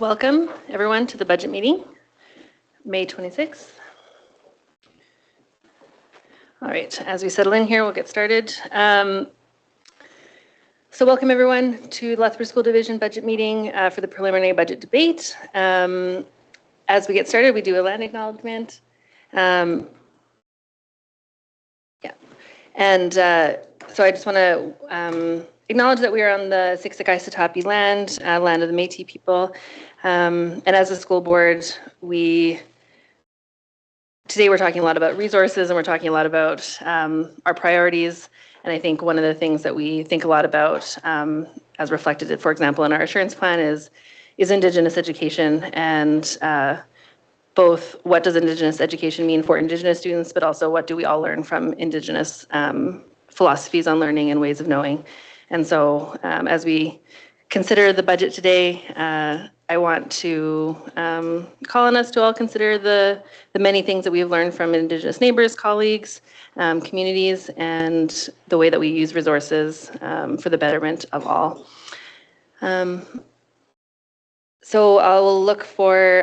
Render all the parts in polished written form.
Welcome, everyone, to the budget meeting, May 26th. All right, as we settle in here, we'll get started. So welcome, everyone, to the Lethbridge School Division budget meeting for the preliminary budget debate. As we get started, we do a land acknowledgement. And so I just want to acknowledge that we are on the Siksika land, land of the Métis people. And as a school board, today we're talking a lot about resources and we're talking a lot about our priorities. And I think one of the things that we think a lot about, as reflected, for example, in our assurance plan is Indigenous education and both what does Indigenous education mean for Indigenous students, but also what do we all learn from Indigenous philosophies on learning and ways of knowing. And so as we consider the budget today, I want to call on us to all consider the many things that we've learned from Indigenous neighbors, colleagues, communities, and the way that we use resources for the betterment of all. So I'll look for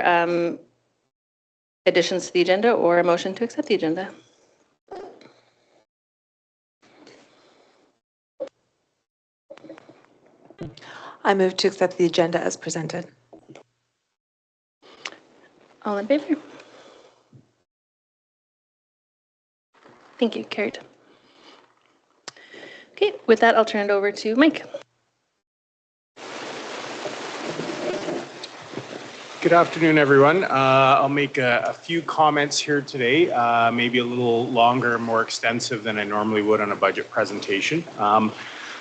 additions to the agenda or a motion to accept the agenda. I move to accept the agenda as presented. All in favor? Thank you, carried. Okay, with that, I'll turn it over to Mike. Good afternoon, everyone. I'll make a few comments here today, maybe a little longer, more extensive than I normally would on a budget presentation.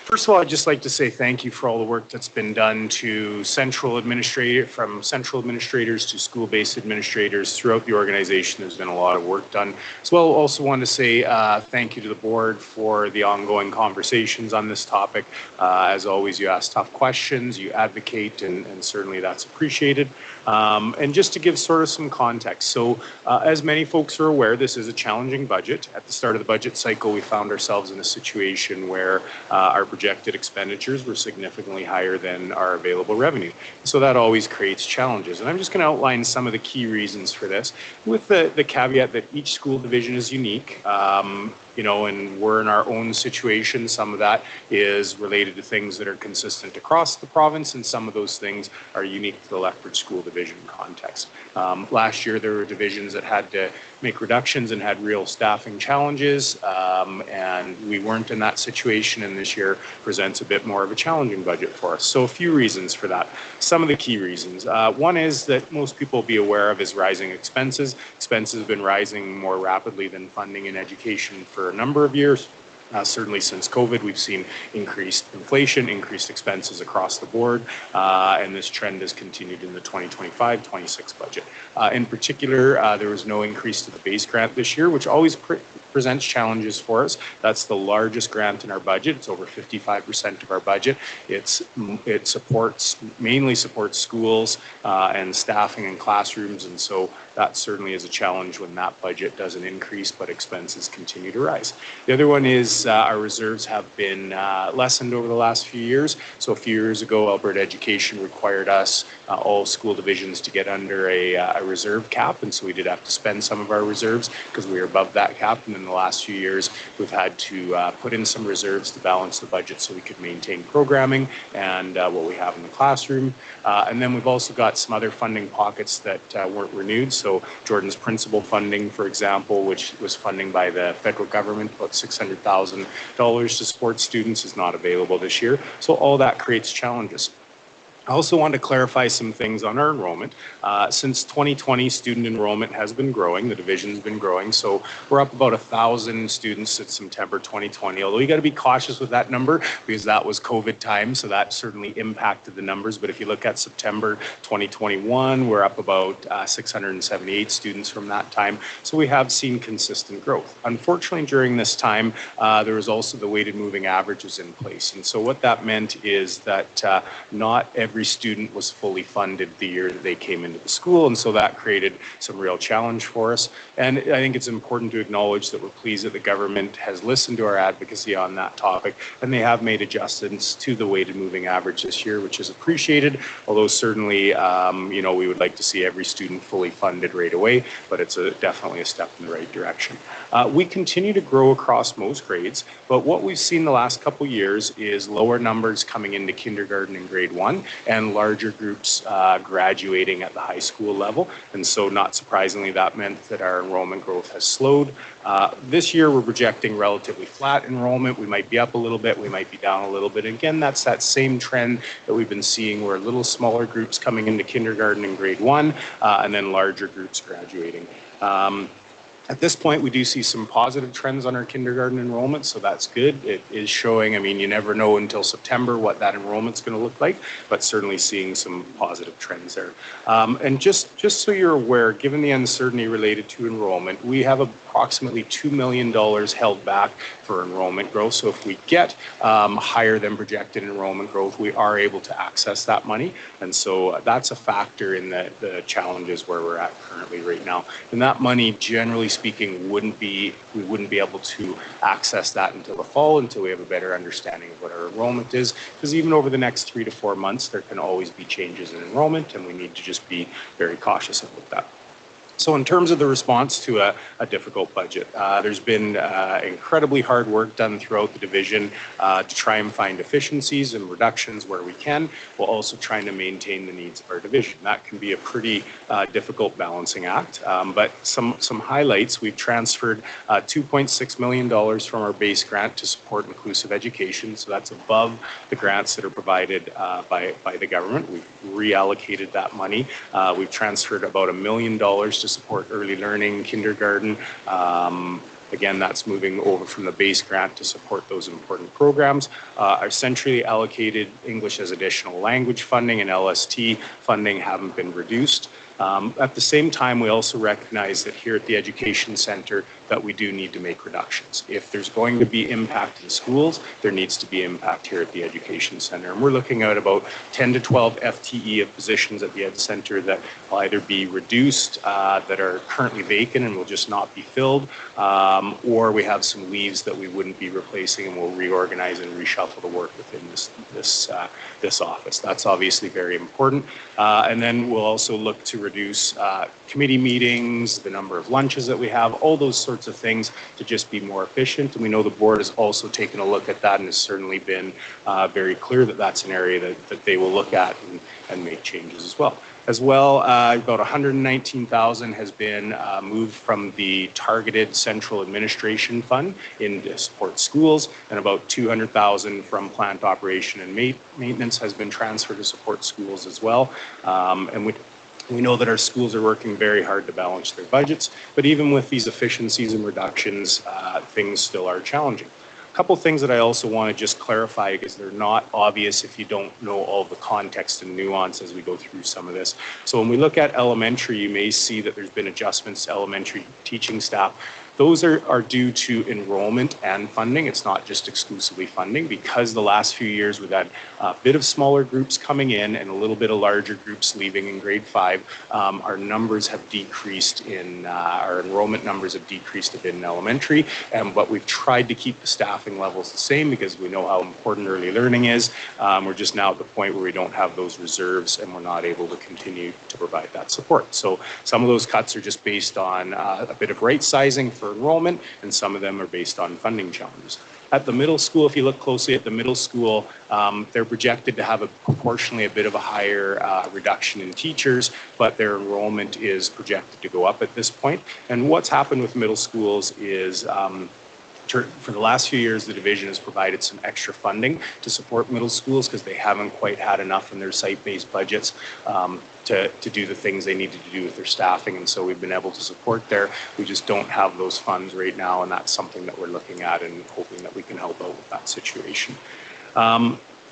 First of all, I'd just like to say thank you for all the work that's been done to from central administrators to school-based administrators throughout the organization. There's been a lot of work done. As well, also want to say thank you to the board for the ongoing conversations on this topic. As always, you ask tough questions, you advocate, and certainly that's appreciated. And just to give sort of some context, so as many folks are aware, this is a challenging budget. At the start of the budget cycle, we found ourselves in a situation where our projected expenditures were significantly higher than our available revenue. So that always creates challenges. And I'm just going to outline some of the key reasons for this, with the caveat that each school division is unique. And we're in our own situation. Some of that is related to things that are consistent across the province, and some of those things are unique to the Lethbridge School Division context. Last year, there were divisions that had to make reductions and had real staffing challenges, and we weren't in that situation, and this year presents a bit more of a challenging budget for us. So a few reasons for that. Some of the key reasons. One is that most people will be aware of is rising expenses. Expenses have been rising more rapidly than funding in education for a number of years. Certainly since COVID, we've seen increased inflation, increased expenses across the board, and this trend has continued in the 2025-26 budget. In particular, there was no increase to the base grant this year, which always presents challenges for us. That's the largest grant in our budget. It's over 55% of our budget. It mainly supports schools and staffing and classrooms, and so that certainly is a challenge when that budget doesn't increase, but expenses continue to rise. The other one is our reserves have been lessened over the last few years. So a few years ago, Alberta Education required us, all school divisions, to get under a reserve cap, and so we did have to spend some of our reserves because we were above that cap. And in the last few years, we've had to put in some reserves to balance the budget so we could maintain programming and what we have in the classroom. And then we've also got some other funding pockets that weren't renewed. So Jordan's principal funding, for example, which was funding by the federal government, about $600,000 to support students, is not available this year. So all that creates challenges. I also want to clarify some things on our enrollment. Since 2020, student enrollment has been growing. The division's been growing. So we're up about 1,000 students since September 2020, although you got to be cautious with that number because that was COVID time. So that certainly impacted the numbers. But if you look at September 2021, we're up about 678 students from that time. So we have seen consistent growth. Unfortunately, during this time, there was also the weighted moving averages in place. And so what that meant is that not every every student was fully funded the year that they came into the school, and so that created some real challenge for us. And I think it's important to acknowledge that we're pleased that the government has listened to our advocacy on that topic, and they have made adjustments to the weighted moving average this year, which is appreciated, although certainly, we would like to see every student fully funded right away, but it's definitely a step in the right direction. We continue to grow across most grades, but what we've seen the last couple years is lower numbers coming into kindergarten and grade 1 and larger groups graduating at the high school level. And so not surprisingly, that meant that our enrollment growth has slowed. This year, we're projecting relatively flat enrollment. We might be up a little bit, we might be down a little bit. And again, that's that same trend that we've been seeing where little smaller groups coming into kindergarten and grade 1 and then larger groups graduating. At this point, we do see some positive trends on our kindergarten enrollment, so that's good. It is showing, you never know until September what that enrollment's going to look like, but certainly seeing some positive trends there. And just so you're aware, given the uncertainty related to enrollment, we have approximately $2 million held back for enrollment growth. So if we get higher than projected enrollment growth, we are able to access that money. And so that's a factor in the challenges where we're at currently right now. And that money, generally speaking, we wouldn't be able to access that until the fall, until we have a better understanding of what our enrollment is. Because even over the next 3 to 4 months, there can always be changes in enrollment, and we need to just be very cautious about that. So in terms of the response to a difficult budget, there's been incredibly hard work done throughout the division to try and find efficiencies and reductions where we can, while also trying to maintain the needs of our division. That can be a pretty difficult balancing act, but some highlights: we've transferred $2.6 million from our base grant to support inclusive education, so that's above the grants that are provided by the government. We've reallocated that money. We've transferred about $1 million to support early learning, kindergarten. Again, that's moving over from the base grant to support those important programs. Our centrally allocated English as additional language funding and LST funding haven't been reduced. At the same time, we also recognize that here at the Education Centre that we do need to make reductions. If there's going to be impact in schools, there needs to be impact here at the Education Centre. And we're looking at about 10 to 12 FTE of positions at the Ed Centre that will either be reduced, that are currently vacant and will just not be filled, or we have some leaves that we wouldn't be replacing, and we'll reorganize and reshuffle the work within this office. That's obviously very important. And then we'll also look to reduce committee meetings, the number of lunches that we have, all those sorts of things to just be more efficient. And we know the board has also taken a look at that and has certainly been very clear that that's an area that they will look at and make changes as well. About $119,000 has been moved from the targeted central administration fund into support schools, and about $200,000 from plant operation and maintenance has been transferred to support schools as well. And we know that our schools are working very hard to balance their budgets, but even with these efficiencies and reductions, things still are challenging. A couple things that I also want to just clarify, because they're not obvious if you don't know all the context and nuance as we go through some of this. So when we look at elementary, you may see that there's been adjustments to elementary teaching staff. Those are due to enrollment and funding. It's not just exclusively funding, because the last few years we've had a bit of smaller groups coming in and a little bit of larger groups leaving in grade 5. Our numbers have decreased our enrollment numbers have decreased a bit in elementary, but we've tried to keep the staffing levels the same because we know how important early learning is. We're just now at the point where we don't have those reserves and we're not able to continue to provide that support. So some of those cuts are just based on a bit of right sizing for enrollment, and some of them are based on funding challenges. At the middle school, if you look closely at the middle school, they're projected to have proportionally a bit of a higher reduction in teachers, but their enrollment is projected to go up at this point. And what's happened with middle schools is for the last few years, the division has provided some extra funding to support middle schools because they haven't quite had enough in their site-based budgets to do the things they needed to do with their staffing. And so we've been able to support there. We just don't have those funds right now, and that's something that we're looking at and hoping that we can help out with that situation.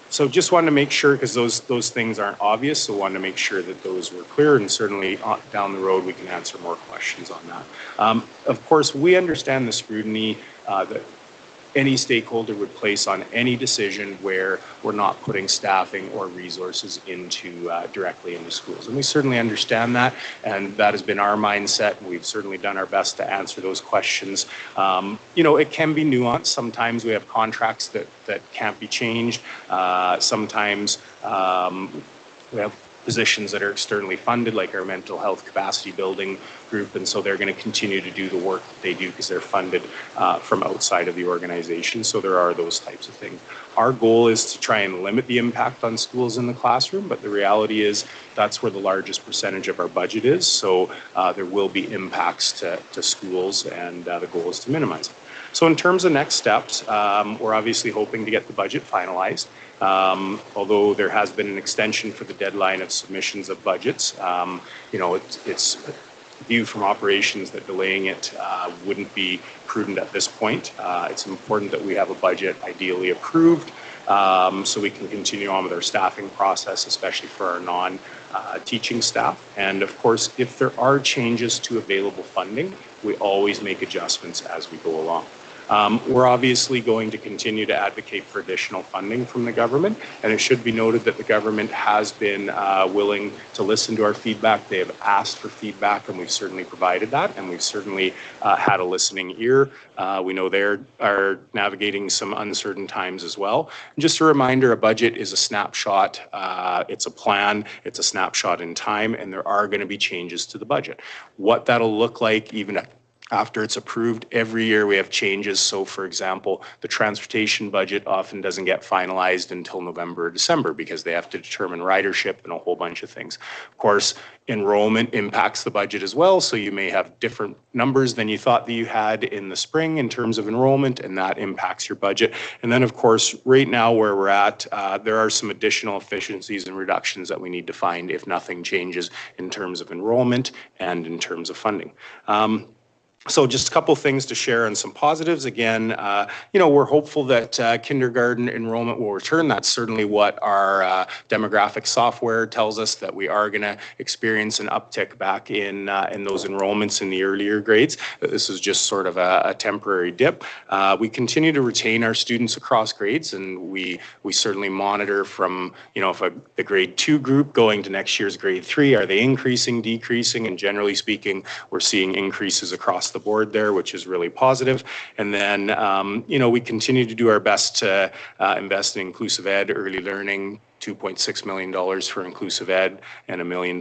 So just wanted to make sure, because those things aren't obvious, so wanted to make sure that those were clear, and certainly down the road we can answer more questions on that. Of course, we understand the scrutiny that any stakeholder would place on any decision where we're not putting staffing or resources into directly into schools. And we certainly understand that, and that has been our mindset. We've certainly done our best to answer those questions. It can be nuanced. Sometimes we have contracts that can't be changed. Sometimes we have positions that are externally funded, like our mental health capacity building group, and so they're going to continue to do the work that they do because they're funded from outside of the organization. So there are those types of things. Our goal is to try and limit the impact on schools in the classroom, but the reality is that's where the largest percentage of our budget is. So there will be impacts to schools, and the goal is to minimize it. So in terms of next steps, we're obviously hoping to get the budget finalized. Although there has been an extension for the deadline of submissions of budgets, it's view from operations that delaying it wouldn't be prudent at this point. It's important that we have a budget ideally approved so we can continue on with our staffing process, especially for our non-teaching staff. And of course, if there are changes to available funding, we always make adjustments as we go along. We're obviously going to continue to advocate for additional funding from the government, and it should be noted that the government has been willing to listen to our feedback. They have asked for feedback, and we've certainly provided that, and we've certainly had a listening ear. We know they are navigating some uncertain times as well. And just a reminder, a budget is a snapshot. It's a plan. It's a snapshot in time, and there are going to be changes to the budget. What that'll look like even after it's approved, every year we have changes. So for example, the transportation budget often doesn't get finalized until November or December because they have to determine ridership and a whole bunch of things. Of course, enrollment impacts the budget as well. So you may have different numbers than you thought that you had in the spring in terms of enrollment, and that impacts your budget. And then of course, right now where we're at, there are some additional efficiencies and reductions that we need to find if nothing changes in terms of enrollment and in terms of funding. So just a couple things to share and some positives. Again, we're hopeful that kindergarten enrollment will return. That's certainly what our demographic software tells us, that we are going to experience an uptick back in those enrollments in the earlier grades. This is just sort of a temporary dip. We continue to retain our students across grades, and we certainly monitor from, if the grade 2 group going to next year's grade 3, are they increasing, decreasing? And generally speaking, we're seeing increases across the board there, which is really positive. And then, we continue to do our best to invest in inclusive ed, early learning, $2.6 million for inclusive ed, and $1 million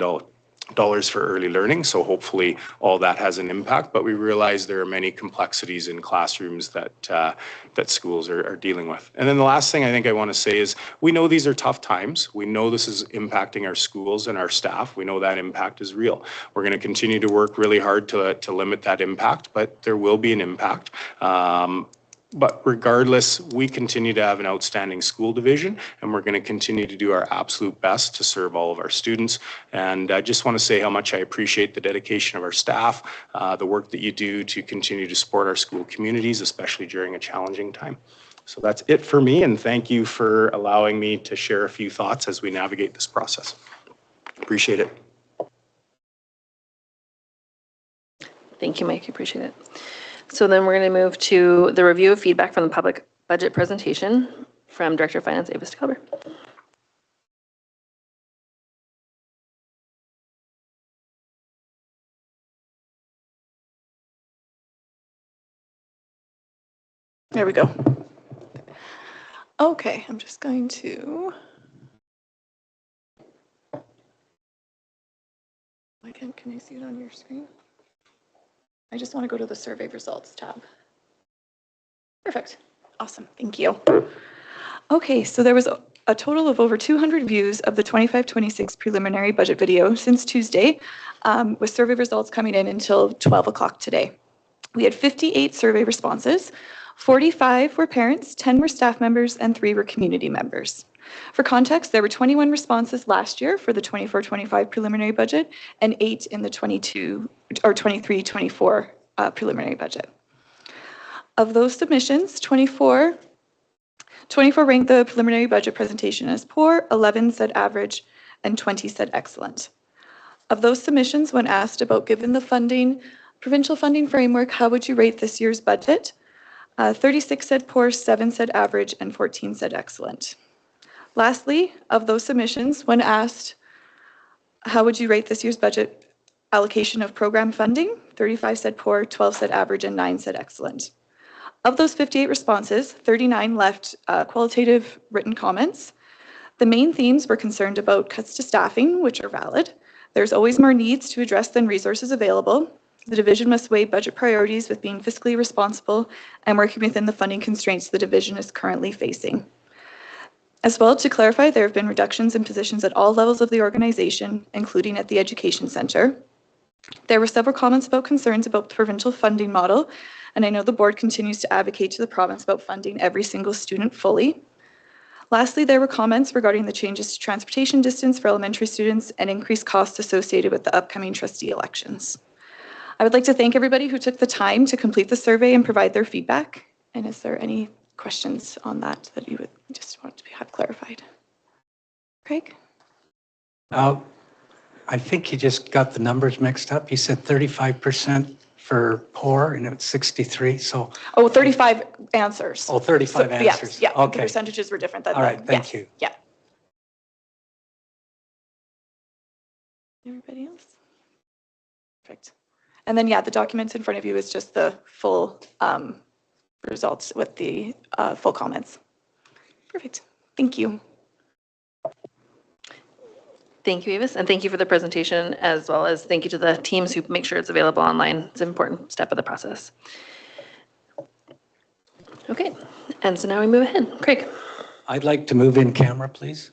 for early learning. So hopefully all that has an impact, but we realize there are many complexities in classrooms that schools are dealing with. And then the last thing I think I want to say is we know these are tough times. We know this is impacting our schools and our staff. We know that impact is real. We're going to continue to work really hard to limit that impact, but there will be an impact. But regardless, we continue to have an outstanding school division, and we're going to continue to do our absolute best to serve all of our students. And I just want to say how much I appreciate the dedication of our staff, the work that you do to continue to support our school communities, especially during a challenging time. So that's it for me, and thank you for allowing me to share a few thoughts as we navigate this process. Appreciate it. Thank you, Mike. I appreciate it. So then we're going to move to the review of feedback from the public budget presentation from Director of Finance, Avis Calber. There we go. Okay, I'm just going to. Can you see it on your screen? I just want to go to the survey results tab. Perfect. Awesome. Thank you. Okay, so there was a total of over 200 views of the 25-26 preliminary budget video since Tuesday, with survey results coming in until 12 o'clock today. We had 58 survey responses. 45 were parents, 10 were staff members, and 3 were community members. For context, there were 21 responses last year for the 24-25 preliminary budget and 8 in the 23-24 preliminary budget. Of those submissions, 24 ranked the preliminary budget presentation as poor, 11 said average, and 20 said excellent. Of those submissions, when asked about given the provincial funding framework, how would you rate this year's budget? 36 said poor, 7 said average, and 14 said excellent. Lastly, of those submissions, when asked, how would you rate this year's budget allocation of program funding? 35 said poor, 12 said average, and 9 said excellent. Of those 58 responses, 39 left qualitative written comments. The main themes were concerned about cuts to staffing, which are valid. There's always more needs to address than resources available. The division must weigh budget priorities with being fiscally responsible and working within the funding constraints the division is currently facing. As well, to clarify, there have been reductions in positions at all levels of the organization, including at the Education Centre. There were several comments about concerns about the provincial funding model, and I know the board continues to advocate to the province about funding every single student fully. Lastly, there were comments regarding the changes to transportation distance for elementary students and increased costs associated with the upcoming trustee elections. I would like to thank everybody who took the time to complete the survey and provide their feedback. And is there any questions on that that you would just want to have clarified? Craig? I think you just got the numbers mixed up. You said 35% for poor and it's 63, so. Oh, 35 answers. Oh, 35 Yes, answers. yeah, Okay. the percentages were different than All right, that. thank Yes, you. Yeah. Everybody else? Perfect. And then, yeah, the documents in front of you is just the full results with the full comments. Perfect. Thank you. Thank you, Avis, and thank you for the presentation, as well as thank you to the teams who make sure it's available online. It's an important step of the process. Okay, and so now we move ahead. Craig. I'd like to move in camera, please.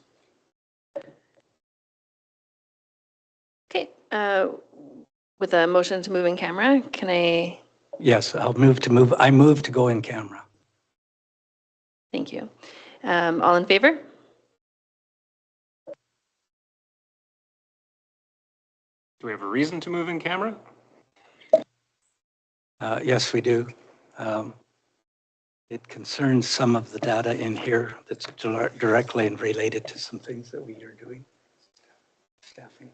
Okay, with a motion to move in camera, can I? Yes, I move to go in camera. Thank you. All in favor? Do we have a reason to move in camera? Yes, we do. It concerns some of the data in here that's directly related to some things that we are doing. Staffing.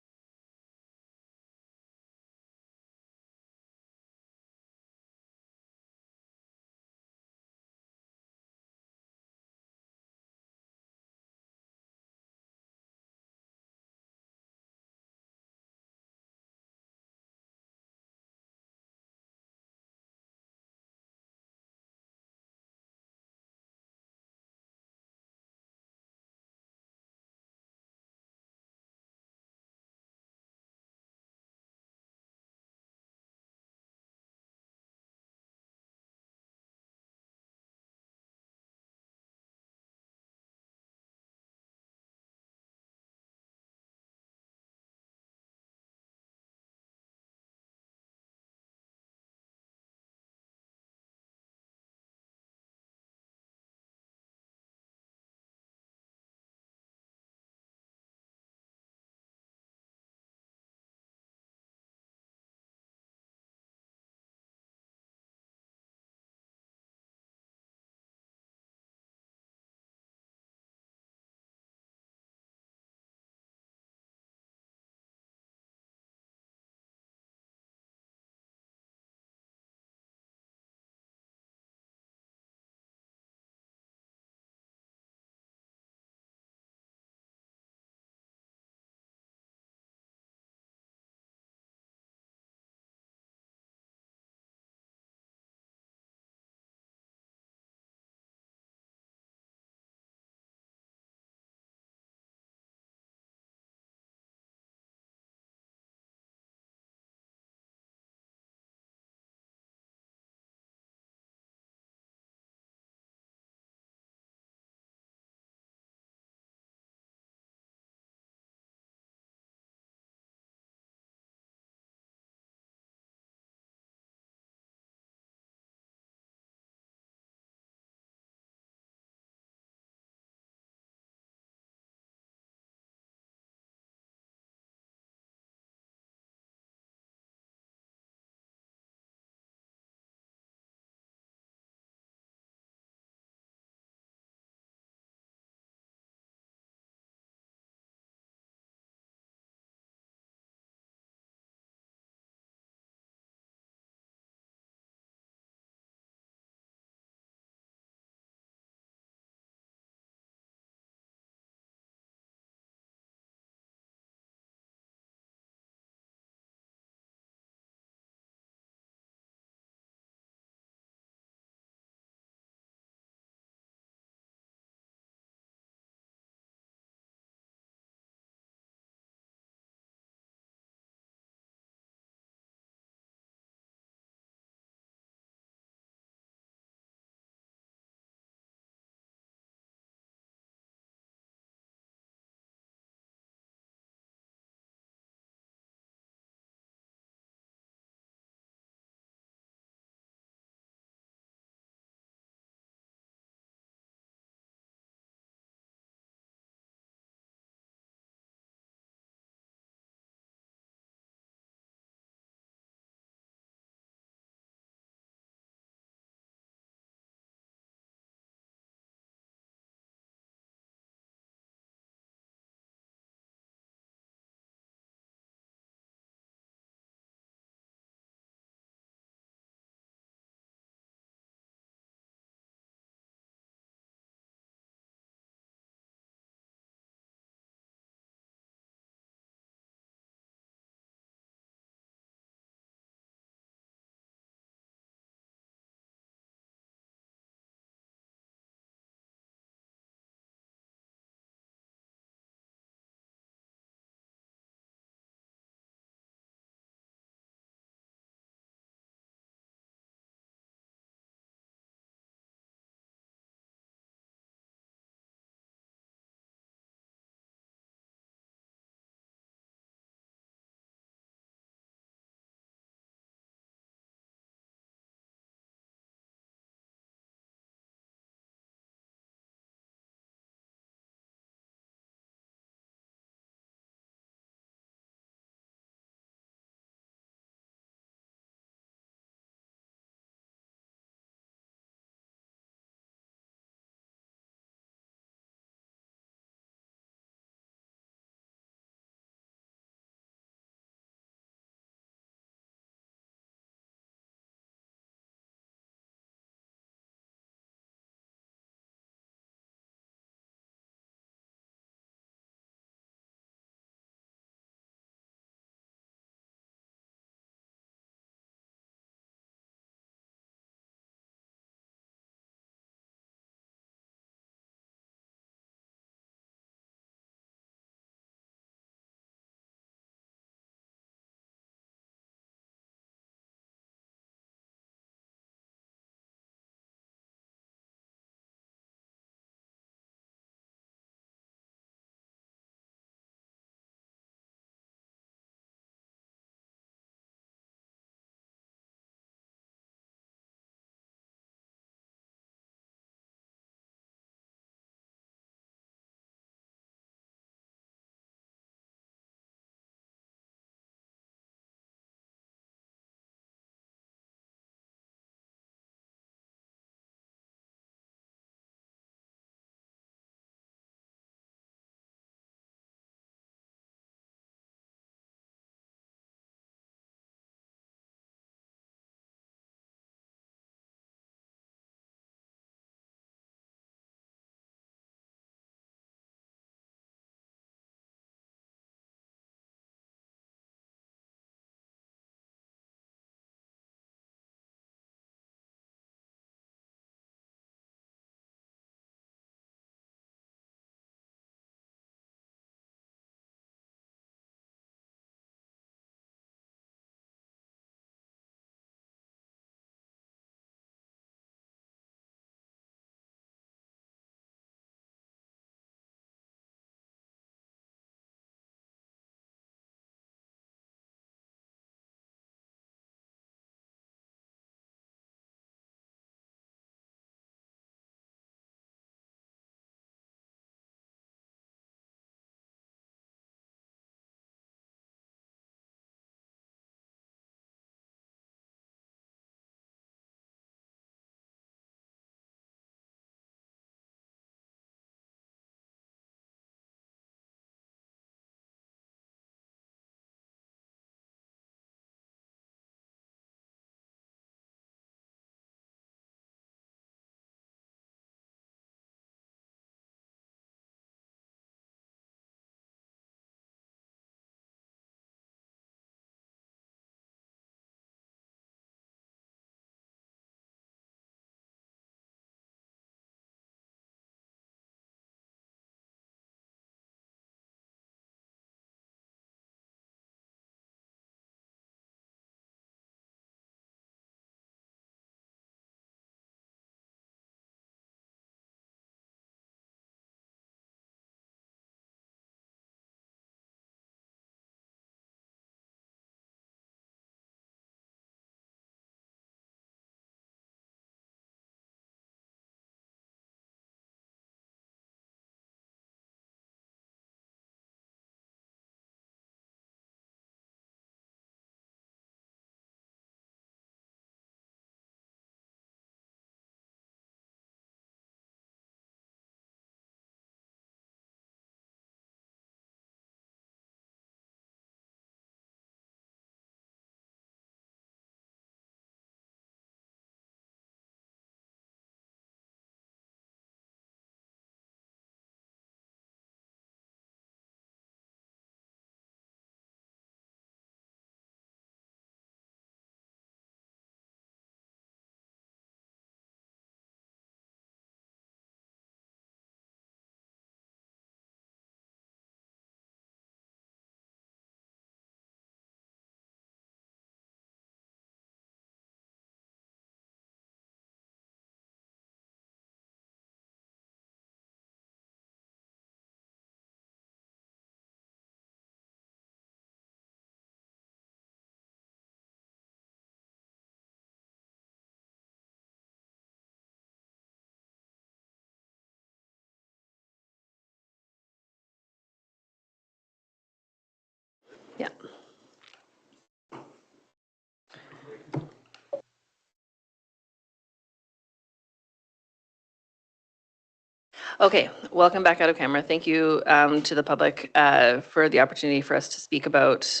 Okay, welcome back out of camera. Thank you to the public for the opportunity for us to speak about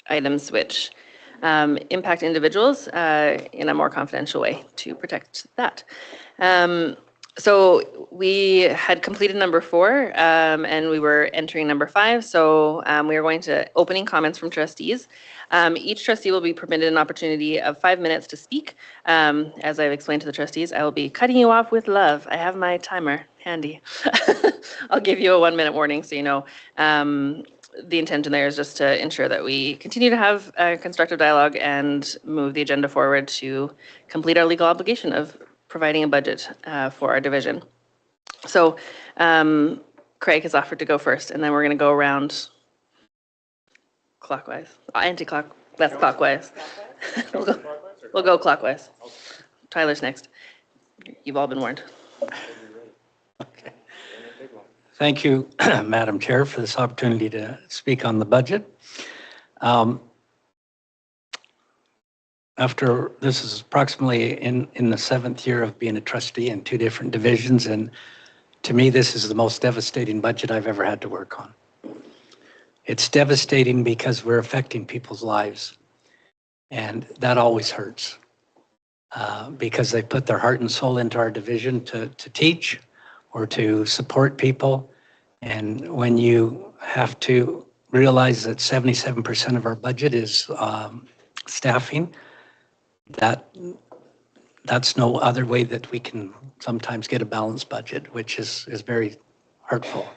items which impact individuals in a more confidential way to protect that. So we had completed number 4 and we were entering number 5. So we are going to opening comments from trustees. Each trustee will be permitted an opportunity of 5 minutes to speak. As I've explained to the trustees, I will be cutting you off with love. I have my timer handy. I'll give you a 1-minute warning so you know. The intention there is just to ensure that we continue to have a constructive dialogue and move the agenda forward to complete our legal obligation of providing a budget for our division. So Craig has offered to go first, and then we're going to go around clockwise, less clockwise. We'll go clockwise. Tyler's next. You've all been warned. Okay. Thank you, Madam Chair, for this opportunity to speak on the budget. After this is approximately in the 7th year of being a trustee in 2 different divisions, and to me, this is the most devastating budget I've ever had to work on. It's devastating because we're affecting people's lives, and that always hurts because they put their heart and soul into our division to teach or to support people. And when you have to realize that 77% of our budget is staffing, that's no other way that we can sometimes get a balanced budget, which is very hurtful.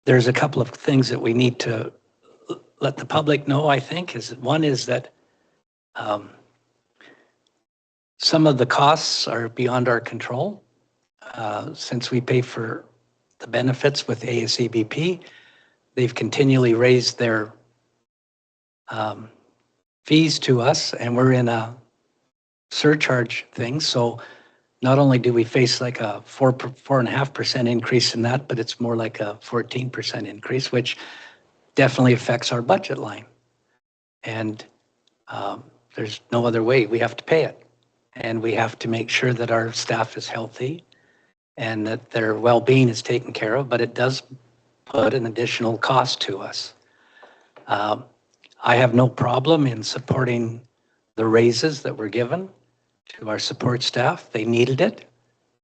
There's a couple of things that we need to let the public know, I think. One is that some of the costs are beyond our control. Since we pay for the benefits with ASABP, they've continually raised their fees to us, and we're in a surcharge thing. So not only do we face like a 4.5% increase in that, but it's more like a 14% increase, which definitely affects our budget line. And there's no other way. We have to pay it. And we have to make sure that our staff is healthy and that their well-being is taken care of, but it does put an additional cost to us. I have no problem in supporting the raises that were given to our support staff. They needed it.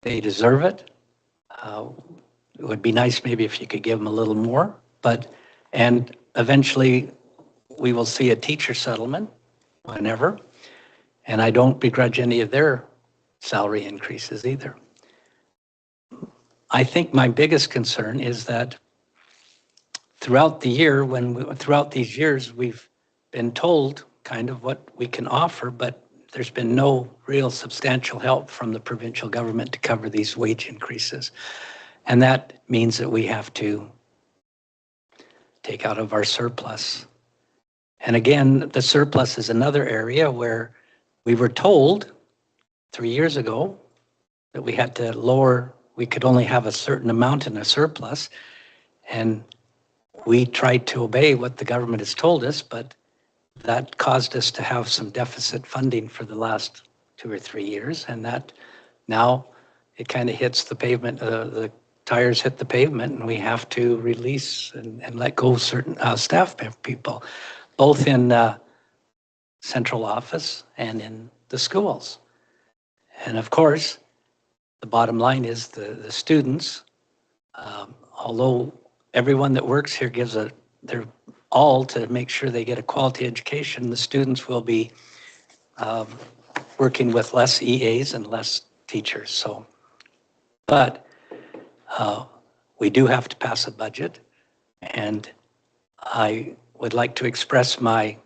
They deserve it. It would be nice maybe if you could give them a little more, and eventually we will see a teacher settlement whenever, and I don't begrudge any of their salary increases either. I think my biggest concern is that throughout the year, throughout these years, we've been told kind of what we can offer, but there's been no real substantial help from the provincial government to cover these wage increases. And that means that we have to take out of our surplus. And again, the surplus is another area where we were told 3 years ago that we had to lower, we could only have a certain amount in a surplus. And we tried to obey what the government has told us, but that caused us to have some deficit funding for the last 2 or 3 years. And that now it kind of hits the pavement, the tires hit the pavement, and we have to release and let go certain staff people, both in central office and in the schools. And of course, the bottom line is the students, although everyone that works here gives their all to make sure they get a quality education, the students will be working with less EAs and less teachers. So, but we do have to pass a budget, and I would like to express my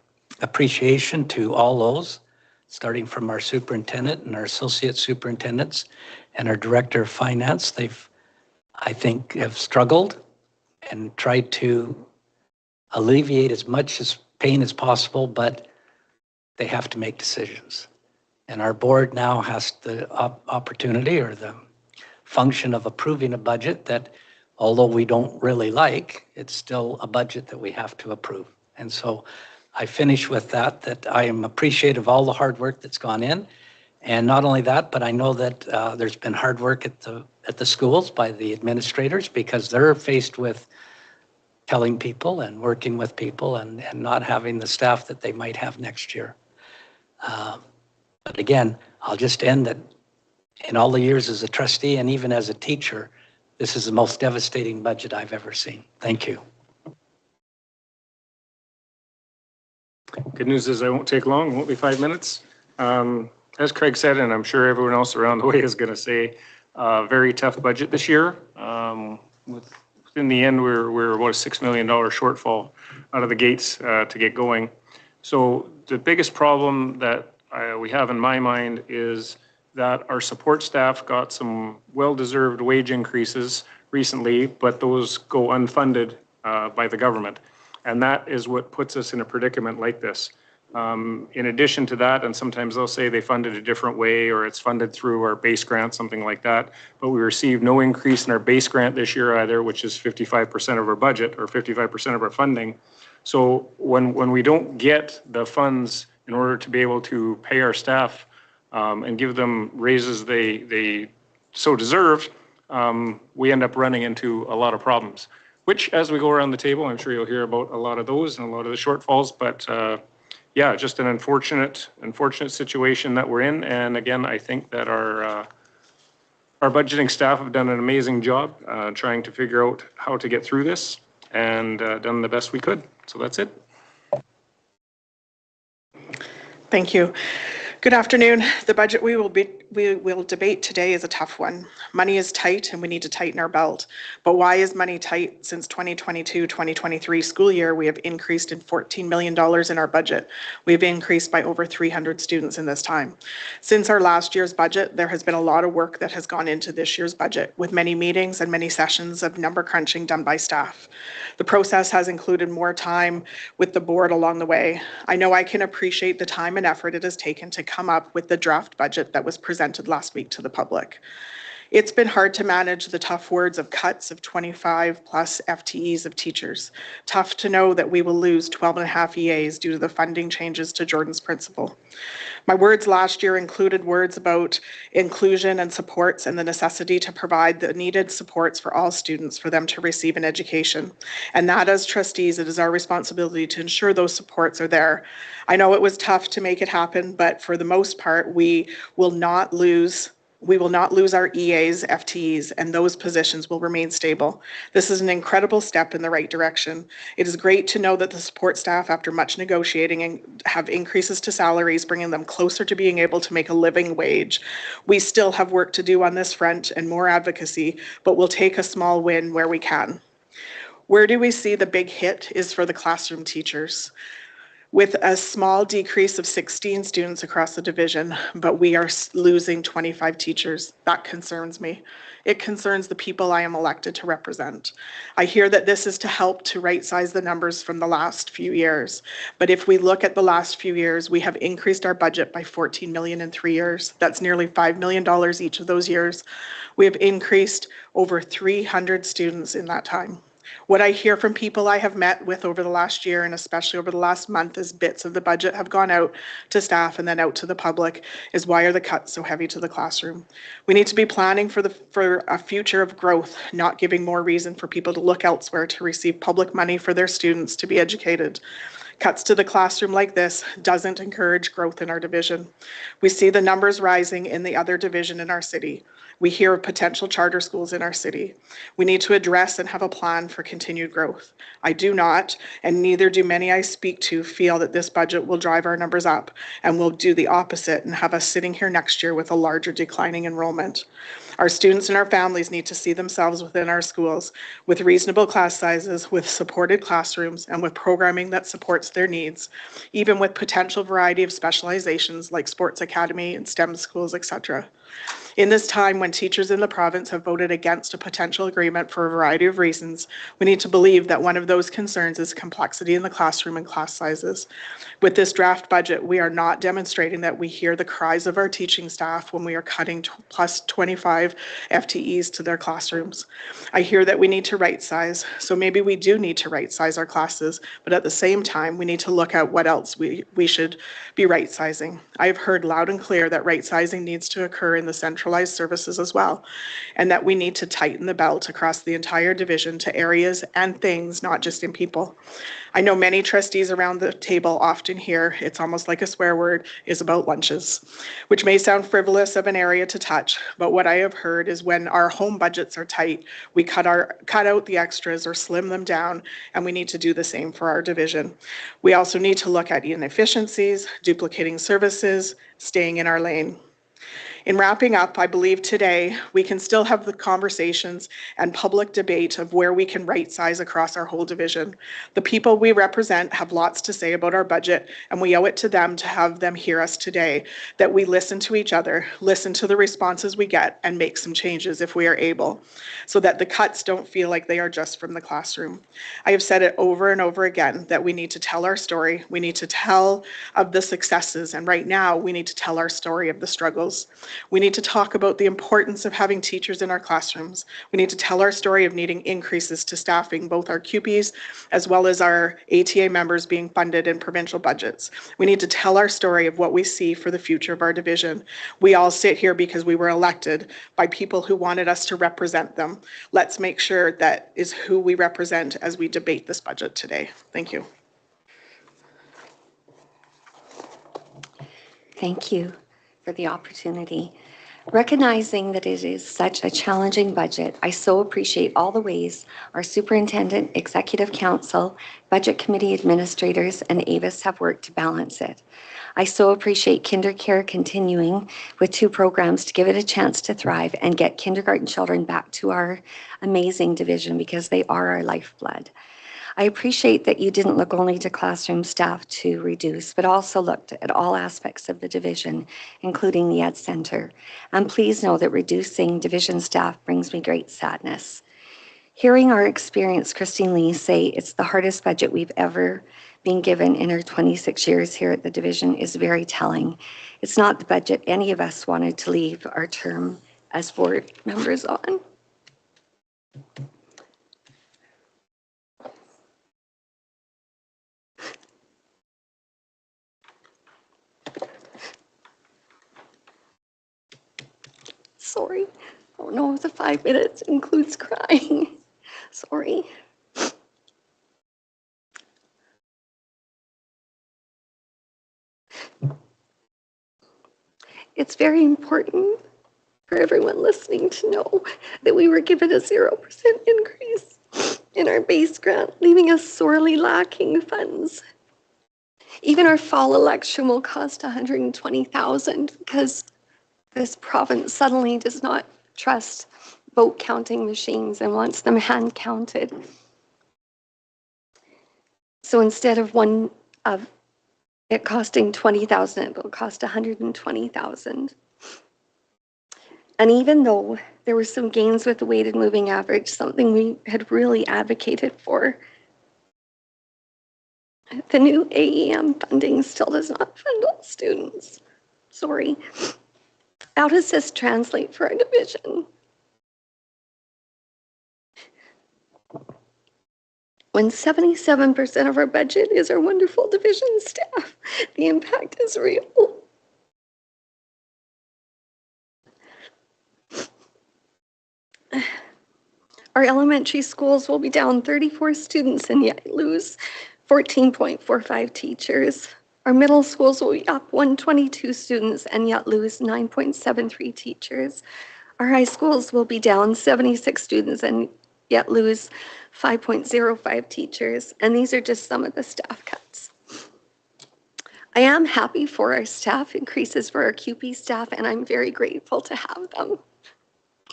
appreciation to all those, starting from our superintendent and our associate superintendents and our director of finance. They've, I think, have struggled and tried to alleviate as much as pain as possible, but they have to make decisions. And our board now has the opportunity or the function of approving a budget that, although we don't really like, it's still a budget that we have to approve. And so I finish with that I am appreciative of all the hard work that's gone in, And not only that, but I know that there's been hard work at the schools by the administrators because they're faced with telling people and working with people and not having the staff that they might have next year. But again, I'll just end that in all the years as a trustee and even as a teacher, this is the most devastating budget I've ever seen. Thank you. Good news is I won't take long, it won't be 5 minutes. As Craig said, and I'm sure everyone else around the way is going to say, very tough budget this year. In the end, we're about a $6 million shortfall out of the gates to get going. So the biggest problem that we have in my mind is that our support staff got some well-deserved wage increases recently, but those go unfunded by the government. And that is what puts us in a predicament like this. In addition to that, and sometimes they'll say they funded a different way or it's funded through our base grant, something like that, but we received no increase in our base grant this year either, which is 55% of our budget or 55% of our funding. So when we don't get the funds in order to be able to pay our staff and give them raises they so deserve, we end up running into a lot of problems, which as we go around the table, I'm sure you'll hear about a lot of those and a lot of the shortfalls, but yeah, just an unfortunate situation that we're in. And again, I think that our budgeting staff have done an amazing job trying to figure out how to get through this and done the best we could. So that's it. Thank you. Good afternoon. The budget we will debate today is a tough one. Money is tight and we need to tighten our belt. But why is money tight? Since 2022-2023 school year, we have increased in $14 million in our budget. We've increased by over 300 students in this time. Since our last year's budget, there has been a lot of work that has gone into this year's budget, with many meetings and many sessions of number crunching done by staff. The process has included more time with the board along the way. I know I can appreciate the time and effort it has taken to come up with the draft budget that was presented last week to the public. It's been hard to manage the tough words of cuts of 25 plus FTEs of teachers. Tough to know that we will lose 12 and a half EAs due to the funding changes to Jordan's principal. My words last year included words about inclusion and supports and the necessity to provide the needed supports for all students for them to receive an education. And that as trustees, it is our responsibility to ensure those supports are there. I know it was tough to make it happen, but for the most part, we will not lose our EAs, FTEs, and those positions will remain stable. This is an incredible step in the right direction. It is great to know that the support staff, after much negotiating, have increases to salaries, bringing them closer to being able to make a living wage. We still have work to do on this front and more advocacy, but we'll take a small win where we can. Where do we see the big hit is for the classroom teachers. With a small decrease of 16 students across the division, but we are losing 25 teachers. That concerns me. It concerns the people I am elected to represent. I hear that this is to help to right-size the numbers from the last few years. But if we look at the last few years, we have increased our budget by $14 million in 3 years. That's nearly $5 million each of those years. We have increased over 300 students in that time. What I hear from people I have met with over the last year and especially over the last month as bits of the budget have gone out to staff and then out to the public is why are the cuts so heavy to the classroom? We need to be planning for a future of growth, not giving more reason for people to look elsewhere to receive public money for their students to be educated. Cuts to the classroom like this doesn't encourage growth in our division. We see the numbers rising in the other division in our city. We hear of potential charter schools in our city. We need to address and have a plan for continued growth. I do not, and neither do many I speak to, feel that this budget will drive our numbers up and will do the opposite and have us sitting here next year with a larger declining enrollment. Our students and our families need to see themselves within our schools with reasonable class sizes, with supported classrooms, and with programming that supports their needs, even with potential variety of specializations like sports academy and STEM schools, etc. In this time when teachers in the province have voted against a potential agreement for a variety of reasons, we need to believe that one of those concerns is complexity in the classroom and class sizes. With this draft budget, we are not demonstrating that we hear the cries of our teaching staff when we are cutting plus 25 FTEs to their classrooms. I hear that we need to right size, so maybe we do need to right size our classes, but at the same time, we need to look at what else we should be right sizing. I have heard loud and clear that right sizing needs to occur in the centralized services as well, and that we need to tighten the belt across the entire division to areas and things, not just in people. I know many trustees around the table often hear, it's almost like a swear word, is about lunches, which may sound frivolous of an area to touch, but what I have heard is when our home budgets are tight, we cut out the extras or slim them down, and we need to do the same for our division. We also need to look at inefficiencies, duplicating services, staying in our lane. In wrapping up, I believe today we can still have the conversations and public debate of where we can right size across our whole division. The people we represent have lots to say about our budget, and we owe it to them to have them hear us today, that we listen to each other, listen to the responses we get, and make some changes if we are able, so that the cuts don't feel like they are just from the classroom. I have said it over and over again that we need to tell our story, we need to tell of the successes, and right now we need to tell our story of the struggles. We need to talk about the importance of having teachers in our classrooms. We need to tell our story of needing increases to staffing, both our CUPEs as well as our ATA members being funded in provincial budgets. We need to tell our story of what we see for the future of our division. We all sit here because we were elected by people who wanted us to represent them. Let's make sure that is who we represent as we debate this budget today. Thank you. Thank you for the opportunity. Recognizing that it is such a challenging budget, I so appreciate all the ways our superintendent, executive council, budget committee administrators, and AVIS have worked to balance it. I so appreciate KinderCare continuing with 2 programs to give it a chance to thrive and get kindergarten children back to our amazing division because they are our lifeblood. I appreciate that you didn't look only to classroom staff to reduce, but also looked at all aspects of the division, including the Ed Center. And please know that reducing division staff brings me great sadness. Hearing our experienced Christine Lee say it's the hardest budget we've ever been given in her 26 years here at the division is very telling. It's not the budget any of us wanted to leave our term as board members on. Sorry. I don't know if the 5 minutes includes crying. Sorry. It's very important for everyone listening to know that we were given a 0% increase in our base grant, leaving us sorely lacking funds. Even our fall election will cost $120,000 because this province suddenly does not trust vote counting machines and wants them hand counted. So instead of it costing $20,000, it will cost $120,000. And even though there were some gains with the weighted moving average, something we had really advocated for, the new AEM funding still does not fund all students. Sorry. How does this translate for our division? When 77% of our budget is our wonderful division staff, the impact is real. Our elementary schools will be down 34 students and yet lose 14.45 teachers. Our middle schools will be up 122 students and yet lose 9.73 teachers. Our high schools will be down 76 students and yet lose 5.05 teachers. And these are just some of the staff cuts. I am happy for our staff increases for our QP staff, and I'm very grateful to have them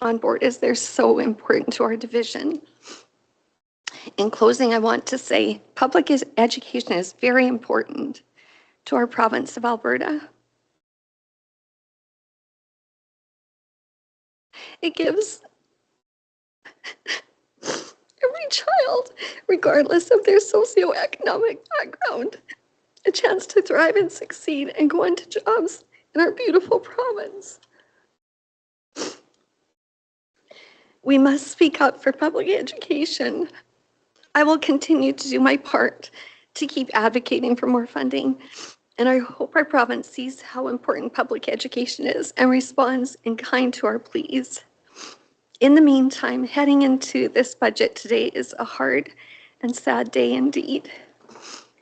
on board as they're so important to our division. In closing, I want to say public education is very important to our province of Alberta. It gives every child, regardless of their socioeconomic background, a chance to thrive and succeed and go into jobs in our beautiful province. We must speak up for public education. I will continue to do my part to keep advocating for more funding, and I hope our province sees how important public education is and responds in kind to our pleas. In the meantime, heading into this budget today is a hard and sad day indeed.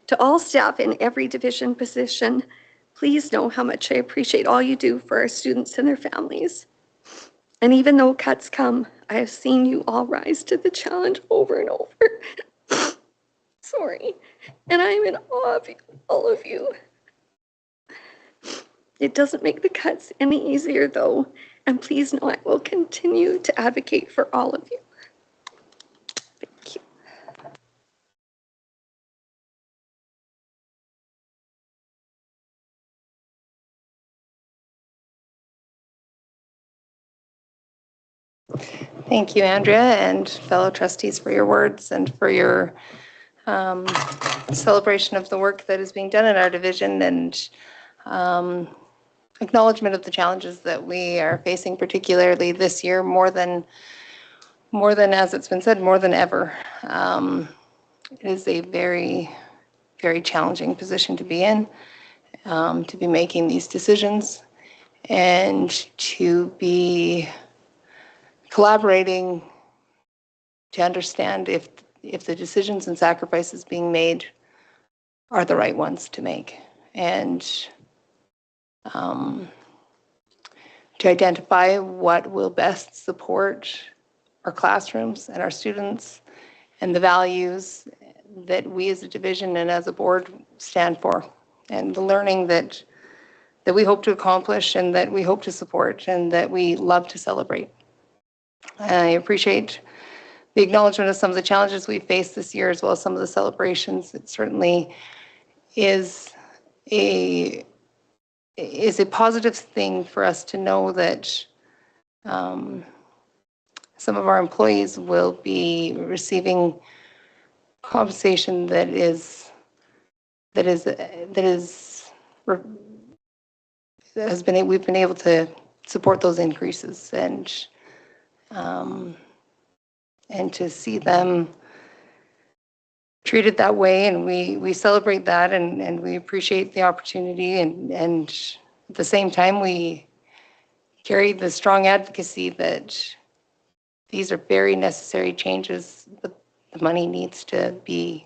To all staff in every division position, please know how much I appreciate all you do for our students and their families. And even though cuts come, I have seen you all rise to the challenge over and over. Sorry. And I am in awe of you, all of you. It doesn't make the cuts any easier though, and please know I will continue to advocate for all of you. Thank you. Thank you, Andrea, and fellow trustees for your words and for your celebration of the work that is being done in our division and acknowledgement of the challenges that we are facing, particularly this year, more than, as it's been said, more than ever. It is a very, very challenging position to be in, to be making these decisions and to be collaborating to understand if the decisions and sacrifices being made are the right ones to make, and to identify what will best support our classrooms and our students and the values that we as a division and as a board stand for, and the learning that we hope to accomplish and that we hope to support and that we love to celebrate. I appreciate the acknowledgement of some of the challenges we faced this year, as well as some of the celebrations. It certainly is a positive thing for us to know that some of our employees will be receiving compensation we've been able to support those increases, and to see them treated that way, and we celebrate that, and we appreciate the opportunity, and at the same time we carry the strong advocacy that these are very necessary changes. The money needs to be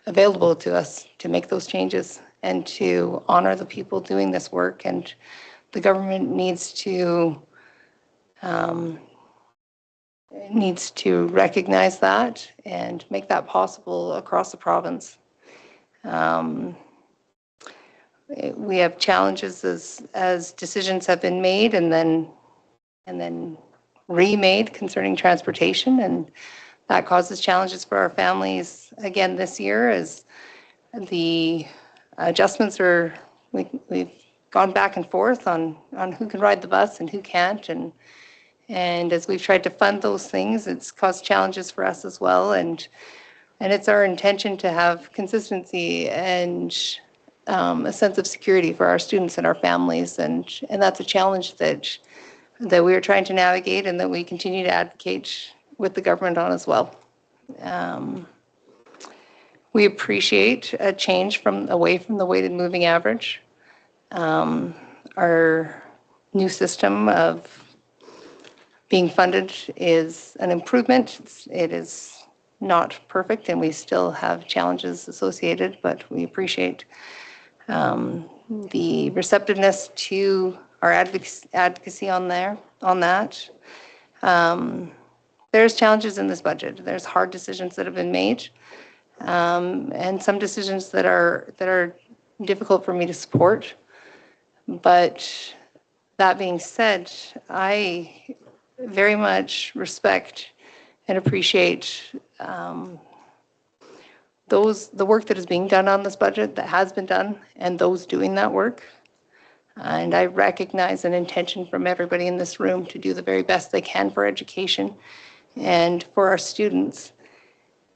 available to us to make those changes and to honor the people doing this work, and the government needs to recognize that and make that possible across the province. We have challenges as decisions have been made and then remade concerning transportation, and that causes challenges for our families again this year as the adjustments are, we've gone back and forth on who can ride the bus and who can't, and as we've tried to fund those things, it's caused challenges for us as well, and it's our intention to have consistency and a sense of security for our students and our families, and that's a challenge that we are trying to navigate and that we continue to advocate with the government on as well. We appreciate a change away from the weighted moving average. Our new system of being funded is an improvement. It is not perfect, and we still have challenges associated, but we appreciate the receptiveness to our advocacy on that. There's challenges in this budget. There's hard decisions that have been made, and some decisions that are difficult for me to support. But that being said, I very much respect and appreciate the work that is being done on this budget, that has been done, and those doing that work. And I recognize an intention from everybody in this room to do the very best they can for education and for our students.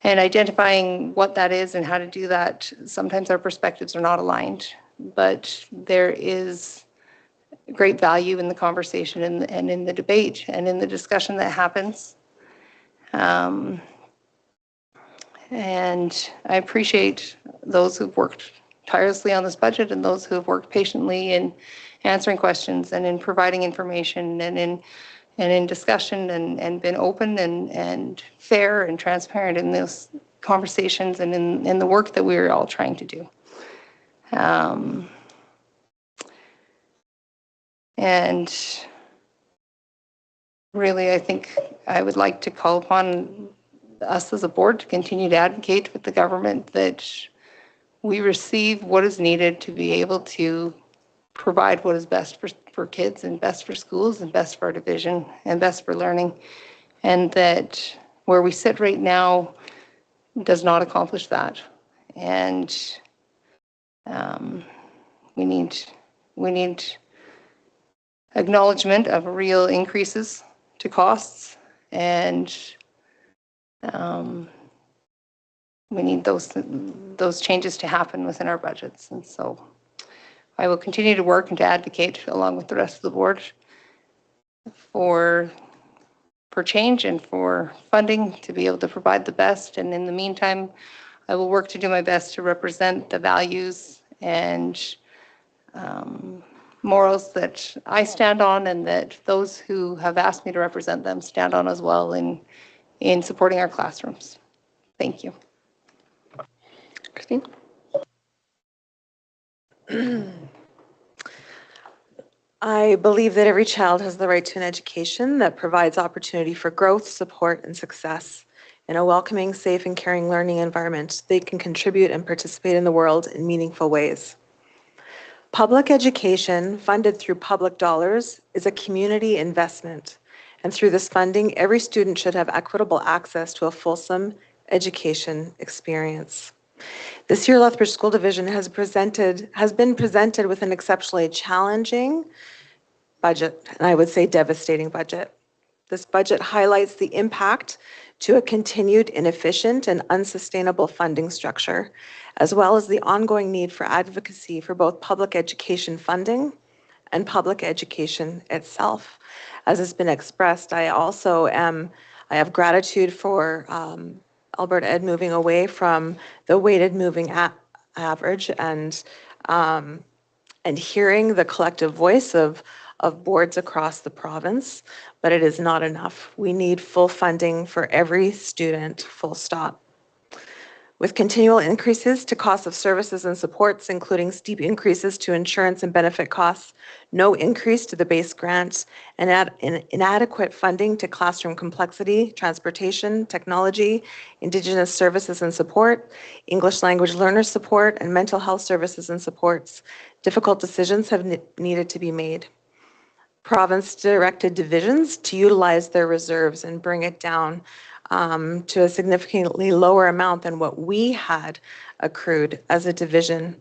And identifying what that is and how to do that, sometimes our perspectives are not aligned, but there is great value in the conversation and in the debate and in the discussion that happens. And I appreciate those who've worked tirelessly on this budget and those who have worked patiently in answering questions and in providing information and in discussion and been open and fair and transparent in those conversations and in the work that we're all trying to do. And really, I think I would like to call upon us as a board to continue to advocate with the government that we receive what is needed to be able to provide what is best for kids and best for schools and best for our division and best for learning. And that where we sit right now does not accomplish that. And we need acknowledgement of real increases to costs, and we need those changes to happen within our budgets. And so I will continue to work and to advocate along with the rest of the board for change and for funding to be able to provide the best. And in the meantime, I will work to do my best to represent the values and morals that I stand on and that those who have asked me to represent them stand on as well in supporting our classrooms. Thank you. Christine? I believe that every child has the right to an education that provides opportunity for growth, support, and success. In a welcoming, safe, and caring learning environment, they can contribute and participate in the world in meaningful ways. Public education, funded through public dollars, is a community investment. And through this funding, every student should have equitable access to a fulsome education experience. This year, Lethbridge School Division has been presented with an exceptionally challenging budget, and I would say devastating budget. This budget highlights the impact to a continued inefficient and unsustainable funding structure, as well as the ongoing need for advocacy for both public education funding and public education itself. As has been expressed, I have gratitude for Alberta Ed moving away from the weighted moving average and hearing the collective voice of boards across the province, but it is not enough. We need full funding for every student, full stop. With continual increases to costs of services and supports, including steep increases to insurance and benefit costs, no increase to the base grant, and inadequate funding to classroom complexity, transportation, technology, Indigenous services and support, English language learner support, and mental health services and supports, difficult decisions have needed to be made. Province directed divisions to utilize their reserves and bring it down to a significantly lower amount than what we had accrued as a division.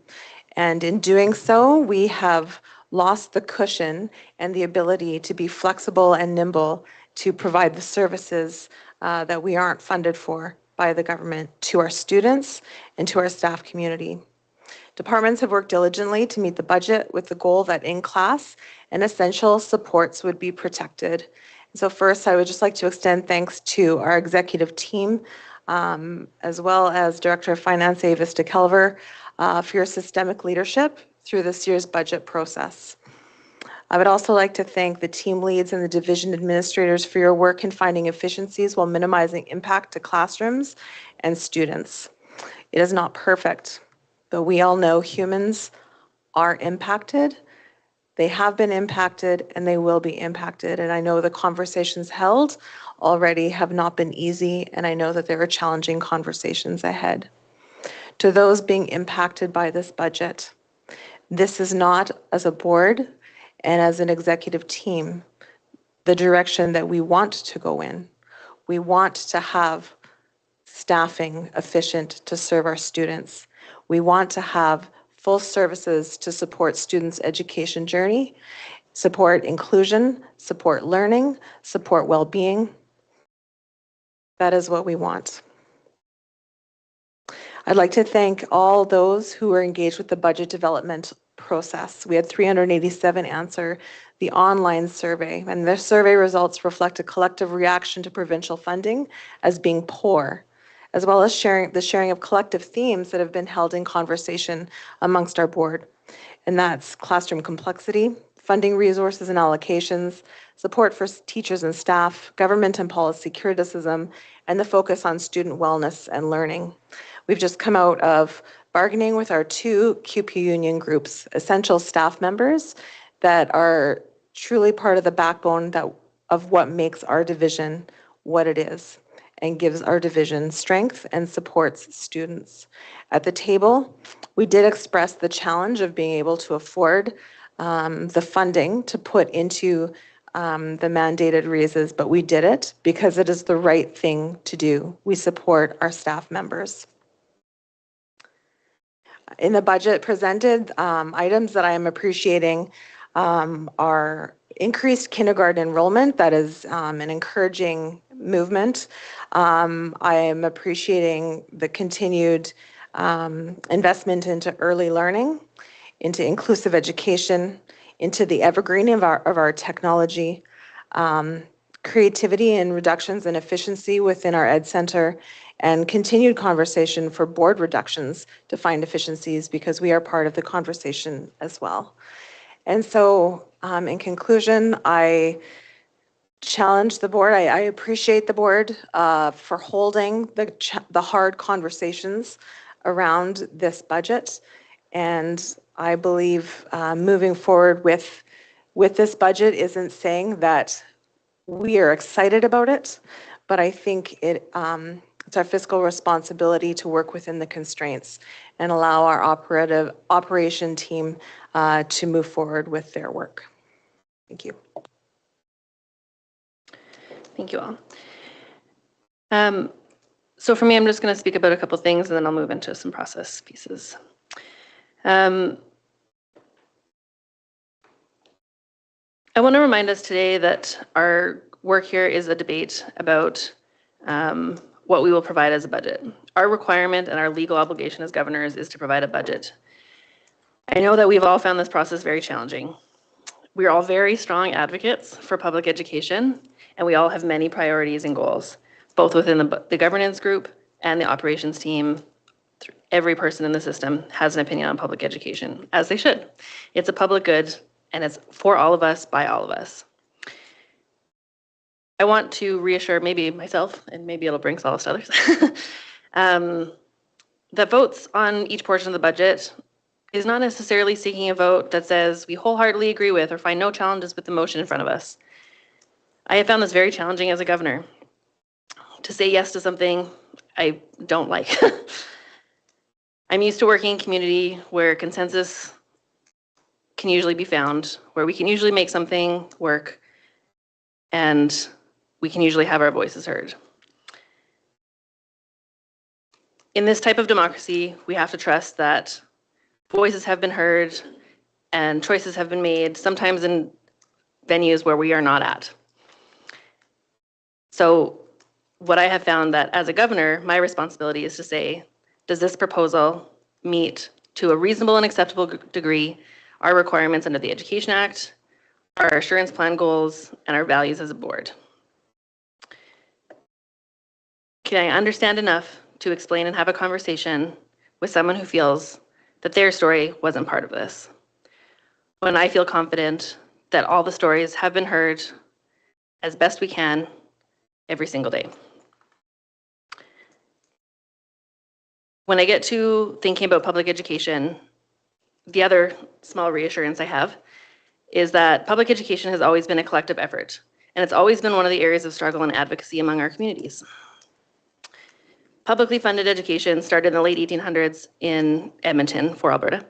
And in doing so, we have lost the cushion and the ability to be flexible and nimble to provide the services that we aren't funded for by the government to our students and to our staff community. Departments have worked diligently to meet the budget with the goal that in class and essential supports would be protected. So first, I would just like to extend thanks to our executive team, as well as Director of Finance, Avis de Kelver, for your systemic leadership through this year's budget process. I would also like to thank the team leads and the division administrators for your work in finding efficiencies while minimizing impact to classrooms and students. It is not perfect, but we all know humans are impacted. They have been impacted and they will be impacted. And I know the conversations held already have not been easy, and I know that there are challenging conversations ahead. To those being impacted by this budget, this is not, as a board and as an executive team, the direction that we want to go in. We want to have staffing efficient to serve our students. We want to have full services to support students' education journey, support inclusion, support learning, support well-being. That is what we want. I'd like to thank all those who were engaged with the budget development process. We had 387 answer the online survey, and the survey results reflect a collective reaction to provincial funding as being poor, as well as the sharing of collective themes that have been held in conversation amongst our board. And that's classroom complexity, funding resources and allocations, support for teachers and staff, government and policy criticism, and the focus on student wellness and learning. We've just come out of bargaining with our 2 QP union groups, essential staff members that are truly part of the backbone of what makes our division what it is and gives our division strength and supports students. At the table, we did express the challenge of being able to afford the funding to put into the mandated raises, but we did it because it is the right thing to do. We support our staff members. In the budget presented, items that I am appreciating are increased kindergarten enrollment. That is an encouraging movement. I am appreciating the continued investment into early learning, into inclusive education, into the evergreen of our technology, creativity and reductions in efficiency within our Ed Center, and continued conversation for board reductions to find efficiencies, because we are part of the conversation as well. And so in conclusion, I challenge the board. I appreciate the board for holding the hard conversations around this budget. And I believe moving forward with this budget isn't saying that we are excited about it, but I think it's our fiscal responsibility to work within the constraints and allow our operation team to move forward with their work. Thank you. Thank you all. So for me, I'm just going to speak about a couple things, and then I'll move into some process pieces. I want to remind us today that our work here is a debate about what we will provide as a budget. Our requirement and our legal obligation as governors is to provide a budget. I know that we've all found this process very challenging. We're all very strong advocates for public education, and we all have many priorities and goals, both within the governance group and the operations team. Every person in the system has an opinion on public education, as they should. It's a public good, and it's for all of us, by all of us. I want to reassure maybe myself, and maybe it'll bring solace to others, that votes on each portion of the budget is not necessarily seeking a vote that says we wholeheartedly agree with or find no challenges with the motion in front of us. I have found this very challenging as a governor, to say yes to something I don't like. I'm used to working in a community where consensus can usually be found, where we can usually make something work, and we can usually have our voices heard. In this type of democracy, we have to trust that voices have been heard and choices have been made, sometimes in venues where we are not at. So what I have found that as a governor, my responsibility is to say, does this proposal meet to a reasonable and acceptable degree our requirements under the Education Act, our assurance plan goals, and our values as a board? Can I understand enough to explain and have a conversation with someone who feels that their story wasn't part of this? When I feel confident that all the stories have been heard as best we can every single day. When I get to thinking about public education, the other small reassurance I have is that public education has always been a collective effort, and it's always been one of the areas of struggle and advocacy among our communities. Publicly funded education started in the late 1800s in Edmonton for Alberta,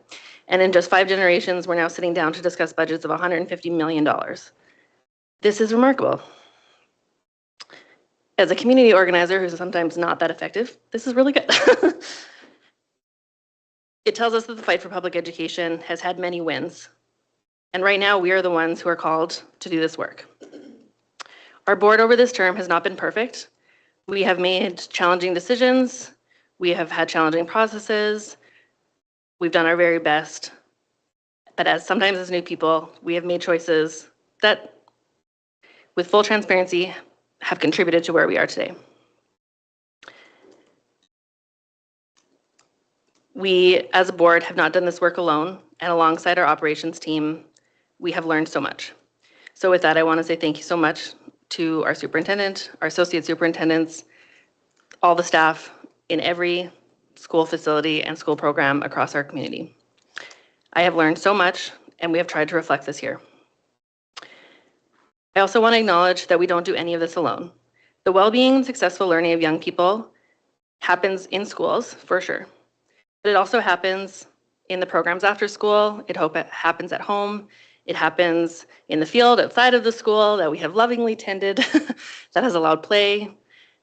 and in just 5 generations, we're now sitting down to discuss budgets of $150 million. This is remarkable. As a community organizer who's sometimes not that effective, this is really good. It tells us that the fight for public education has had many wins. And right now, we are the ones who are called to do this work. Our board over this term has not been perfect. We have made challenging decisions. We have had challenging processes. We've done our very best. But sometimes as new people, we have made choices that, with full transparency, have contributed to where we are today. We, as a board, have not done this work alone, and alongside our operations team, we have learned so much. So with that, I want to say thank you so much to our superintendent, our associate superintendents, all the staff in every school facility and school program across our community. I have learned so much, and we have tried to reflect this here. I also want to acknowledge that we don't do any of this alone. The well-being and successful learning of young people happens in schools, for sure. But it also happens in the programs after school. It happens at home. It happens in the field outside of the school that we have lovingly tended, that has allowed play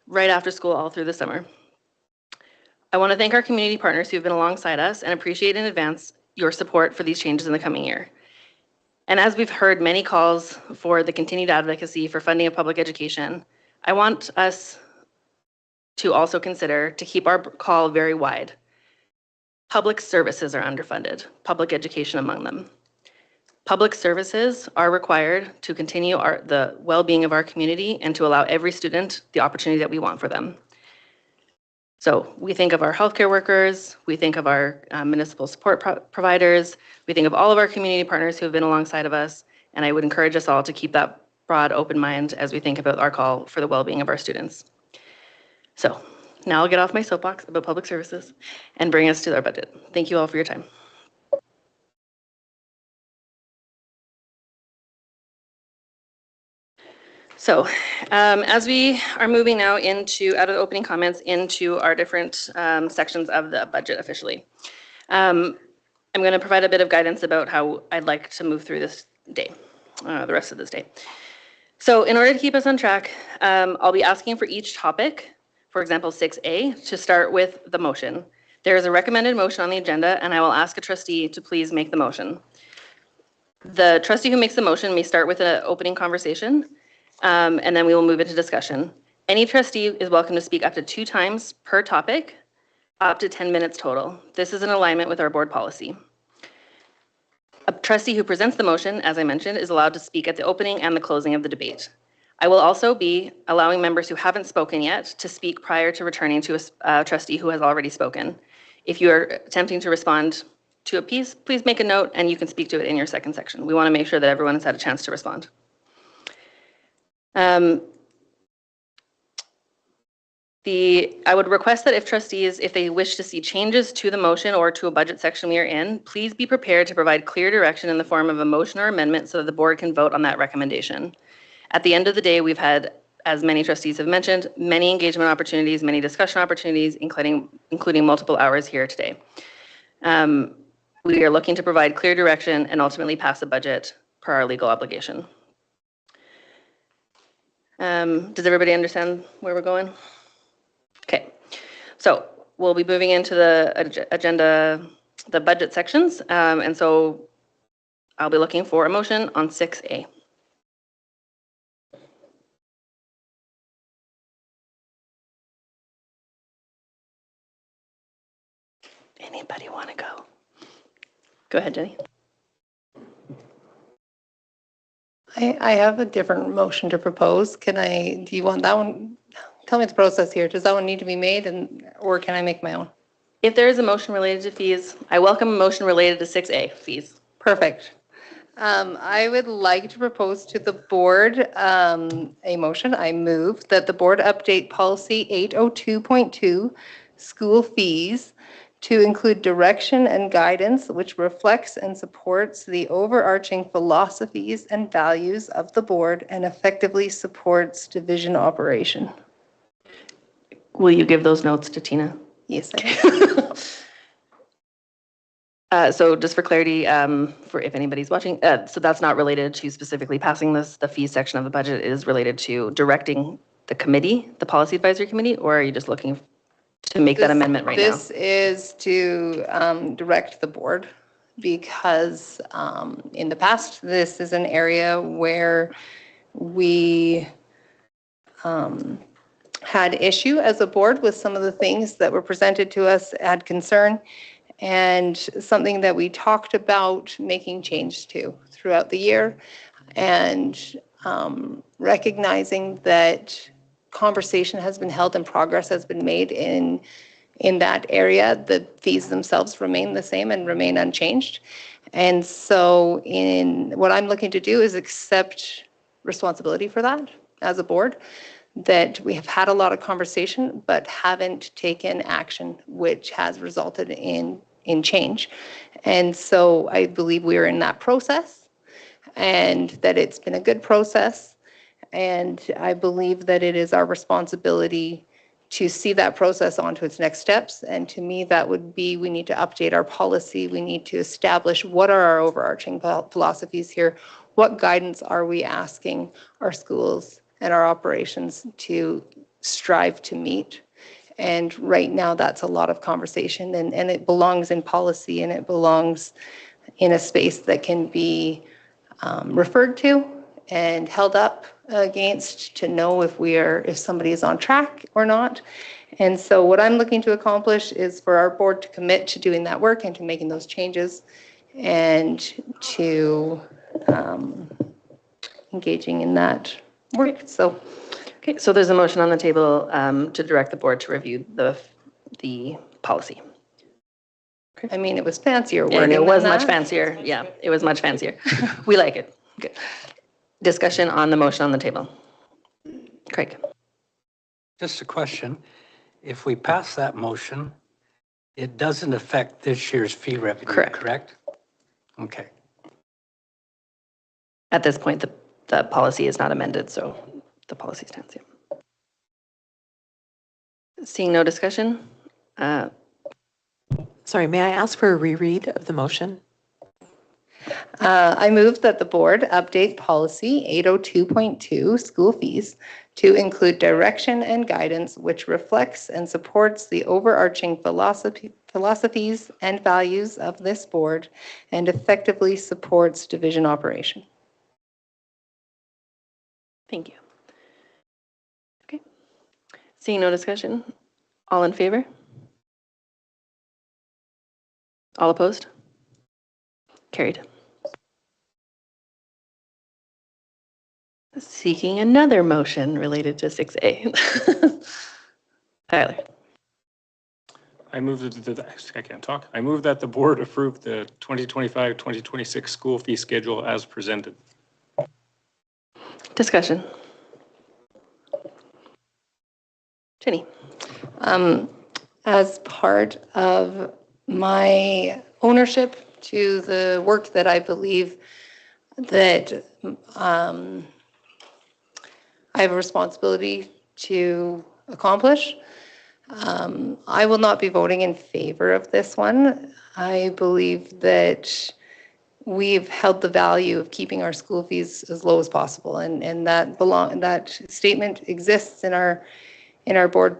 right after school all through the summer. I want to thank our community partners who have been alongside us and appreciate in advance your support for these changes in the coming year. And as we've heard many calls for the continued advocacy for funding of public education, I want us to also consider to keep our call very wide. Public services are underfunded, public education among them. Public services are required to continue the well-being of our community and to allow every student the opportunity that we want for them. So we think of our healthcare workers, we think of our municipal support providers, we think of all of our community partners who have been alongside of us, and I would encourage us all to keep that broad, open mind as we think about our call for the well-being of our students. So now I'll get off my soapbox about public services and bring us to our budget. Thank you all for your time. So as we are moving now out of the opening comments into our different sections of the budget officially, I'm going to provide a bit of guidance about how I'd like to move through this day, the rest of this day. So in order to keep us on track, I'll be asking for each topic, for example, 6A, to start with the motion. There is a recommended motion on the agenda, and I will ask a trustee to please make the motion. The trustee who makes the motion may start with an opening conversation, and then we will move into discussion. Any trustee is welcome to speak up to 2 times per topic, up to 10 minutes total. This is in alignment with our board policy. A trustee who presents the motion, as I mentioned, is allowed to speak at the opening and the closing of the debate. I will also be allowing members who haven't spoken yet to speak prior to returning to a trustee who has already spoken. If you are attempting to respond to a piece, please make a note and you can speak to it in your second section. We want to make sure that everyone has had a chance to respond. I would request that if trustees, if they wish to see changes to the motion or to a budget section we are in, please be prepared to provide clear direction in the form of a motion or amendment so that the board can vote on that recommendation. At the end of the day, we've had, as many trustees have mentioned, many engagement opportunities, many discussion opportunities, including multiple hours here today. We are looking to provide clear direction and ultimately pass a budget per our legal obligation. Does everybody understand where we're going? Okay, so we'll be moving into the agenda, the budget sections, and so I'll be looking for a motion on 6A. Anybody want to go? Go ahead, Jenny. I have a different motion to propose. Do you want that one? Tell me the process here. Does that one need to be made or can I make my own? If there is a motion related to fees, I welcome a motion related to 6A, fees. Perfect. I would like to propose to the board a motion. I move that the board update policy 802.2 school fees to include direction and guidance which reflects and supports the overarching philosophies and values of the board and effectively supports division operation. Will you give those notes to Tina? Yes, I do. So just for clarity, for if anybody's watching, so that's not related to specifically passing the fee section of the budget. It is related to directing the committee, the policy advisory committee, or are you just looking to make that amendment right now? This is to direct the board because in the past, this is an area where we had issue as a board with some of the things that were presented to us, had concern, and something that we talked about making change to throughout the year, and recognizing that conversation has been held and progress has been made in that area. The fees themselves remain the same and remain unchanged. And so what I'm looking to do is accept responsibility for that as a board, that we have had a lot of conversation but haven't taken action, which has resulted in change. And so I believe we're in that process and that it's been a good process. And I believe that it is our responsibility to see that process onto its next steps. And to me, that would be, we need to update our policy. We need to establish what are our overarching philosophies here. What guidance are we asking our schools and our operations to strive to meet? And right now, that's a lot of conversation, and it belongs in policy, and it belongs in a space that can be referred to and held up against to know if somebody is on track or not. And so what I'm looking to accomplish is for our board to commit to doing that work and to making those changes and to engaging in that work. So. Okay, so there's a motion on the table to direct the board to review the policy. I mean, it was fancier And wording it was than much that. fancier. Yeah, it was much fancier. We like it. Good. Discussion on the motion on the table. Craig. Just a question. If we pass that motion, it doesn't affect this year's fee revenue, correct? Okay. At this point, the policy is not amended, so the policy stands. Yeah. Seeing no discussion. Sorry, may I ask for a reread of the motion? I move that the board update policy 802.2 school fees to include direction and guidance which reflects and supports the overarching philosophies and values of this board and effectively supports division operation. Thank you. Okay. Seeing no discussion. All in favor? All opposed? Carried. Seeking another motion related to 6A. Tyler. I move that I can't talk. I move that the board approve the 2025-2026 school fee schedule as presented. Discussion. Jenny. As part of my ownership to the work that I believe that I have a responsibility to accomplish, I will not be voting in favor of this one. I believe that we've held the value of keeping our school fees as low as possible, and that statement exists in our board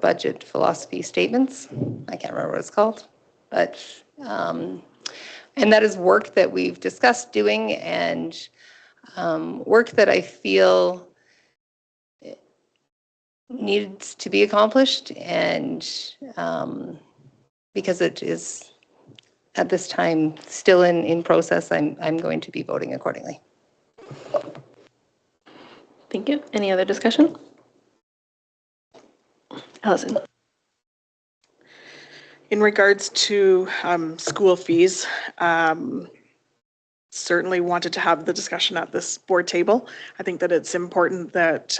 budget philosophy statements. I can't remember what it's called, but and that is work that we've discussed doing, and work that I feel needs to be accomplished, and because it is at this time still in process, I'm going to be voting accordingly. Thank you. Any other discussion? Allison. In regards to school fees, certainly wanted to have the discussion at this board table. I think that it's important that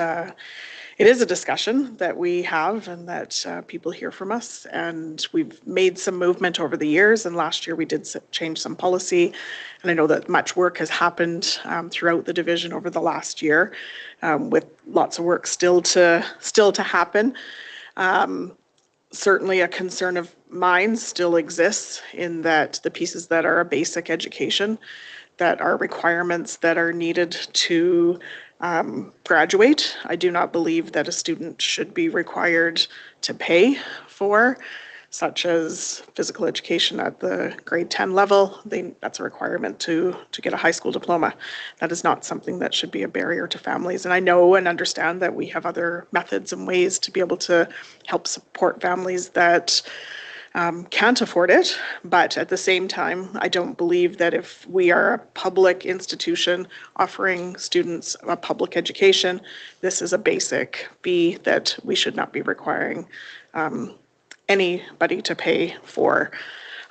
it is a discussion that we have and that people hear from us. And we've made some movement over the years. And last year we did change some policy. And I know that much work has happened throughout the division over the last year, with lots of work still to happen. Certainly a concern of mine still exists in that the pieces that are a basic education, that are requirements that are needed to graduate. I do not believe that a student should be required to pay for, such as physical education at the grade 10 level. That's a requirement to get a high school diploma. That is not something that should be a barrier to families. And I know and understand that we have other methods and ways to be able to help support families that can't afford it, but at the same time, I don't believe that if we are a public institution offering students a public education, this is a basic fee that we should not be requiring anybody to pay for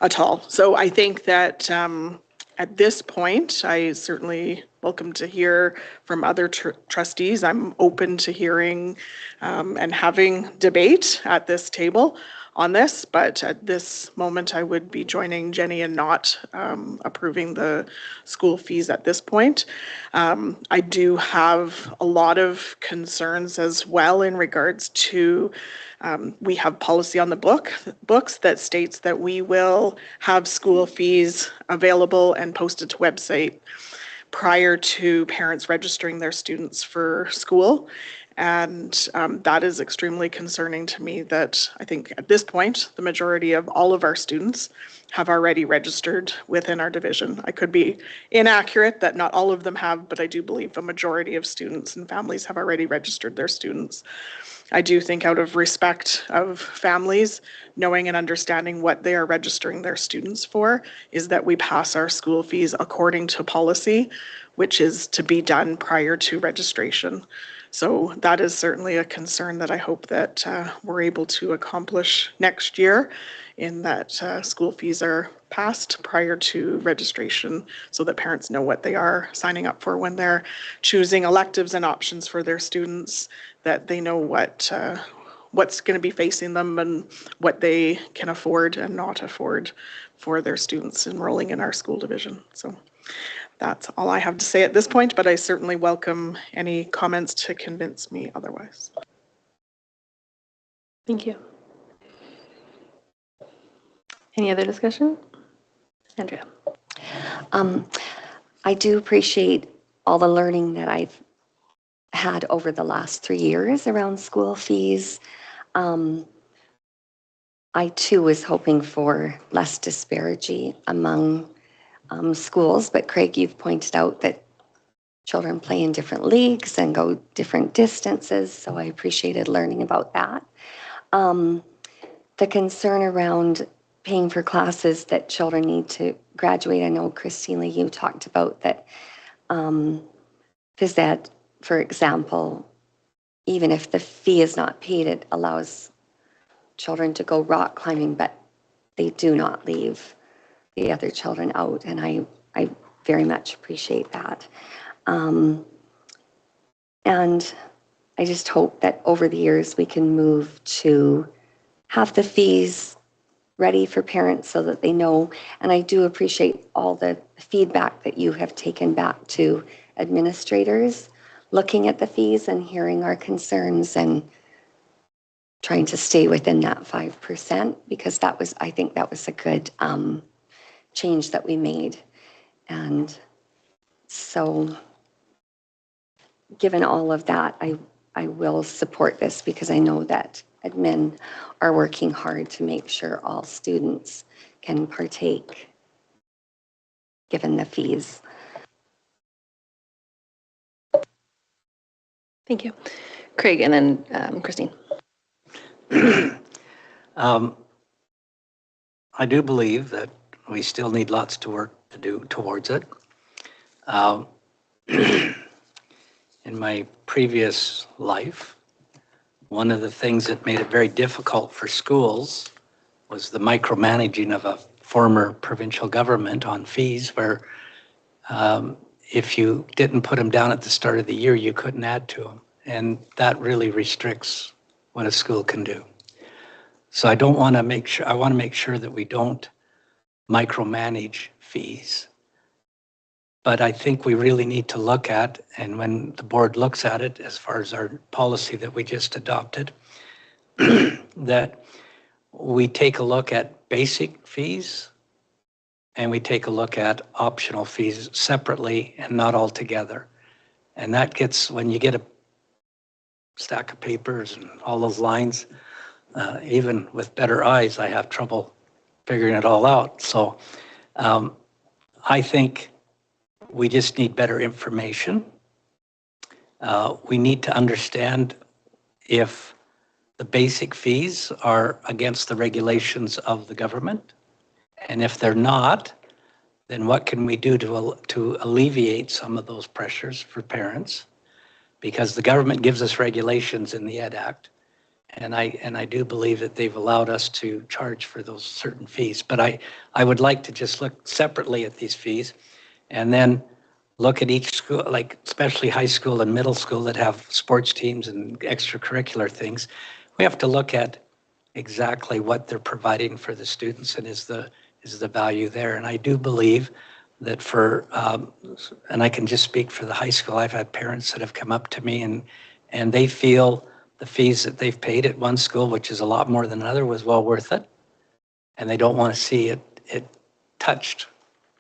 at all. So I think that at this point, I certainly welcome to hear from other trustees. I'm open to hearing and having debate at this table on this, but at this moment, I would be joining Jenny in not approving the school fees at this point. I do have a lot of concerns as well in regards to we have policy on the books that states that we will have school fees available and posted to website prior to parents registering their students for school. And that is extremely concerning to me that I think at this point, the majority of all of our students have already registered within our division. I could be inaccurate that not all of them have, but I do believe a majority of students and families have already registered their students. I do think out of respect of families, knowing and understanding what they are registering their students for, is that we pass our school fees according to policy, which is to be done prior to registration. So that is certainly a concern that I hope that we're able to accomplish next year, in that school fees are passed prior to registration so that parents know what they are signing up for when they're choosing electives and options for their students, that they know what's going to be facing them and what they can afford and not afford for their students enrolling in our school division. So that's all I have to say at this point, but I certainly welcome any comments to convince me otherwise. Thank you. Any other discussion? Andrea. I do appreciate all the learning that I've had over the last 3 years around school fees. I too was hoping for less disparity among schools, but Craig, you've pointed out that children play in different leagues and go different distances, so I appreciated learning about that. The concern around paying for classes that children need to graduate, I know Christina, you talked about that phys ed, for example, even if the fee is not paid, it allows children to go rock climbing, but they do not leave the other children out, and I very much appreciate that. And I just hope that over the years we can move to have the fees ready for parents so that they know. And I do appreciate all the feedback that you have taken back to administrators, looking at the fees and hearing our concerns and trying to stay within that 5%, because that was, I think that was a good change that we made. And so given all of that, I will support this because I know that admin are working hard to make sure all students can partake given the fees. Thank you. Craig, and then Christine. I do believe that we still need lots to work to do towards it. In my previous life, one of the things that made it very difficult for schools was the micromanaging of a former provincial government on fees, where if you didn't put them down at the start of the year, you couldn't add to them. And that really restricts what a school can do. So I want to make sure that we don't micromanage fees. But I think we really need to look at, and when the board looks at it, as far as our policy that we just adopted, that we take a look at basic fees and we take a look at optional fees separately and not all together. And that gets, when you get a stack of papers and all those lines, even with better eyes, I have trouble figuring it all out. So I think we just need better information. We need to understand if the basic fees are against the regulations of the government. And if they're not, then what can we do to alleviate some of those pressures for parents? Because the government gives us regulations in the Ed Act. And I do believe that they've allowed us to charge for those certain fees. But I would like to just look separately at these fees and then look at each school, like especially high school and middle school that have sports teams and extracurricular things. We have to look at exactly what they're providing for the students and is the value there. And I do believe that and I can just speak for the high school, I've had parents that have come up to me and they feel the fees that they've paid at one school, which is a lot more than another, was well worth it. And they don't want to see it touched.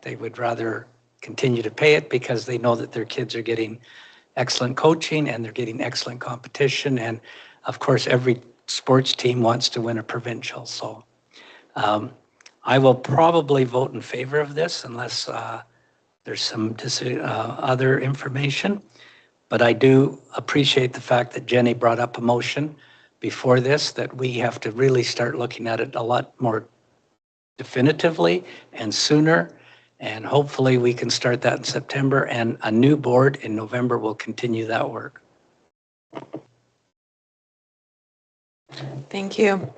They would rather continue to pay it because they know that their kids are getting excellent coaching and they're getting excellent competition. And of course, every sports team wants to win a provincial. So I will probably vote in favor of this unless there's some other information. But I do appreciate the fact that Jenny brought up a motion before this, that we have to really start looking at it a lot more definitively and sooner. And hopefully we can start that in September, and a new board in November will continue that work. Thank you.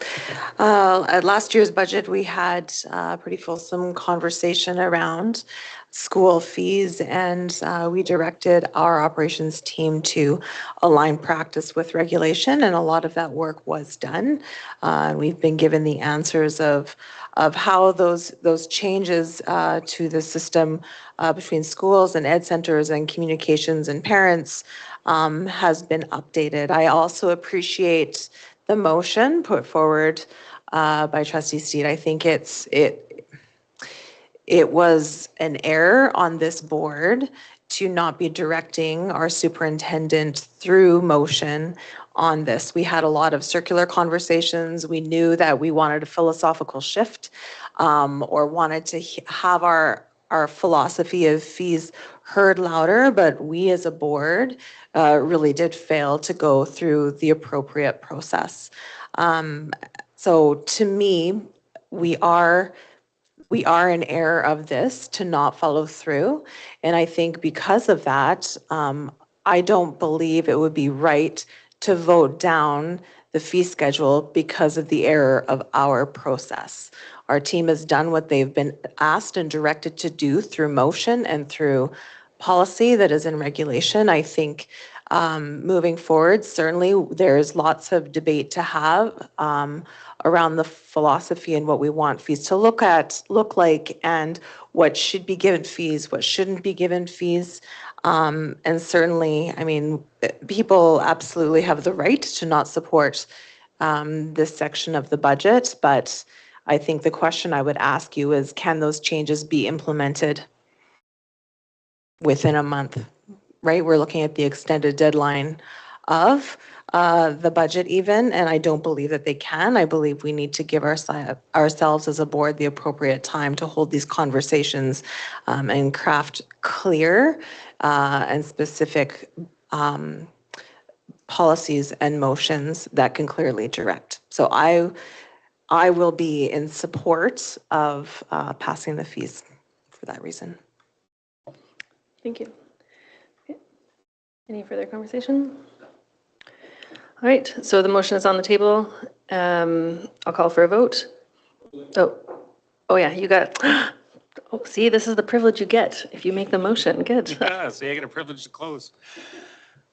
At last year's budget, we had a pretty fulsome conversation around school fees, and we directed our operations team to align practice with regulation, and a lot of that work was done. We've been given the answers of how those changes to the system between schools and ed centers and communications and parents has been updated. I also appreciate the motion put forward by Trustee Steed. I think it was an error on this board to not be directing our superintendent through motion on this. We had a lot of circular conversations. We knew that we wanted a philosophical shift or wanted to have our philosophy of fees heard louder, but we as a board really did fail to go through the appropriate process. So to me, we are in error of this to not follow through. And I think because of that, I don't believe it would be right to vote down the fee schedule because of the error of our process. Our team has done what they've been asked and directed to do through motion and through policy that is in regulation. I think moving forward, certainly there's lots of debate to have around the philosophy and what we want fees to look like, and what should be given fees, what shouldn't be given fees. And certainly, I mean, people absolutely have the right to not support this section of the budget, but I think the question I would ask you is, can those changes be implemented within a month, right? We're looking at the extended deadline of the budget even, and I don't believe that they can. I believe we need to give ourselves as a board the appropriate time to hold these conversations and craft clear and specific policies and motions that can clearly direct. So I will be in support of passing the fees for that reason. Thank you. Okay. Any further conversation? All right, so the motion is on the table. I'll call for a vote. Oh yeah, you got, oh, see, this is the privilege you get if you make the motion. Good. Yeah, see, I get a privilege to close.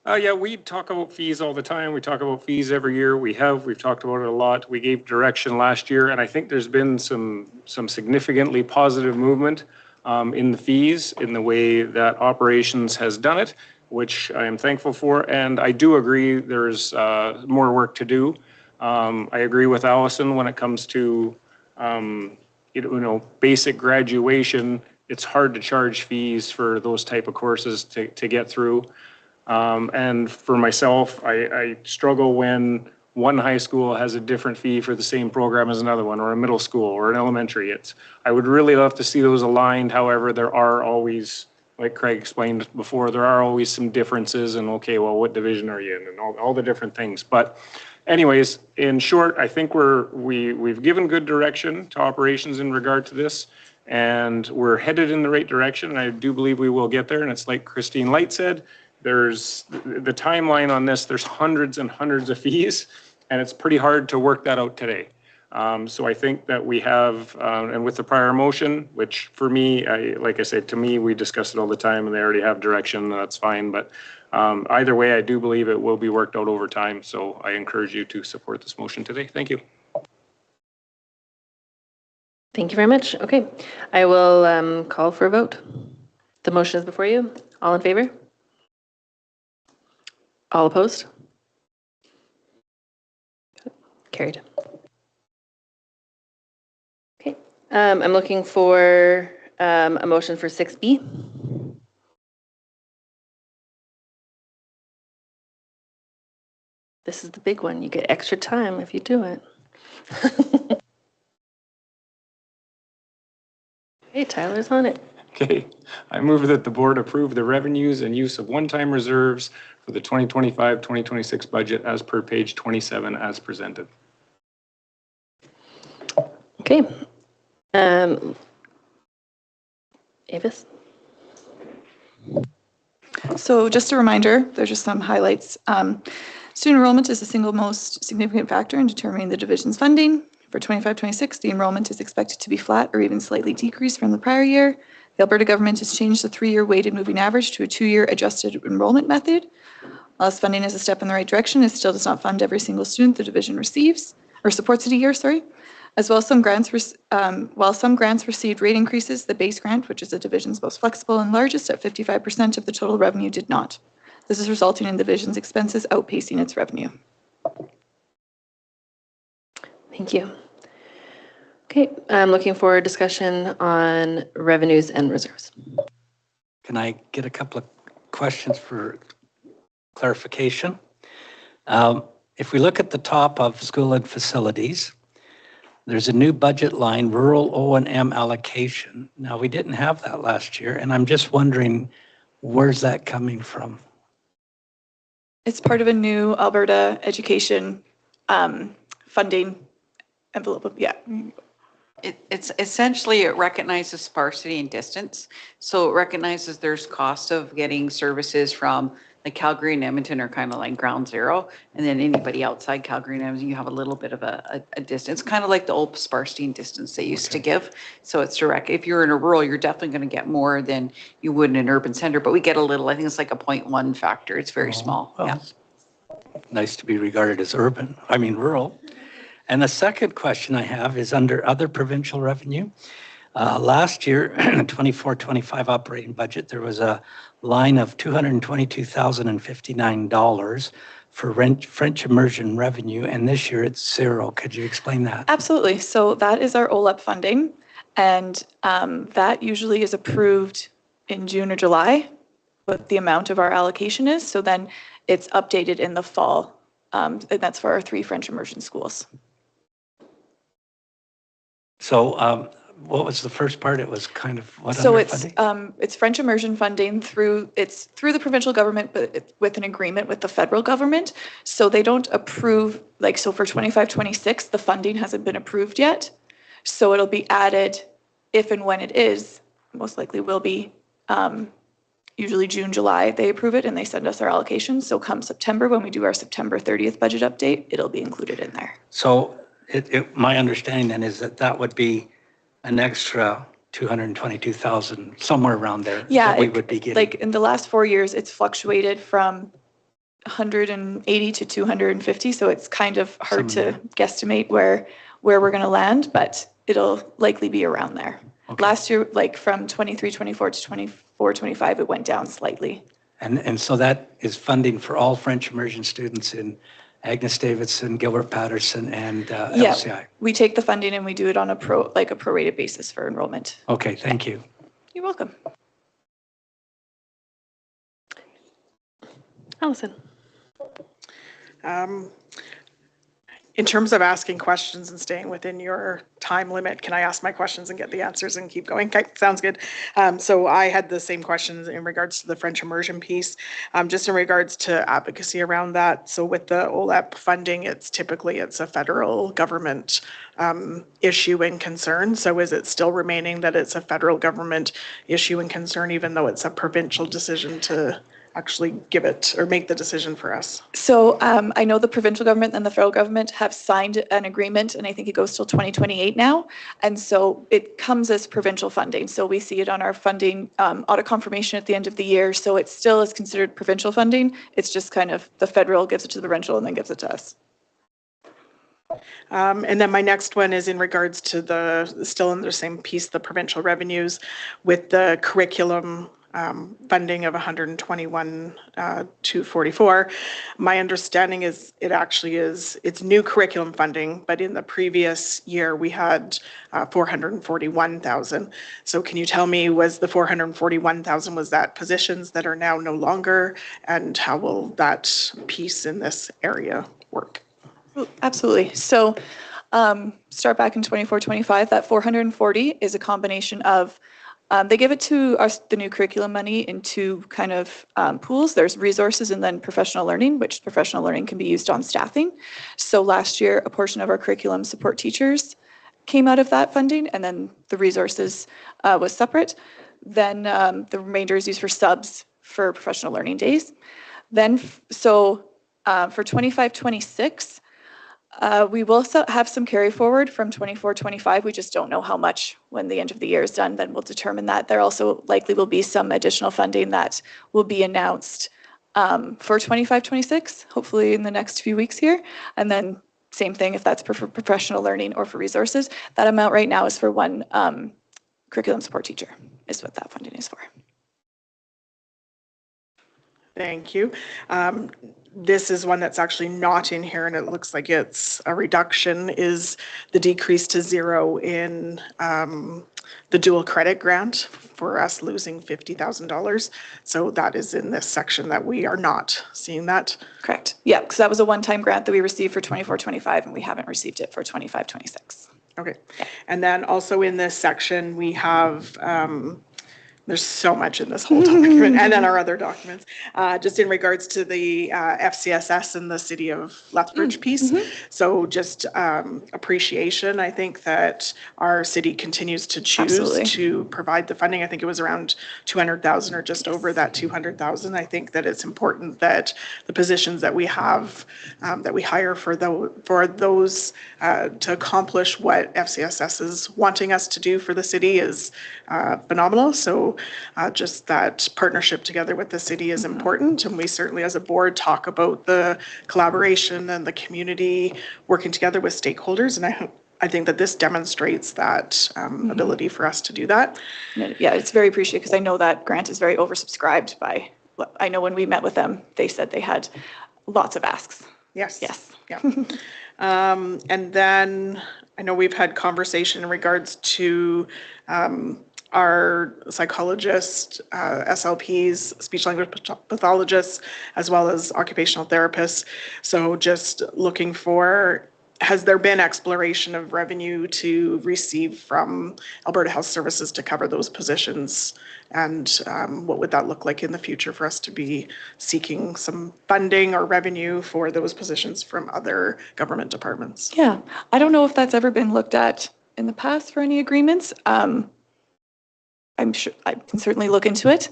Yeah, we talk about fees all the time. We talk about fees every year. We've talked about it a lot. We gave direction last year, and I think there's been some significantly positive movement in the fees, in the way that operations has done it, which I am thankful for. And I do agree there's more work to do. I agree with Allison when it comes to basic graduation. It's hard to charge fees for those type of courses to get through. And for myself, I struggle when one high school has a different fee for the same program as another one, or a middle school or an elementary. I would really love to see those aligned. However, there are always, like Craig explained before, there are always some differences and okay, well, what division are you in and all the different things. But anyways, in short, I think we've given good direction to operations in regard to this, and we're headed in the right direction. And I do believe we will get there. And it's like Christine Light said, there's the timeline on this, there's hundreds and hundreds of fees, and it's pretty hard to work that out today. So I think that we have, and with the prior motion, which for me, like I said, to me, we discuss it all the time and they already have direction, that's fine. But either way, I do believe it will be worked out over time. So I encourage you to support this motion today. Thank you. Thank you very much. Okay, I will call for a vote. The motion is before you. All in favor? All opposed? Carried. Okay, I'm looking for a motion for 6B. This is the big one. You get extra time if you do it. Hey, Tyler's on it. Okay, I move that the board approve the revenues and use of one-time reserves for the 2025-2026 budget as per page 27 as presented. Okay. Avis? So just a reminder, there's just some highlights. Student enrollment is the single most significant factor in determining the division's funding. For 25-26, the enrollment is expected to be flat or even slightly decreased from the prior year. The Alberta government has changed the 3-year weighted moving average to a 2-year adjusted enrollment method. While this funding is a step in the right direction, it still does not fund every single student the division receives, or supports it a year, sorry. As well, while some grants received rate increases, the base grant, which is the division's most flexible and largest at 55% of the total revenue, did not. This is resulting in the division's expenses outpacing its revenue. Thank you. Okay, I'm looking for a discussion on revenues and reserves. Can I get a couple of questions for clarification? If we look at the top of school and facilities, there's a new budget line, rural O&M allocation. Now, we didn't have that last year, and I'm just wondering, where's that coming from? It's part of a new Alberta education funding envelope. Yeah. It's essentially, it recognizes sparsity and distance. So it recognizes there's cost of getting services from like Calgary and Edmonton are kind of like ground zero. And then anybody outside Calgary and Edmonton, you have a little bit of a distance, kind of like the old sparsity and distance they used to give. So it's direct. If you're in a rural, you're definitely going to get more than you would in an urban center, but we get a little, I think it's like a 0.1 factor. It's very small. Well, yeah. Nice to be regarded as rural. And the second question I have is under other provincial revenue. Last year, 24-25 operating budget, there was a line of $222,059 for French immersion revenue, and this year it's zero. Could you explain that? Absolutely. So that is our OLEP funding, and that usually is approved in June or July, what the amount of our allocation is. So then it's updated in the fall, and that's for our 3 French immersion schools. So what was the first part? It was kind of what So funding? it's French immersion funding through the provincial government, but with an agreement with the federal government. So they don't approve, like, so for 25-26, the funding hasn't been approved yet. So it'll be added if and when it is, most likely will be, usually June, July, they approve it and they send us our allocation. So come September, when we do our September 30th budget update, it'll be included in there. So my understanding then is that would be an extra 222,000, somewhere around there. Yeah, that we would be getting. Like in the last 4 years, it's fluctuated from 180 to 250. So it's kind of hard to guesstimate where we're going to land, but it'll likely be around there. Okay. Last year, like from 23-24 to 24-25, it went down slightly. And so that is funding for all French immersion students in Agnes Davidson, Gilbert Patterson, and LCI. Yeah, we take the funding and we do it on a prorated basis for enrollment. Okay, thank you. You're welcome. Allison. In terms of asking questions and staying within your time limit, can I ask my questions and get the answers and keep going? Okay, sounds good. So I had the same questions in regards to the French immersion piece, just in regards to advocacy around that. So with the OLEP funding, it's a federal government issue and concern. So is it still remaining that it's a federal government issue and concern, even though it's a provincial decision to actually give it or make the decision for us? So I know the provincial government and the federal government have signed an agreement, and I think it goes till 2028 now. And so it comes as provincial funding. So we see it on our funding audit confirmation at the end of the year. So it still is considered provincial funding. It's just kind of the federal gives it to the provincial and then gives it to us. And then my next one is in regards to still in the same piece, the provincial revenues with the curriculum funding of 121,244. My understanding is it's new curriculum funding, but in the previous year we had 441,000. So can you tell me, was the 441,000, was that positions that are now no longer, and how will that piece in this area work? Absolutely. So start back in 24-25, that 440 is a combination of they give it to us, the new curriculum money, in two kind of pools. There's resources and then professional learning, which professional learning can be used on staffing. So last year, a portion of our curriculum support teachers came out of that funding, and then the resources was separate. Then the remainder is used for subs for professional learning days. Then, for 25-26, we will have some carry forward from 24-25. We just don't know how much when the end of the year is done, then we'll determine that. There also likely will be some additional funding that will be announced for 25-26, hopefully in the next few weeks here. And then same thing if that's for professional learning or for resources. That amount right now is for one curriculum support teacher is what that funding is for. Thank you. This is one that's actually not in here, and it looks like it's a reduction, is the decrease to zero in the dual credit grant for us losing $50,000. So that is in this section that we are not seeing that. Correct. Yeah, because that was a one-time grant that we received for 24-25, and we haven't received it for 25-26. Okay. And then also in this section, we have there's so much in this whole document, and then our other documents, just in regards to the FCSS and the city of Lethbridge piece. So just appreciation. I think that our city continues to choose to provide the funding. I think it was around 200,000 or just over that 200,000. I think that it's important that the positions that we have, that we hire for those to accomplish what FCSS is wanting us to do for the city is phenomenal. So just that partnership together with the city is important, and we certainly as a board talk about the collaboration and the community working together with stakeholders, and I think that this demonstrates that ability for us to do that. Yeah, it's very appreciated because I know that grant is very oversubscribed by, I know when we met with them, they said they had lots of asks. Yes. Yes. Yeah. And then I know we've had conversation in regards to our psychologists, SLPs, speech language pathologists, as well as occupational therapists. So just looking for, has there been exploration of revenue to receive from Alberta Health Services to cover those positions? And what would that look like in the future for us to be seeking some funding or revenue for those positions from other government departments? Yeah, I don't know if that's ever been looked at in the past for any agreements. I'm sure I can certainly look into it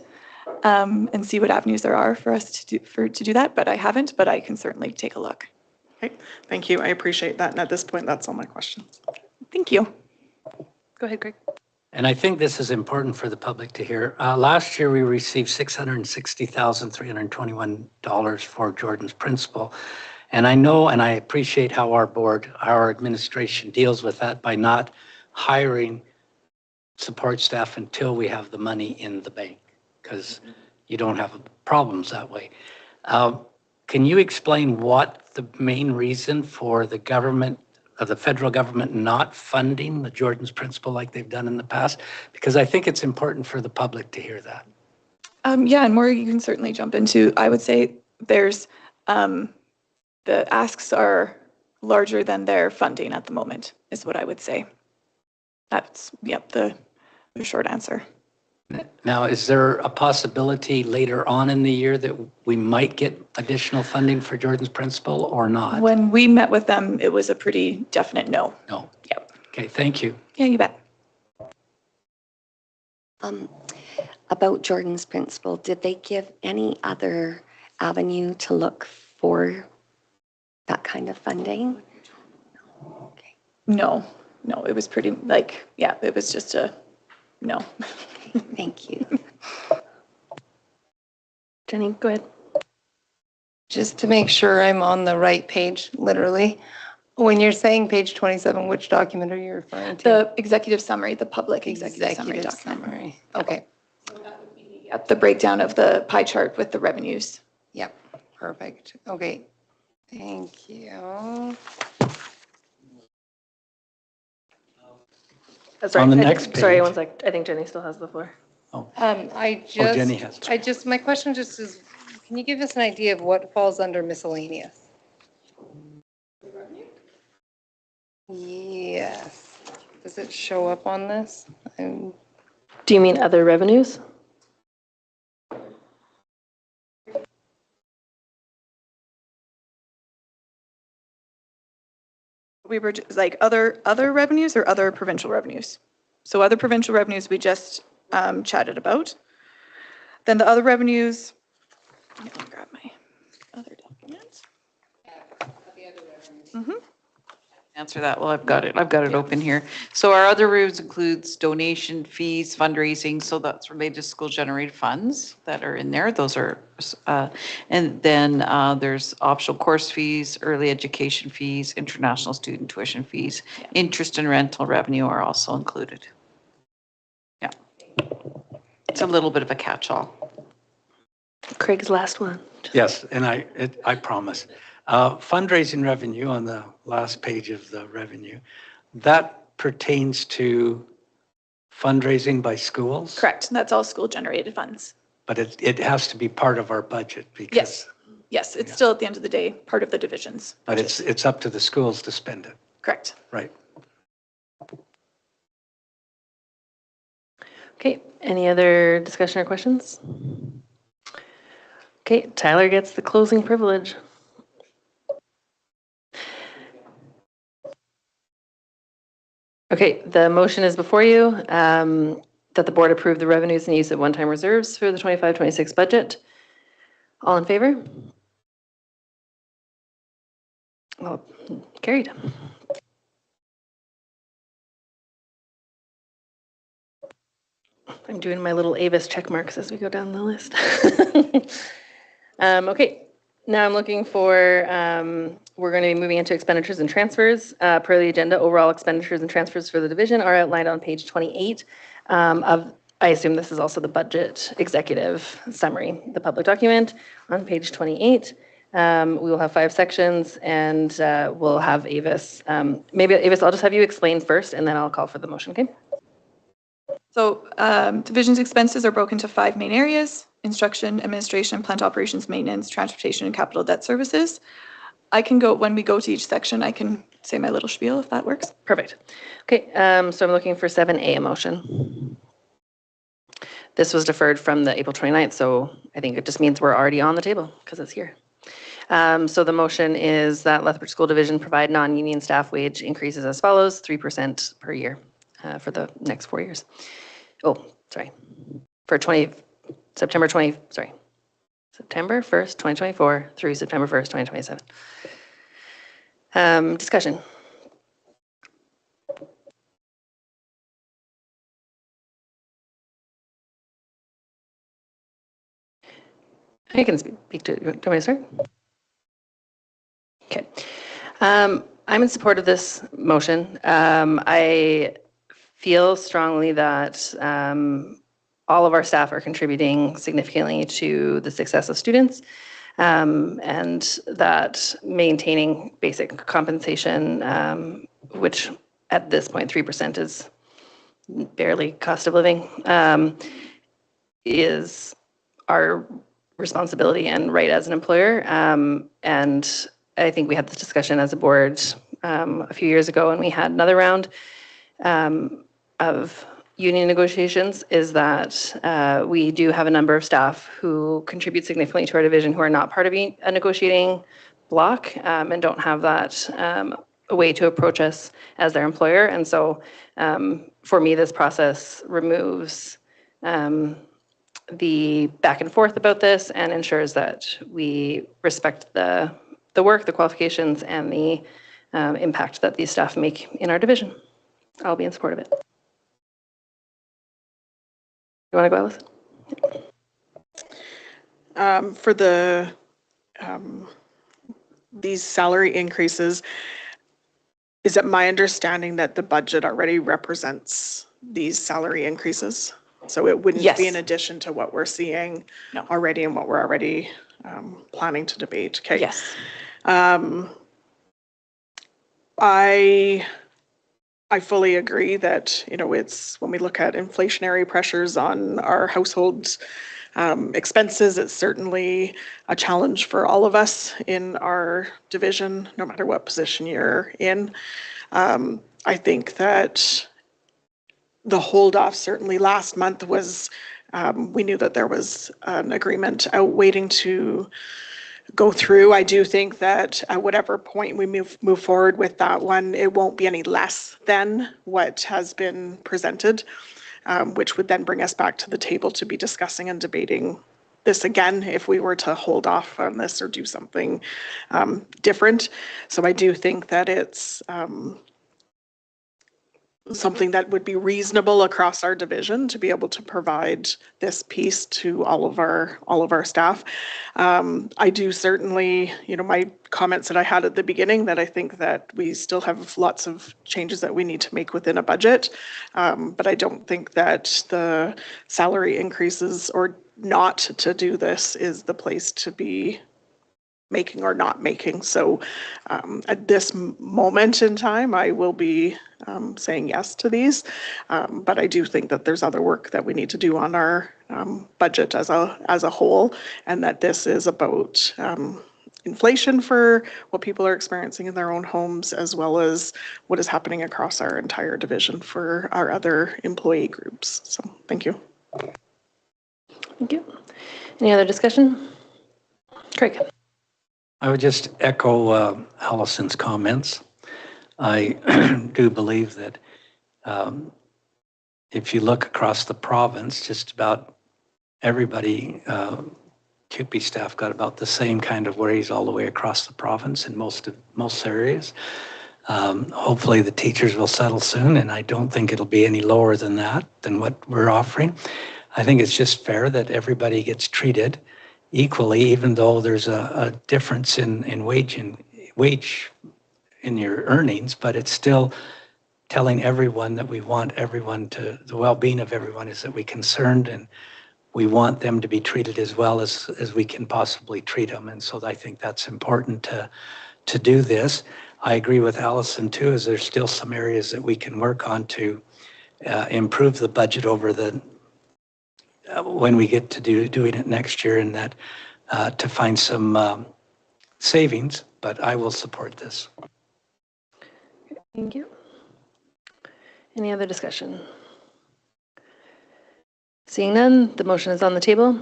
and see what avenues there are for us to do that, but I haven't, but I can certainly take a look. Okay, thank you. I appreciate that. And at this point, that's all my questions. Thank you. Go ahead, Greg. And I think this is important for the public to hear. Last year, we received $660,321 for Jordan's principal. And I know and I appreciate how our administration deals with that by not hiring support staff until we have the money in the bank, because you don't have problems that way. Can you explain what the main reason for the government, of the federal government, not funding the Jordan's principal like they've done in the past? Because I think it's important for the public to hear that. Yeah, and more you can certainly jump into. I would say there's, the asks are larger than their funding at the moment, is what I would say. That's, yep, the short answer. Now, is there a possibility later on in the year that we might get additional funding for Jordan's Principal or not? When we met with them, it was a pretty definite no. No. Yep. Okay, thank you. Yeah, you bet. About Jordan's Principal, did they give any other avenue to look for that kind of funding? Okay. No, it was pretty, like, yeah, it was just a no. Thank you. Jenny, go ahead. Just to make sure I'm on the right page, literally. When you're saying page 27, which document are you referring to? The executive summary, the public executive summary document. summary. Okay. Yep, the breakdown of the pie chart with the revenues. Yep. Perfect. Okay. Thank you. On the next Sorry, page. one sec. I think Jenny still has the floor. Jenny has it. My question just is, can you give us an idea of what falls under miscellaneous? Yes. Does it show up on this? Do you mean other revenues? We were just, like other revenues or other provincial revenues? So other provincial revenues we just chatted about. Then the other revenues, let me grab my other documents. Answer that. Well, I've got it open here. So our other revenues includes donation fees, fundraising. So that's related to school generated funds that are in there. Those are, and then there's optional course fees, early education fees, international student tuition fees, interest and rental revenue are also included. Yeah. It's a little bit of a catch-all. Craig's last one. Yes, and I promise. Fundraising revenue on the last page of the revenue, that pertains to fundraising by schools? Correct, that's all school generated funds. But it has to be part of our budget because. Yes, it's still at the end of the day, part of the divisions. But it's up to the schools to spend it. Correct. Right. Okay, any other discussion or questions? Okay, Tyler gets the closing privilege. Okay, the motion is before you, that the board approve the revenues and use of one-time reserves for the 25-26 budget. All in favor? Well, carried. I'm doing my little Avis check marks as we go down the list. Okay, now I'm looking for, we're going to be moving into expenditures and transfers. Per the agenda, overall expenditures and transfers for the division are outlined on page 28 of, I assume this is also the budget executive summary, the public document on page 28. We will have 5 sections and we'll have Avis. Maybe Avis, I'll just have you explain first and then I'll call for the motion, okay? So division's expenses are broken into 5 main areas: instruction, administration, plant operations, maintenance, transportation, and capital debt services. I can go, when we go to each section, I can say my little spiel if that works. Perfect. Okay, so I'm looking for 7A, a motion. This was deferred from the April 29th, so I think it just means we're already on the table because it's here. So the motion is that Lethbridge School Division provide non-union staff wage increases as follows: 3% per year for the next 4 years. Oh, sorry. For September 1st, 2024 through September 1st, 2027. Discussion. I can speak to, do you want me to start? Okay. I'm in support of this motion. I feel strongly that all of our staff are contributing significantly to the success of students, and that maintaining basic compensation, which at this point 3% is barely cost of living, is our responsibility and right as an employer. And I think we had this discussion as a board a few years ago, and we had another round of union negotiations, is that we do have a number of staff who contribute significantly to our division who are not part of a negotiating block and don't have that a way to approach us as their employer. And so for me, this process removes the back and forth about this and ensures that we respect the work, the qualifications, and the impact that these staff make in our division. I'll be in support of it. You want to go, Alison? For the these salary increases, is it my understanding that the budget already represents these salary increases? So it wouldn't be in addition to what we're seeing already and what we're already planning to debate. Okay. Yes. I fully agree that, you know, it's when we look at inflationary pressures on our households expenses, it's certainly a challenge for all of us in our division, no matter what position you're in. I think that the hold off certainly last month was, we knew that there was an agreement out waiting to go through. I do think that at whatever point we move forward with that one, it won't be any less than what has been presented, which would then bring us back to the table to be discussing and debating this again if we were to hold off on this or do something different. So I do think that it's something that would be reasonable across our division to be able to provide this piece to all of our staff. I do certainly, you know, my comments that I had at the beginning, that I think that we still have lots of changes that we need to make within a budget, but I don't think that the salary increases or not to do this is the place to be making or not making. So at this moment in time, I will be saying yes to these, but I do think that there's other work that we need to do on our budget as a whole, and that this is about inflation for what people are experiencing in their own homes, as well as what is happening across our entire division for our other employee groups. So thank you. Thank you. Any other discussion? Craig. I would just echo Allison's comments. I do believe that if you look across the province, just about everybody, QP staff got about the same kind of raise all the way across the province in most areas. Hopefully the teachers will settle soon, and I don't think it'll be any lower than that, than what we're offering. I think it's just fair that everybody gets treated equally, even though there's a difference in wage in your earnings, but it's still telling everyone that we want everyone to, the well-being of everyone is that we're concerned, and we want them to be treated as well as we can possibly treat them. And so I think that's important to do this. I agree with Allison too, as there's still some areas that we can work on to improve the budget over the when we get to doing it next year, and that to find some savings, but I will support this. Thank you. Any other discussion? Seeing none, the motion is on the table.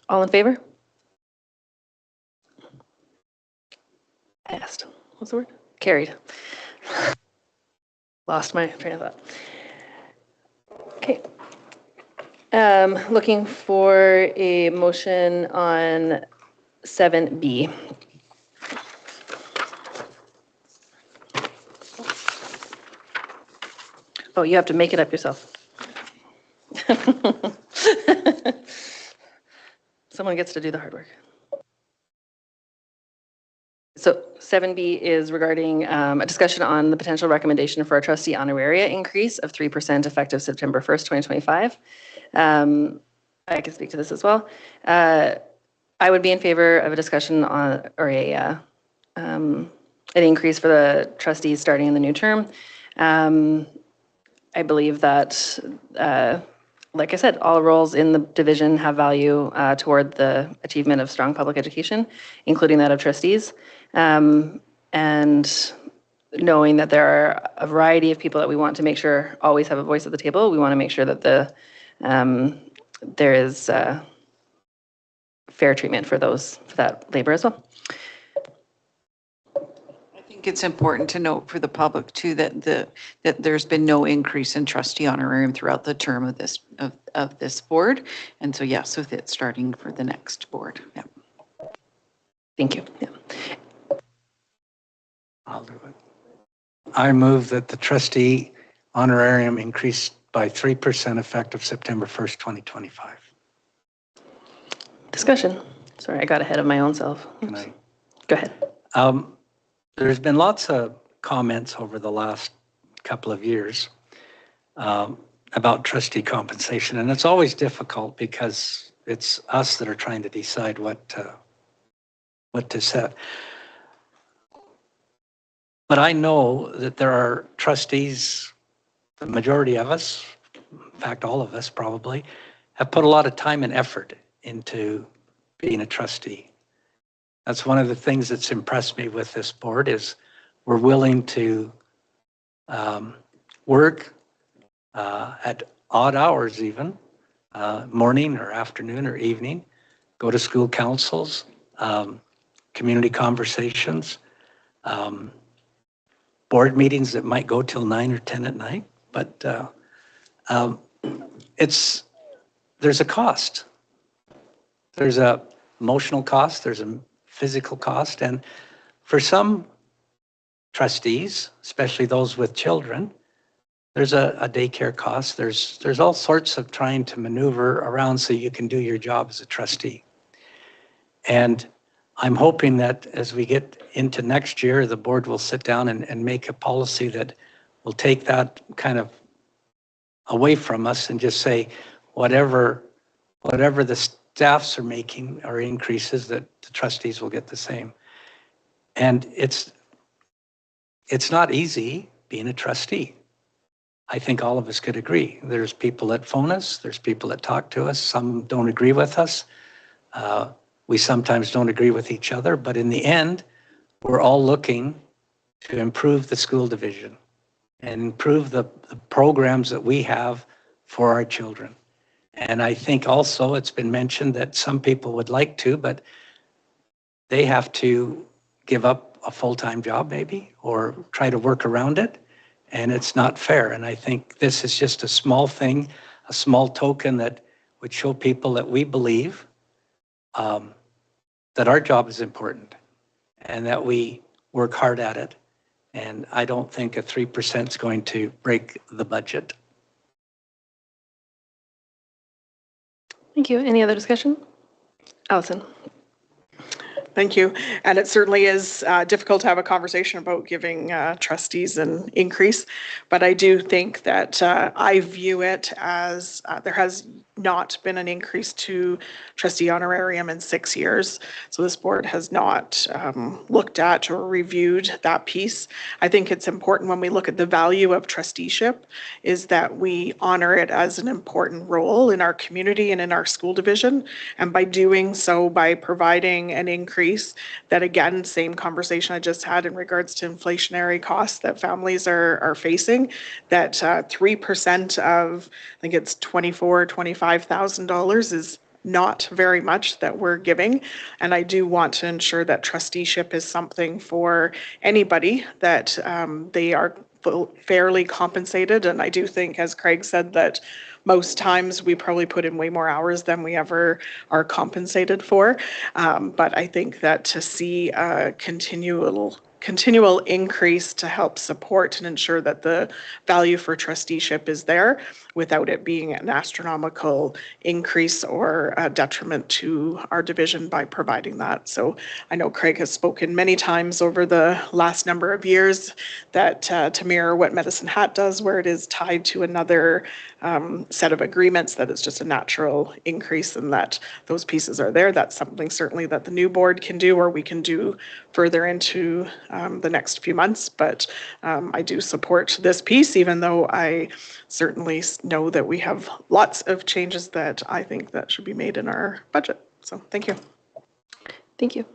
All in favor? Passed. What's the word? Carried. Lost my train of thought. Okay. Looking for a motion on 7B. Oh, you have to make it up yourself. Someone gets to do the hard work. So 7B is regarding a discussion on the potential recommendation for a trustee honoraria increase of 3% effective September 1st, 2025. I can speak to this as well. I would be in favor of a discussion on, or an increase for the trustees starting in the new term. I believe that like I said, all roles in the division have value toward the achievement of strong public education, including that of trustees. And knowing that there are a variety of people that we want to make sure always have a voice at the table, we want to make sure that there is fair treatment for that labor as well. I think it's important to note for the public too that there's been no increase in trustee honorarium throughout the term of this board, and so yes, with it starting for the next board. Yeah. Thank you. Yeah. I'll do it. I move that the trustee honorarium increase by 3% effective September 1st, 2025. Discussion. Sorry, I got ahead of my own self. Can I? Go ahead. There's been lots of comments over the last couple of years about trustee compensation, and it's always difficult because it's us that are trying to decide what to set. But I know that there are trustees, the majority of us, in fact, all of us probably, have put a lot of time and effort into being a trustee. That's one of the things that's impressed me with this board is we're willing to work at odd hours even, morning or afternoon or evening, go to school councils, community conversations, board meetings that might go till 9 or 10 at night, but there's a cost. There's a emotional cost, there's a physical cost, and for some trustees, especially those with children, there's a daycare cost. There's all sorts of trying to maneuver around so you can do your job as a trustee. And I'm hoping that as we get into next year, the board will sit down and make a policy that will take that kind of away from us and just say, whatever the staffs are making are increases, that the trustees will get the same. And it's not easy being a trustee. I think all of us could agree. There's people that phone us, there's people that talk to us, some don't agree with us. We sometimes don't agree with each other, but in the end, we're all looking to improve the school division and improve the programs that we have for our children. And I think also it's been mentioned that some people would like to, but they have to give up a full-time job maybe, or try to work around it. And it's not fair. And I think this is just a small thing, a small token that would show people that we believe that our job is important and that we work hard at it. And I don't think a 3% is going to break the budget. Thank you. Any other discussion? Allison. Thank you. And it certainly is difficult to have a conversation about giving trustees an increase, but I do think that I view it as there has not been an increase to trustee honorarium in 6 years. So this board has not looked at or reviewed that piece. I think it's important when we look at the value of trusteeship is that we honor it as an important role in our community and in our school division. And by doing so, by providing an increase that, again, same conversation I just had in regards to inflationary costs that families are facing, that 3% of, I think it's $25,000 is not very much that we're giving. And I do want to ensure that trusteeship is something for anybody, that they are fairly compensated. And I do think, as Craig said, that most times we probably put in way more hours than we ever are compensated for. But I think that to see a continual increase to help support and ensure that the value for trusteeship is there without it being an astronomical increase or a detriment to our division by providing that. So I know Craig has spoken many times over the last number of years that to mirror what Medicine Hat does, where it is tied to another set of agreements, that it's just a natural increase and that those pieces are there. That's something certainly that the new board can do, or we can do further into the next few months, but I do support this piece, even though I certainly know that we have lots of changes that I think that should be made in our budget. So thank you. Thank you.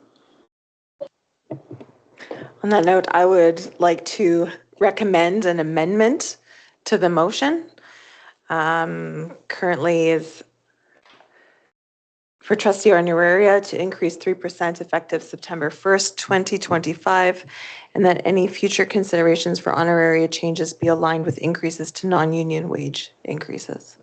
On that note, I would like to recommend an amendment to the motion. Currently is for trustee honoraria to increase 3% effective September 1st, 2025, and that any future considerations for honoraria changes be aligned with increases to non-union wage increases.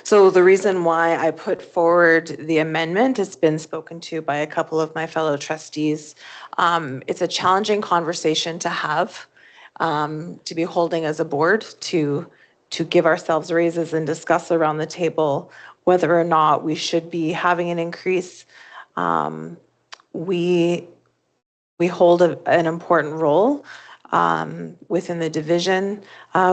So the reason why I put forward the amendment has been spoken to by a couple of my fellow trustees. It's a challenging conversation to have, to be holding as a board, to give ourselves raises and discuss around the table whether or not we should be having an increase. We hold an important role within the division,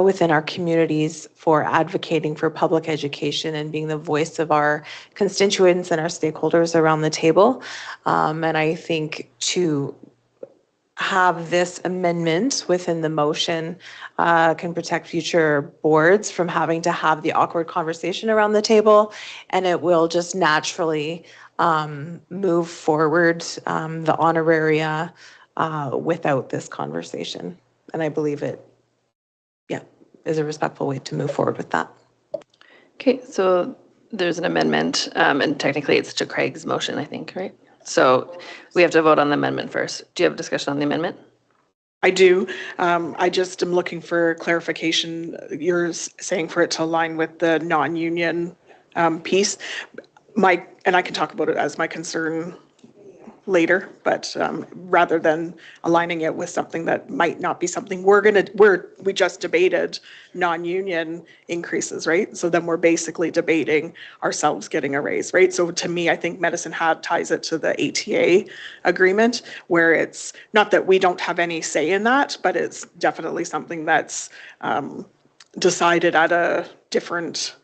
within our communities, for advocating for public education and being the voice of our constituents and our stakeholders around the table. And I think to have this amendment within the motion can protect future boards from having to have the awkward conversation around the table, and it will just naturally move forward the honoraria without this conversation. And I believe it, is a respectful way to move forward with that. Okay, so there's an amendment, and technically it's to Craig's motion, I think, right? So we have to vote on the amendment first. Do you have a discussion on the amendment? I do. I just am looking for clarification. You're saying for it to align with the non-union piece. And I can talk about it as my concern later, but rather than aligning it with something that might not be something we just debated non-union increases, right? So then we're basically debating ourselves getting a raise, right? So to me, I think Medicine Hat ties it to the ATA agreement, where it's not that we don't have any say in that, but it's definitely something that's decided at a different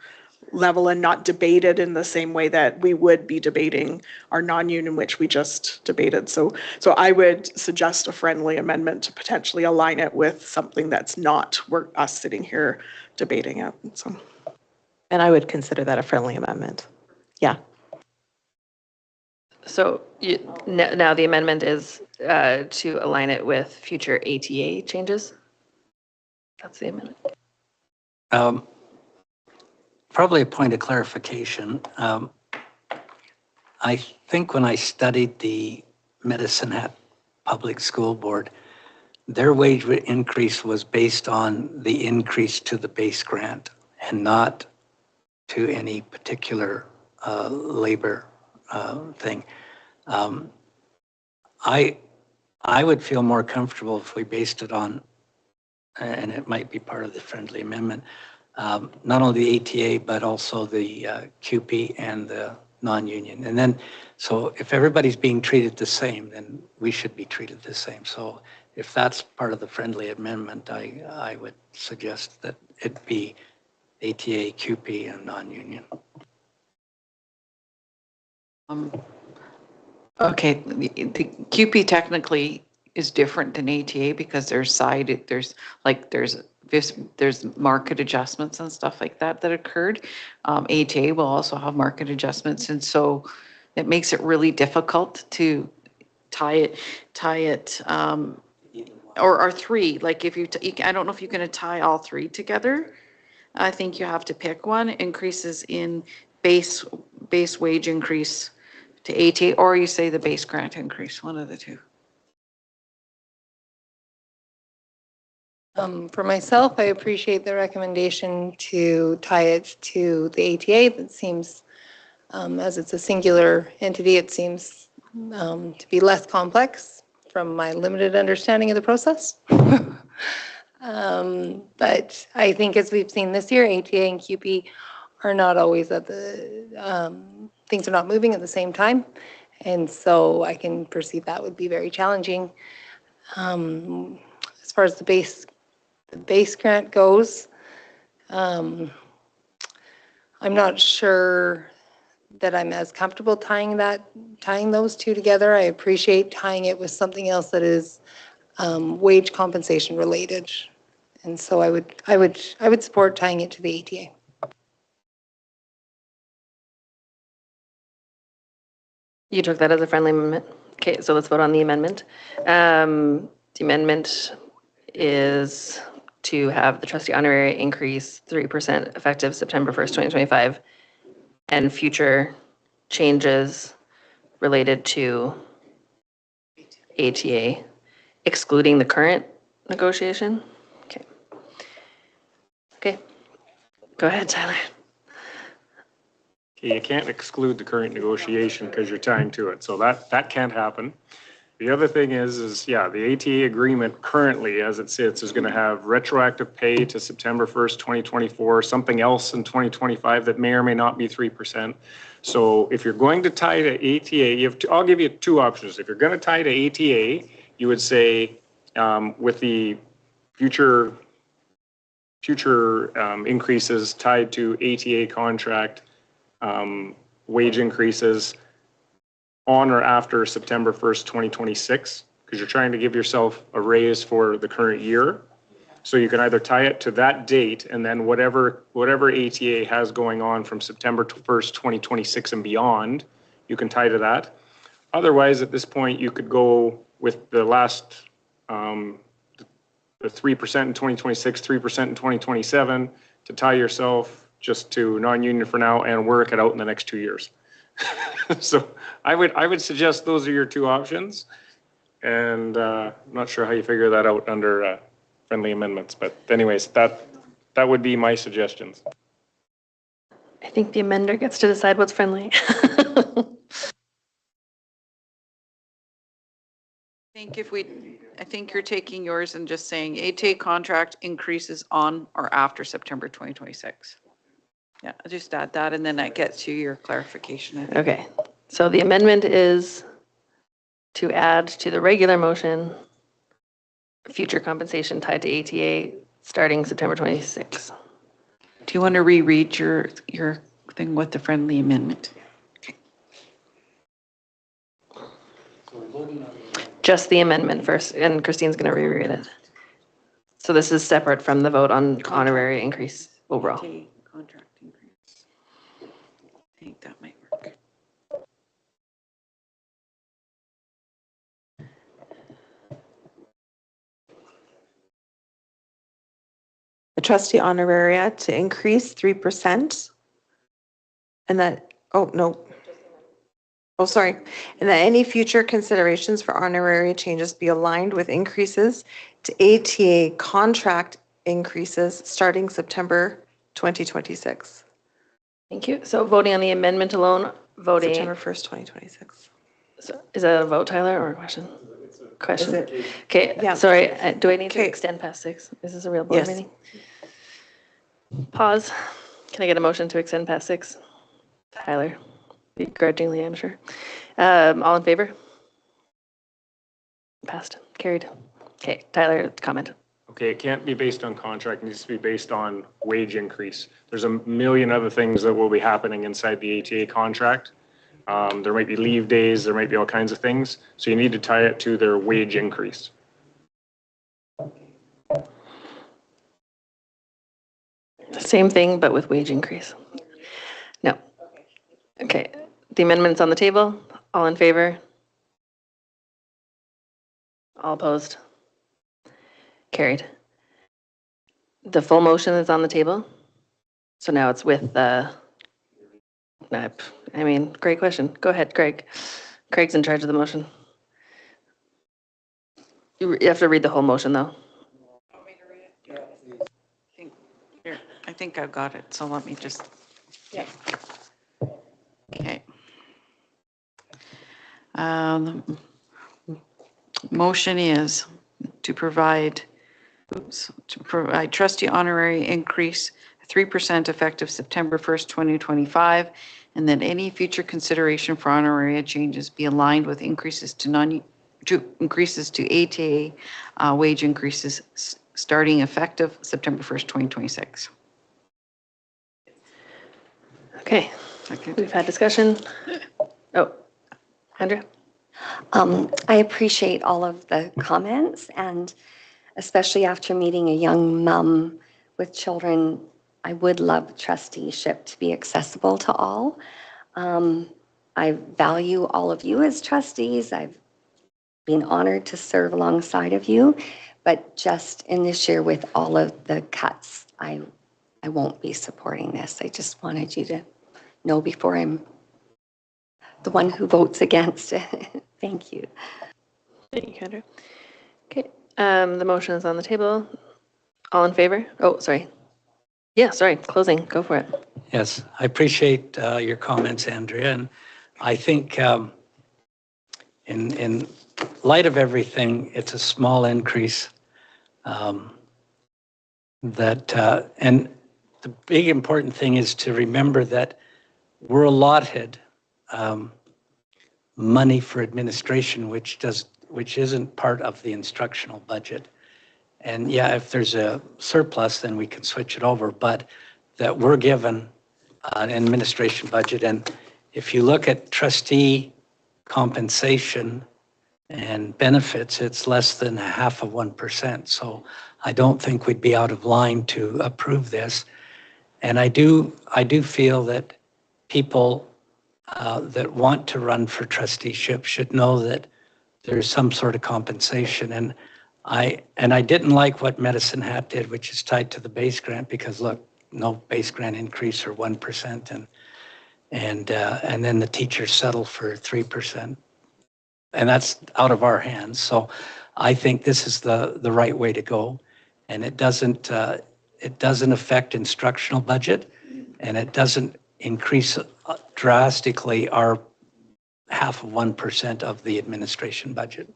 level and not debated in the same way that we would be debating our non-union, which we just debated. So I would suggest a friendly amendment to potentially align it with something that's not us sitting here debating it. So, and I would consider that a friendly amendment. Yeah. So now the amendment is to align it with future ATA changes? That's the amendment. Probably a point of clarification. I think when I studied the Medicine Hat Public School Board, their wage increase was based on the increase to the base grant and not to any particular labor thing. I would feel more comfortable if we based it on, and it might be part of the friendly amendment, not only the ATA, but also the QP and the non-union. And then, so if everybody's being treated the same, then we should be treated the same. So if that's part of the friendly amendment, I would suggest that it be ATA, QP, and non-union. Okay, the QP technically is different than ATA because there's market adjustments and stuff like that occurred. ATA will also have market adjustments, and so it makes it really difficult to tie it or three. Like if I don't know if you're going to tie all three together. I think you have to pick one. Increases in base wage increase to ATA, or you say the base grant increase, one of the two. For myself, I appreciate the recommendation to tie it to the ATA. That seems, as it's a singular entity, it seems to be less complex from my limited understanding of the process. But I think as we've seen this year, ATA and QP are not always at the, things are not moving at the same time. And so I can perceive that would be very challenging. As far as the base grant goes, I'm not sure that I'm as comfortable tying those two together. I appreciate tying it with something else that is wage compensation related. And so I would support tying it to the ATA. You took that as a friendly amendment? Okay, so let's vote on the amendment. The amendment is to have the trustee honorary increase 3% effective September 1st, 2025, and future changes related to ATA, excluding the current negotiation? Okay. Okay. Go ahead, Tyler. Okay, you can't exclude the current negotiation because you're tying to it, so that can't happen. The other thing is yeah, the ATA agreement currently, as it sits, is going to have retroactive pay to September 1st, 2024, something else in 2025 that may or may not be 3%. So if you're going to tie to ATA, I'll give you two options. If you're going to tie to ATA, you would say with the future increases tied to ATA contract wage increases on or after September 1st, 2026, because you're trying to give yourself a raise for the current year. So you can either tie it to that date and then whatever ATA has going on from September 1st, 2026 and beyond, you can tie to that. Otherwise, at this point, you could go with the last, the 3% in 2026, 3% in 2027 to tie yourself just to non-union for now and work it out in the next 2 years. So I would suggest those are your two options. And I'm not sure how you figure that out under friendly amendments. But anyways, that would be my suggestions. I think the amender gets to decide what's friendly. I think you're taking yours and just saying ATA contract increases on or after September 2026. Yeah, I'll just add that and then that gets you your clarification. I think. Okay, so the amendment is to add to the regular motion future compensation tied to ATA starting September 26. Do you want to reread your thing with the friendly amendment? Just the amendment first, and Christine's going to reread it. So this is separate from the vote on honorary increase overall. ATA contract increase. I think that might work. The trustee honoraria to increase 3%. And that, oh, no. Oh, sorry. And that any future considerations for honorary changes be aligned with increases to ATA contract increases starting September 2026. Thank you. So voting on the amendment alone, voting. September 1st, 2026. So is that a vote, Tyler, or a question? Question. Is it? Okay, Yeah. sorry. Do I need to Okay. extend past 6? Is this a real board Yes. meeting? Pause. Can I get a motion to extend past 6? Tyler, begrudgingly, I'm sure. All in favor? Passed. Carried. Okay, Tyler, comment. Okay, it can't be based on contract, it needs to be based on wage increase. There's a million other things that will be happening inside the ATA contract. There might be leave days, there might be all kinds of things. So you need to tie it to their wage increase. Same thing, but with wage increase. No. Okay, the amendment's on the table. All in favor? All opposed? Carried. The full motion is on the table. So now it's with the, I mean, great question. Go ahead, Craig. Craig's in charge of the motion. You have to read the whole motion, though. I think I've got it, so let me just. Yeah. Okay. Motion is to provide trustee honorary increase 3% effective September 1st, 2025, and that any future consideration for honorary changes be aligned with increases to ATA wage increases starting effective September 1st, 2026. Okay, We've had discussion. Oh, Andrea? I appreciate all of the comments, and especially after meeting a young mom with children, I would love trusteeship to be accessible to all. I value all of you as trustees. I've been honored to serve alongside of you, but just in this year with all of the cuts, I won't be supporting this. I just wanted you to know before I'm the one who votes against it. Thank you. Thank you, Andrea. Okay, the motion is on the table. All in favor? Oh, sorry. Yeah, sorry, closing, go for it. Yes, I appreciate your comments, Andrea, and I think in light of everything, it's a small increase and the big important thing is to remember that we're allotted money for administration, which isn't part of the instructional budget. And yeah, if there's a surplus, then we can switch it over, but that we're given an administration budget. And if you look at trustee compensation and benefits, it's less than 0.5%. So I don't think we'd be out of line to approve this. And I do feel that people that want to run for trusteeship should know that there's some sort of compensation. And I didn't like what Medicine Hat did, which is tied to the base grant, because look, no base grant increase or 1%, and then the teachers settle for 3%, and that's out of our hands. So I think this is the right way to go, and it doesn't affect instructional budget, and it doesn't increase drastically our 0.5% of the administration budget.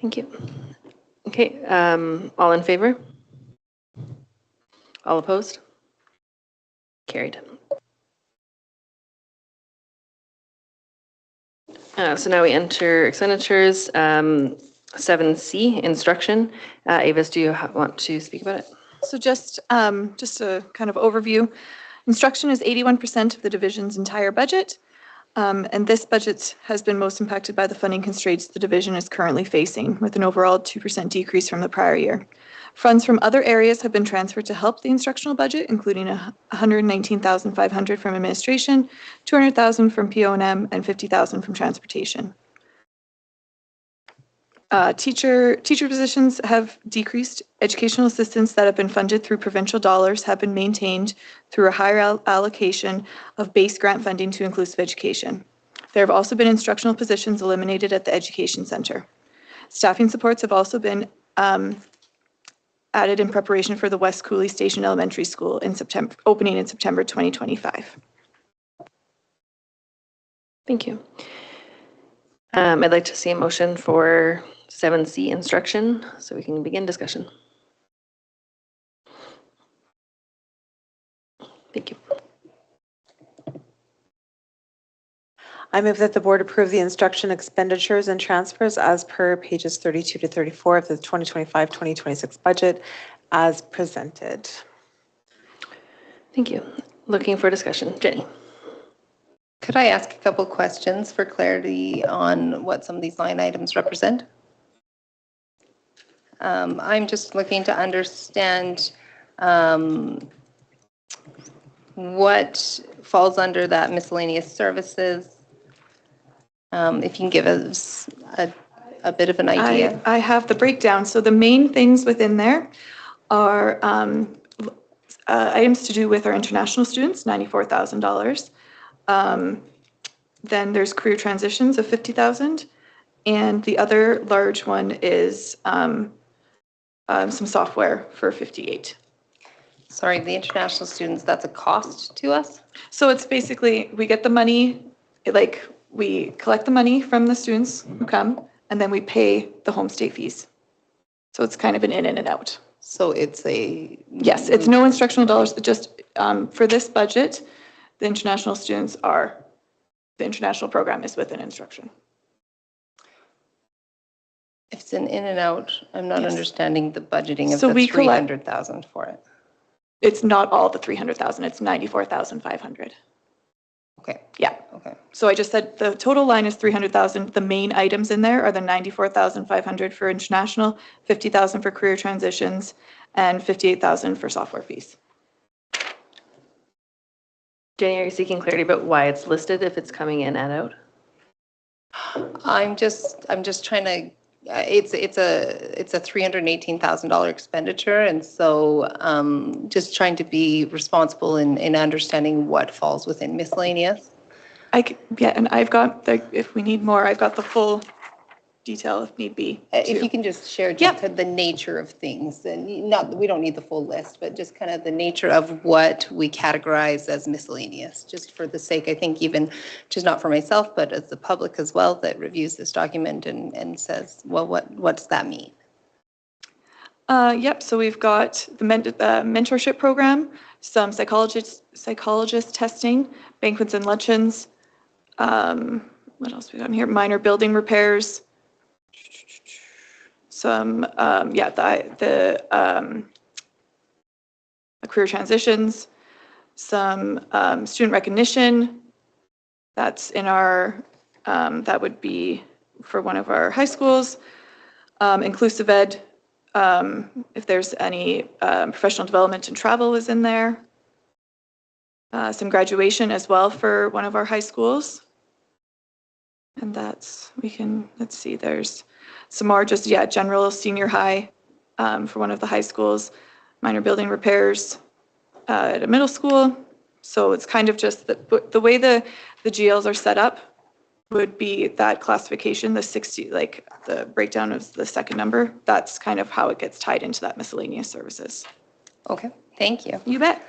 Thank you. Okay, all in favor? All opposed? Carried. So now we enter expenditures. 7C, instruction. Avis, do you want to speak about it? So just a kind of overview. Instruction is 81% of the division's entire budget. And this budget has been most impacted by the funding constraints the division is currently facing, with an overall 2% decrease from the prior year. Funds from other areas have been transferred to help the instructional budget, including $119,500 from administration, $200,000 from PO&M, and $50,000 from transportation. Teacher positions have decreased. Educational assistants that have been funded through provincial dollars have been maintained through a higher allocation of base grant funding to inclusive education. There have also been instructional positions eliminated at the education center. Staffing supports have also been added in preparation for the West Cooley Station Elementary School opening in September 2025. Thank you. I'd like to see a motion for 7C, instruction, so we can begin discussion. Thank you. I move that the board approve the instruction expenditures and transfers as per pages 32 to 34 of the 2025-2026 budget as presented. Thank you. Looking for discussion. Jenny. Could I ask a couple questions for clarity on what some of these line items represent? I'm just looking to understand what falls under that miscellaneous services. If you can give us a bit of an idea. I have the breakdown. So the main things within there are items to do with our international students, $94,000. Then there's career transitions of $50,000, and the other large one is some software for $58,000. Sorry, the international students, that's a cost to us? So it's basically, we get the money, we collect the money from the students who come, and then we pay the home state fees. So it's kind of an in and an out. So it's a... Yes, it's no instructional dollars, just for this budget, the international students are, the international program is within instruction. If it's an in and out, I'm not Yes. understanding the budgeting of So the we collect- 300,000 for it. it's not all the 300,000, it's 94,500. Okay, Yeah. okay. So I just said the total line is 300,000. The main items in there are the 94,500 for international, 50,000 for career transitions, and 58,000 for software fees. Jenny, are you seeking clarity about why it's listed if it's coming in and out? I'm just trying to, it's a $318,000 expenditure. And so just trying to be responsible in understanding what falls within miscellaneous. Yeah, and I've got if we need more, I've got the full detail if need be. If too. you can just share just kind of the nature of things, and not, we don't need the full list, but just kind of the nature of what we categorize as miscellaneous, just for the sake, I think even, just not for myself, but as the public as well, that reviews this document and says, well, what does that mean? Yep, so we've got the mentorship program, some psychologist testing, banquets and luncheons. What else we got in here? Minor building repairs. Some, the career transitions, some student recognition. That's in our, that would be for one of our high schools. Inclusive ed, if there's any professional development and travel is in there. Some graduation as well for one of our high schools. And that's, let's see, there's some more just, general senior high for one of the high schools, minor building repairs at a middle school. So it's kind of just the way the GLs are set up would be that classification, the 60, like the breakdown of the second number, that's kind of how it gets tied into that miscellaneous services. Okay, thank you. You bet.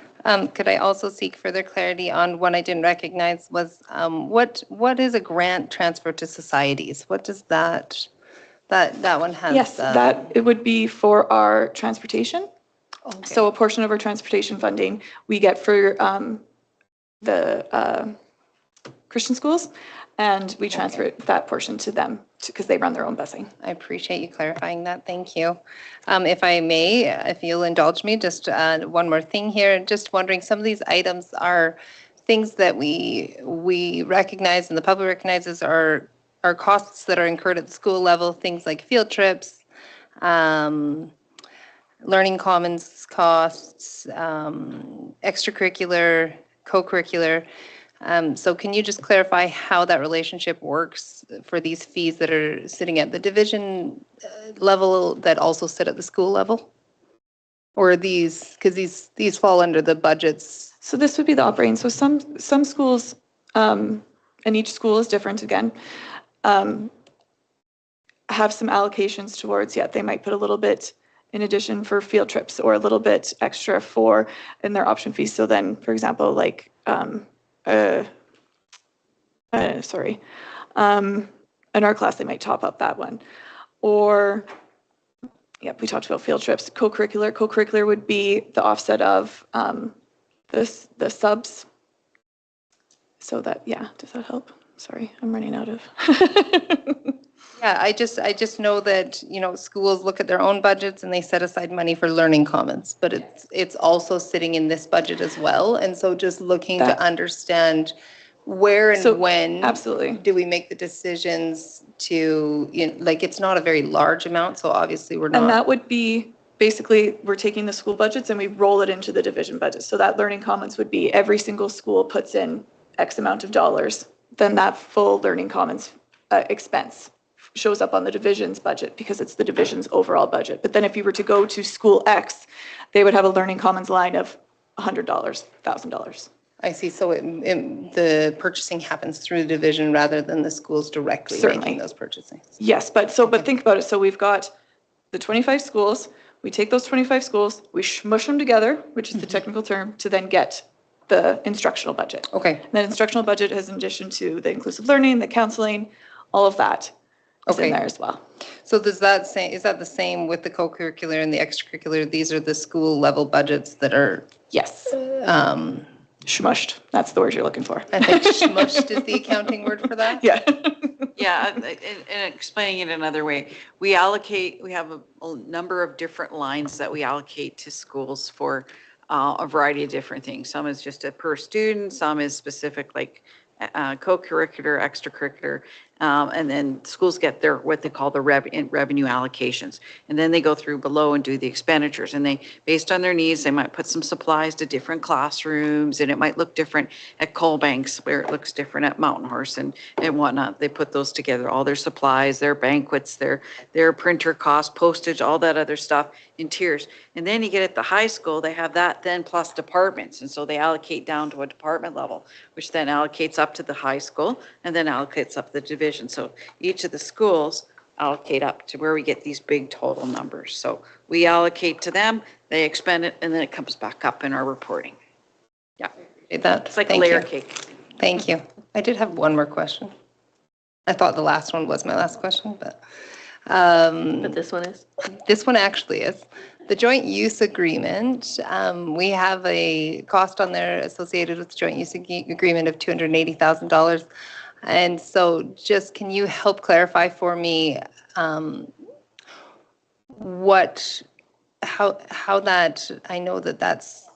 Could I also seek further clarity on one I didn't recognize was what is a grant transfer to societies? What does that one has? Yes, that it would be for our transportation. Okay. So a portion of our transportation funding we get for the Christian schools, and we transfer that portion to them because they run their own busing. I appreciate you clarifying that. Thank you. If I may, if you'll indulge me, just one more thing here. Just wondering, some of these items are things that we recognize and the public recognizes are costs that are incurred at the school level, things like field trips, learning commons costs, extracurricular, co-curricular. So can you just clarify how that relationship works for these fees that are sitting at the division level that also sit at the school level? Or these, because these fall under the budgets? So this would be the operating. So some schools, and each school is different again, have some allocations towards, they might put a little bit in addition for field trips or a little bit extra for in their option fees. So then, for example, like, in our class, they might top up that one. Or, we talked about field trips. Co-curricular. Co-curricular would be the offset of the subs. So that, does that help? Sorry, I'm running out of. Yeah, I just know that, schools look at their own budgets and they set aside money for learning commons, but it's also sitting in this budget as well. And so just looking to understand where and when absolutely do we make the decisions to, like, it's not a very large amount, so obviously we're not. And that would be basically, we're taking the school budgets and we roll it into the division budget. So that learning commons would be every single school puts in X amount of dollars, then that full learning commons expense shows up on the division's budget because it's the division's overall budget. But then if you were to go to school X, they would have a learning commons line of $100, $1,000. I see. So the purchasing happens through the division rather than the schools directly making those purchasing. Yes, but think about it. So we've got the 25 schools. We take those 25 schools, we smush them together, which is the technical term, to then get the instructional budget. Okay. And that instructional budget is in addition to the inclusive learning, the counseling, all of that is in there as well. So is that the same with the co-curricular and the extracurricular? These are the school level budgets that are. Yes. Smushed. That's the word you're looking for. I think smushed is the accounting word for that. Yeah. Yeah, and explaining it another way, we have a number of different lines that we allocate to schools for a variety of different things. Some is just a per student, some is specific like co-curricular, extracurricular, and then schools get their what they call the revenue allocations, and then they go through below and do the expenditures. And they, based on their needs, they might put some supplies to different classrooms, and it might look different at Coalbanks, where it looks different at Mountain Horse and whatnot. They put those together, all their supplies, their banquets, their printer costs, postage, all that other stuff in tiers. And then you get at the high school, they have that then plus departments, and so they allocate down to a department level, which then allocates up to the high school and then allocates up the division. So each of the schools allocate up to where we get these big total numbers. So we allocate to them, they expend it, and then it comes back up in our reporting. Yeah. It's like a layer cake. Thank you. I did have one more question. I thought the last one was my last question, but this one is? This one actually is. The joint use agreement, we have a cost on there associated with the joint use agreement of $280,000. And so just, can you help clarify for me how that, I know that's,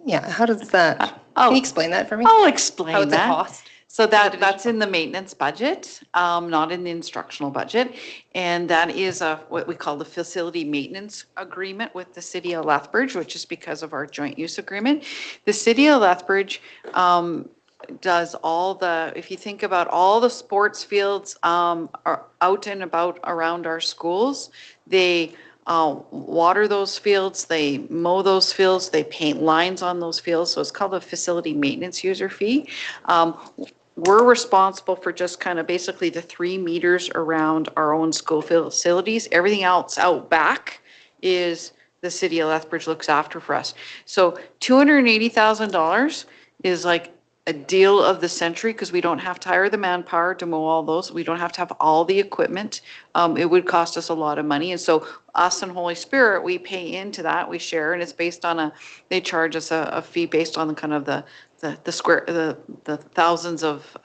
yeah, how does that, can you explain that for me? I'll explain how it's that. A cost? So that's in the maintenance budget, not in the instructional budget. And that is what we call the facility maintenance agreement with the city of Lethbridge, which is because of our joint use agreement. The city of Lethbridge does all the, if you think about all the sports fields are out and about around our schools, they water those fields, they mow those fields, they paint lines on those fields. So it's called a facility maintenance user fee. We're responsible for just kind of basically the 3 meters around our own school facilities. Everything else out back is the city of Lethbridge looks after for us. So $280,000 is like a deal of the century, because we don't have to hire the manpower to mow all those. We don't have to have all the equipment. It would cost us a lot of money. And so us and Holy Spirit, we pay into that, we share, and it's based on they charge us a fee based on the kind of the thousands of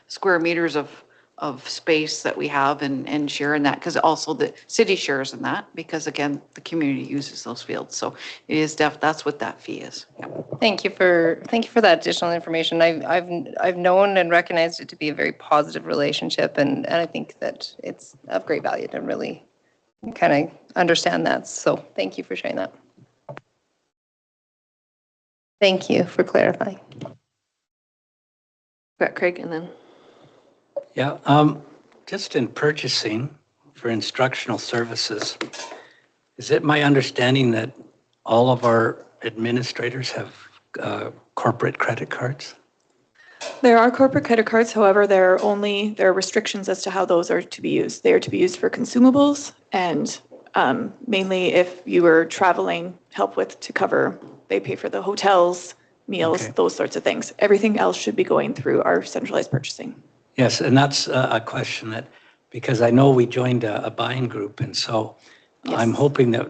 square meters of space that we have and share in that, because also the city shares in that, because again, the community uses those fields. So it is that's what that fee is. Yeah. Thank you for that additional information. I've known and recognized it to be a very positive relationship, and I think that it's of great value to really kind of understand that. So thank you for sharing that. Thank you for clarifying. Got Craig, and then. Yeah, just in purchasing for instructional services, is it my understanding that all of our administrators have corporate credit cards? There are corporate credit cards, however, there are restrictions as to how those are to be used. They are to be used for consumables, and mainly if you were traveling, help with to cover, they pay for the hotels, meals, Okay. those sorts of things. Everything else should be going through our centralized purchasing. Yes, and that's a question that, because I know we joined a buying group, and so I'm hoping that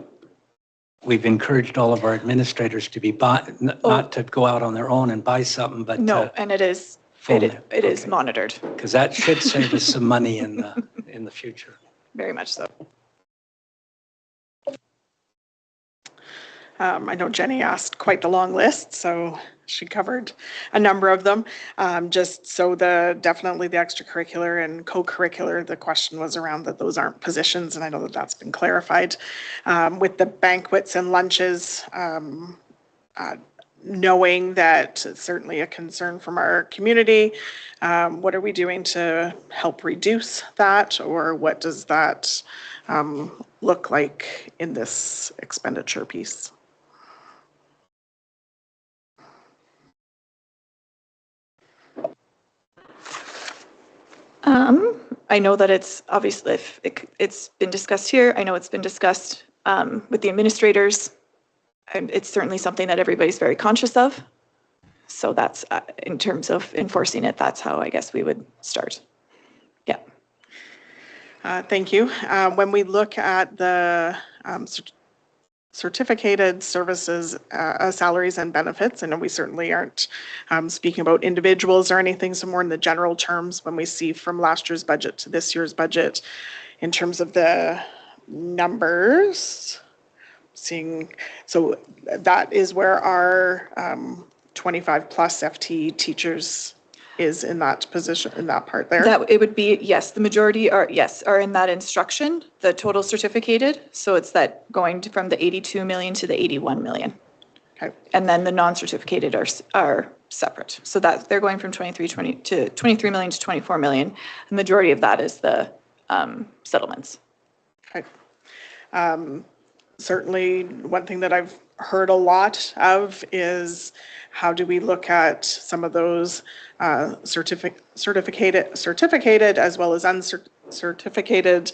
we've encouraged all of our administrators to be not to go out on their own and buy something, but no, and it is monitored. Because that should save us some money in the future. Very much so. I know Jenny asked quite the long list, so she covered a number of them. Just so definitely the extracurricular and co-curricular, the question was around that those aren't positions, and I know that that's been clarified. With the banquets and lunches, knowing that it's certainly a concern from our community, what are we doing to help reduce that, or what does that look like in this expenditure piece? I know that it's obviously, it's been discussed here. I know it's been discussed with the administrators. And it's certainly something that everybody's very conscious of. So that's, in terms of enforcing it, that's how I guess we would start. Yeah. Thank you. When we look at the certificated services, salaries and benefits, and we certainly aren't speaking about individuals or anything, so more in the general terms, when we see from last year's budget to this year's budget, in terms of the numbers, seeing, so that is where our 25 plus FTE teachers is in that position, in that part there. That it would be, yes, the majority are, yes, are in that instruction, the total certificated. So it's that going from the 82 million to the 81 million. Okay. And then the non-certificated are separate. So that they're going from 23 million to 24 million. The majority of that is the settlements. Okay. Certainly, one thing that I've heard a lot of is how do we look at some of those certificated as well as uncertificated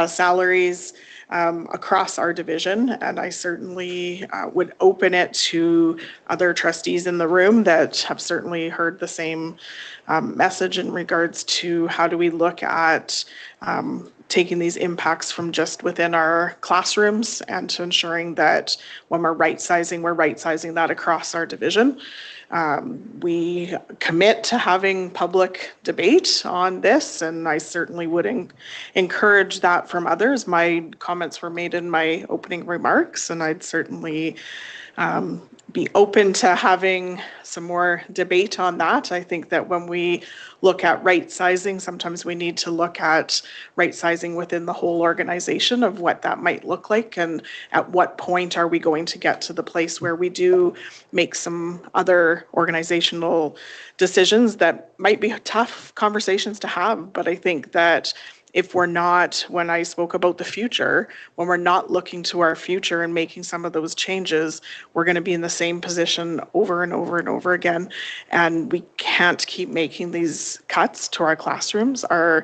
salaries across our division. And I certainly would open it to other trustees in the room that have certainly heard the same message in regards to how do we look at taking these impacts from just within our classrooms and to ensuring that when we're right-sizing that across our division. We commit to having public debate on this, and I certainly would encourage that from others. My comments were made in my opening remarks, and I'd certainly be open to having some more debate on that. I think that when we look at right sizing, sometimes we need to look at right sizing within the whole organization of what that might look like, and at what point are we going to get to the place where we do make some other organizational decisions that might be tough conversations to have. But I think that if we're not, when I spoke about the future, when we're not looking to our future and making some of those changes, we're going to be in the same position over and over and over again. And we can't keep making these cuts to our classrooms. Our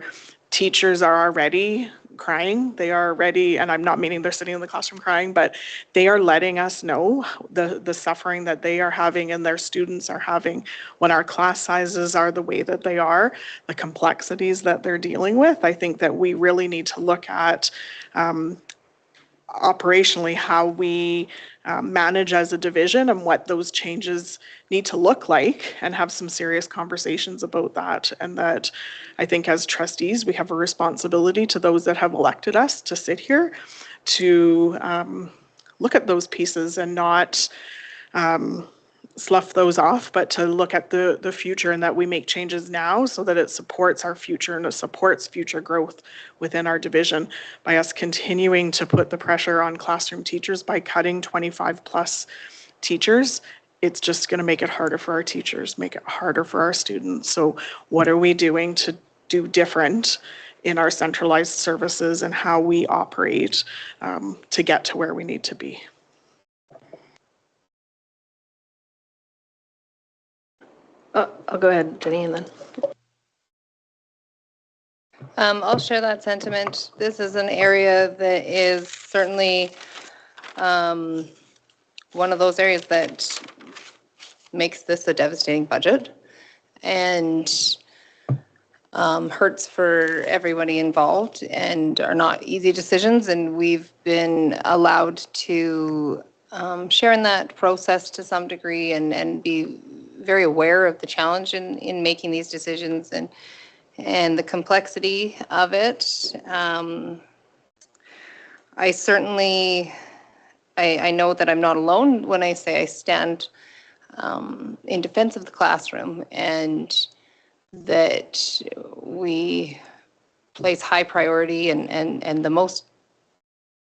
teachers are already crying. They are already, and I'm not meaning they're sitting in the classroom crying, but they are letting us know the suffering that they are having and their students are having when our class sizes are the way that they are, the complexities that they're dealing with. I think that we really need to look at operationally how we manage as a division and what those changes need to look like, and have some serious conversations about that. And that I think as trustees, we have a responsibility to those that have elected us to sit here to look at those pieces and not slough those off, but to look at the future, and that we make changes now so that it supports our future and it supports future growth within our division. By us continuing to put the pressure on classroom teachers by cutting 25 plus teachers, it's just going to make it harder for our teachers, make it harder for our students. So what are we doing to do different in our centralized services and how we operate to get to where we need to be? I'll go ahead, Jenny, and then. I'll share that sentiment. This is an area that is certainly one of those areas that makes this a devastating budget and hurts for everybody involved, and are not easy decisions. And we've been allowed to share in that process to some degree and be very aware of the challenge in making these decisions and the complexity of it. I certainly, I know that I'm not alone when I say I stand in defense of the classroom, and that we place high priority and the most,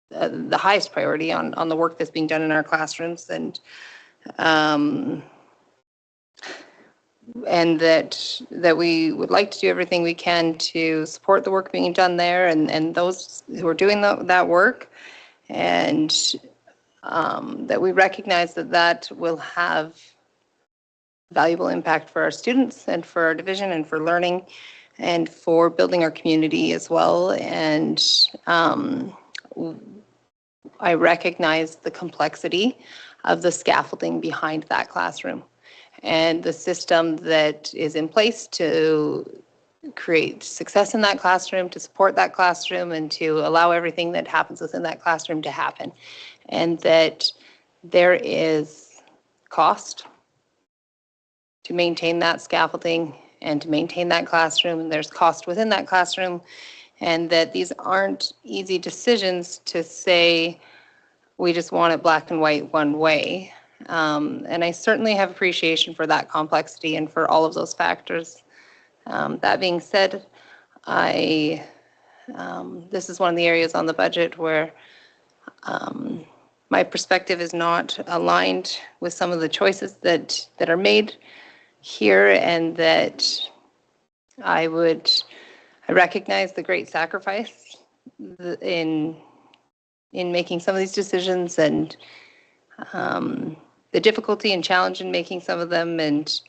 the highest priority on the work that's being done in our classrooms, and that we would like to do everything we can to support the work being done there and those who are doing that work, and that we recognize that will have valuable impact for our students and for our division and for learning and for building our community as well. And I recognize the complexity of the scaffolding behind that classroom and the system that is in place to create success in that classroom, to support that classroom, and to allow everything that happens within that classroom to happen. And that there is cost to maintain that scaffolding and to maintain that classroom, and there's cost within that classroom, and that these aren't easy decisions to say, we just want it black and white one way. And I certainly have appreciation for that complexity and for all of those factors. That being said, this is one of the areas on the budget where my perspective is not aligned with some of the choices that are made here, and that I recognize the great sacrifice in making some of these decisions, and the difficulty and challenge in making some of them, and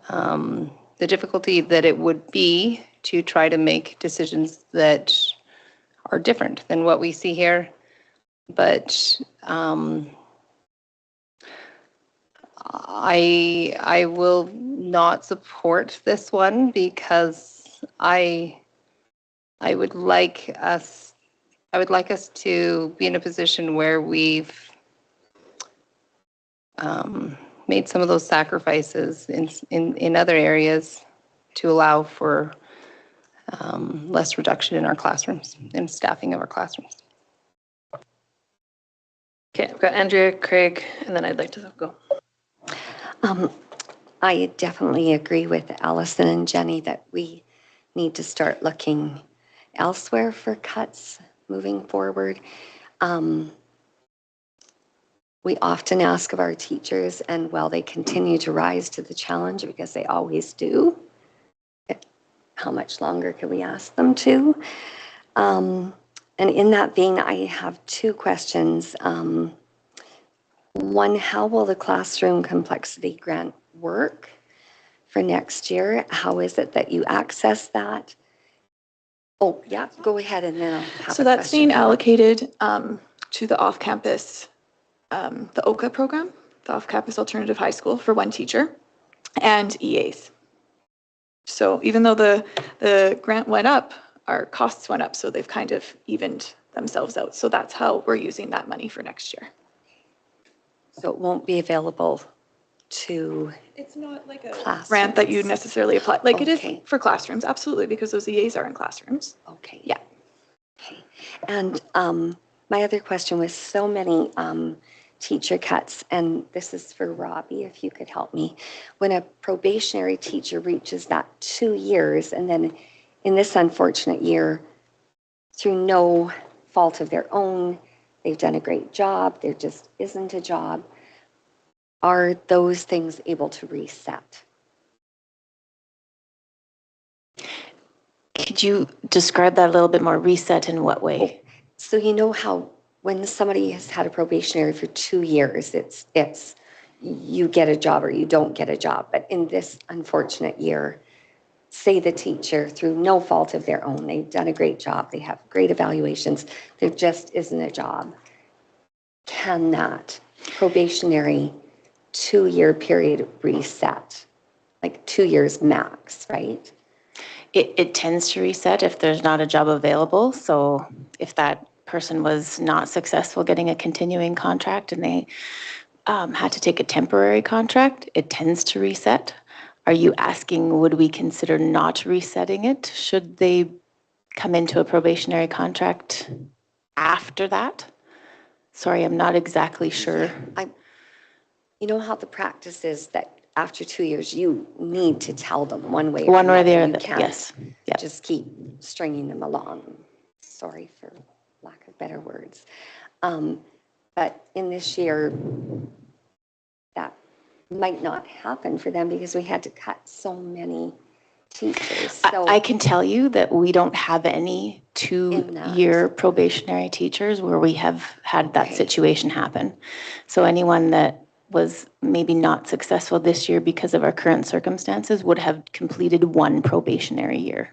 the difficulty that it would be to try to make decisions that are different than what we see here. But I will not support this one because I would like us to be in a position where we've made some of those sacrifices in other areas to allow for less reduction in our classrooms and staffing of our classrooms. Okay, I've got Andrea, Craig, and then I'd like to go. I definitely agree with Allison and Jenny that we need to start looking elsewhere for cuts moving forward. We often ask of our teachers, and while they continue to rise to the challenge, because they always do, how much longer can we ask them to? And in that vein, I have two questions. One, how will the classroom complexity grant work for next year? How is it that you access that? Oh, yeah, go ahead, and then I'll have So a that's question. being allocated to the off-campus, the OCA program, the off-campus alternative high school, for one teacher, and EAs. So even though the grant went up, our costs went up, so they've kind of evened themselves out. So that's how we're using that money for next year. So it won't be available to It's not like a classrooms. grant that you necessarily apply. Like it is Okay. for classrooms, absolutely, because those EAs are in classrooms. Okay. Yeah. Okay. And my other question was so many teacher cuts, and this is for Robbie, if you could help me. When a probationary teacher reaches that 2 years, and then in this unfortunate year, through no fault of their own, they've done a great job, there just isn't a job, are those things able to reset? Could you describe that a little bit more? Reset in what way? So you know how when somebody has had a probationary for 2 years, it's you get a job or you don't get a job. But in this unfortunate year, say the teacher, through no fault of their own, they've done a great job, they have great evaluations, there just isn't a job. Can that probationary 2-year period reset? Like 2 years max, right? It tends to reset if there's not a job available. So if that person was not successful getting a continuing contract and they had to take a temporary contract, it tends to reset. Are you asking, would we consider not resetting it? Should they come into a probationary contract after that? Sorry, I'm not exactly sure. You know how the practice is that after 2 years, you need to tell them one way One or the another. other, You can't yes. Yep. just keep stringing them along. Sorry for lack of better words. But in this year, that might not happen for them because we had to cut so many teachers. So I can tell you that we don't have any 2-year probationary teachers where we have had that situation happen. So anyone that was maybe not successful this year because of our current circumstances would have completed 1 probationary year.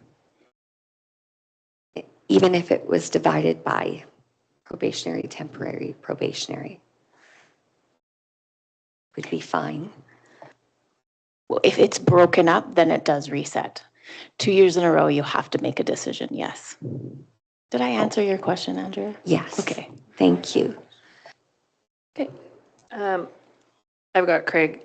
even if it was divided by probationary, temporary, probationary, would be fine. Well, if it's broken up, then it does reset. 2 years in a row, you have to make a decision, yes. Did I answer your question, Andrea? Yes. Okay. Thank you. Okay. I've got Craig.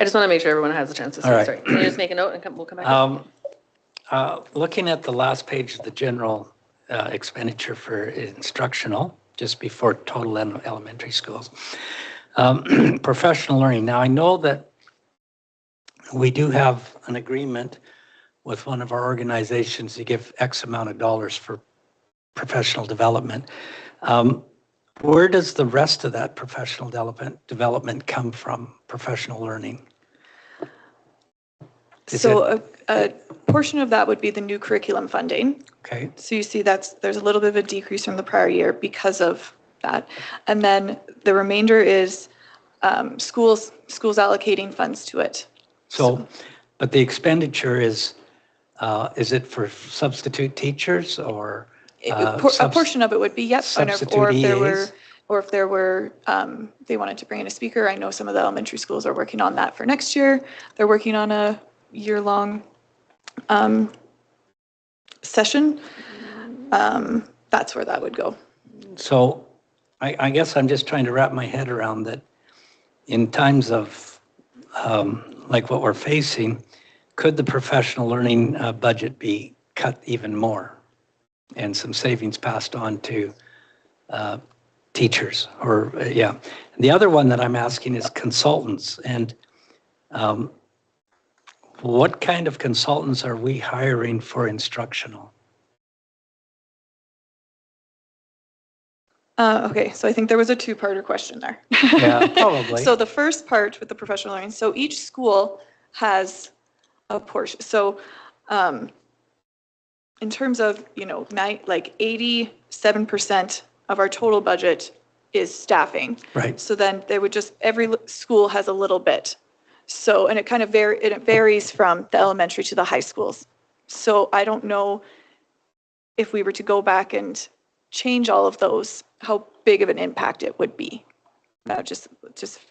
I just want to make sure everyone has a chance to speak. All right. Sorry. Can you just make a note and we'll come back? Looking at the last page of the general expenditure for instructional, just before total elementary schools, professional learning. Now, I know that we do have an agreement with one of our organizations to give X amount of dollars for professional development. Where does the rest of that professional development come from, professional learning? So a portion of that would be the new curriculum funding. Okay. So you see there's a little bit of a decrease from the prior year because of that. And then the remainder is schools allocating funds to it. So, but the expenditure is it for substitute teachers or? A portion of it would be, yep. Substitute Or if EAs? there were, they wanted to bring in a speaker. I know some of the elementary schools are working on that for next year. They're working on a year-long session. That's where that would go. So I guess I'm just trying to wrap my head around that in times of like what we're facing, could the professional learning budget be cut even more and some savings passed on to teachers or, yeah. The other one that I'm asking is consultants, and what kind of consultants are we hiring for instructional? Okay, so I think there was a two-parter question there. Yeah, probably. So the first part with the professional learning, so each school has a portion. So in terms of, like 87% of our total budget is staffing. Right. So then they would every school has a little bit. So, and it kind of varies from the elementary to the high schools. So I don't know if we were to go back and change all of those, how big of an impact it would be. Just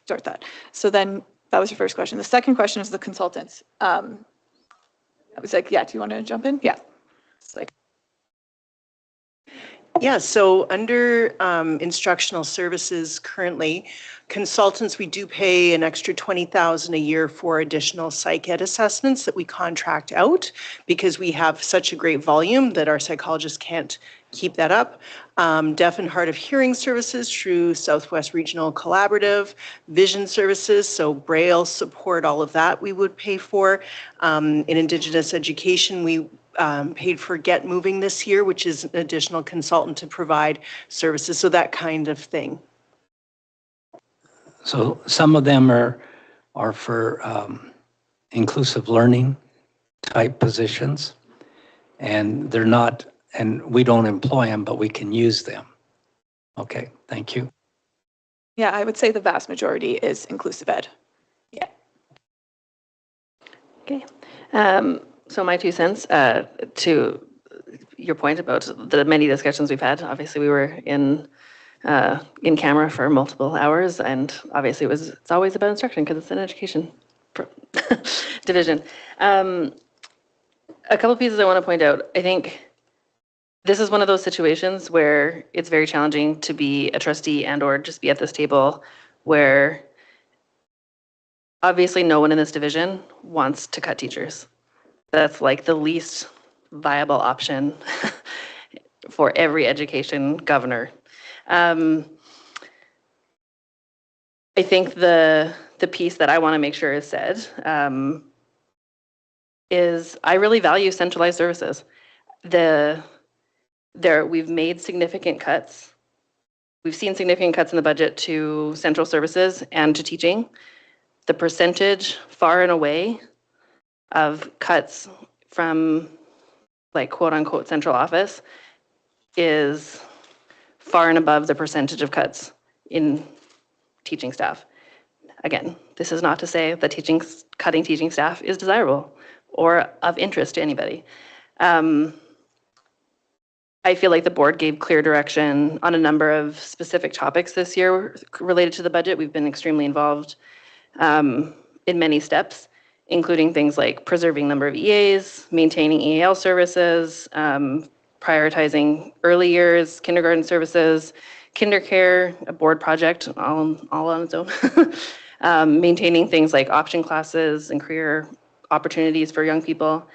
start that. So then that was your first question. The second question is the consultants. I was like, yeah, do you want to jump in? Yeah. It's like, yeah, so under instructional services currently, consultants, we do pay an extra $20,000 a year for additional psych ed assessments that we contract out because we have such a great volume that our psychologists can't keep that up. Deaf and hard of hearing services through Southwest Regional Collaborative, vision services, so Braille support, all of that we would pay for. In Indigenous education, we paid for Get Moving this year, which is an additional consultant to provide services, so that kind of thing. So some of them are for inclusive learning type positions, and they're not, and we don't employ them, but we can use them. Okay, thank you. yeah, I would say the vast majority is inclusive ed. Yeah. Okay. So my 2 cents to your point about the many discussions we've had. Obviously, we were in camera for multiple hours, and obviously it's always about instruction because it's an education division. A couple pieces I want to point out. I think this is one of those situations where it's very challenging to be a trustee and or just be at this table where obviously no one in this division wants to cut teachers. That's like the least viable option for every education governor. I think the piece that I want to make sure is said is I really value centralized services. We've made significant cuts. We've seen significant cuts in the budget to central services and to teaching. The percentage far and away of cuts from like quote unquote central office is far and above the percentage of cuts in teaching staff. Again, this is not to say that cutting teaching staff is desirable or of interest to anybody. I feel like the board gave clear direction on a number of specific topics this year related to the budget. We've been extremely involved in many steps, including things like preserving number of EAs, maintaining EAL services, prioritizing early years, kindergarten services, KinderCare, a board project all on its own, maintaining things like option classes and career opportunities for young people.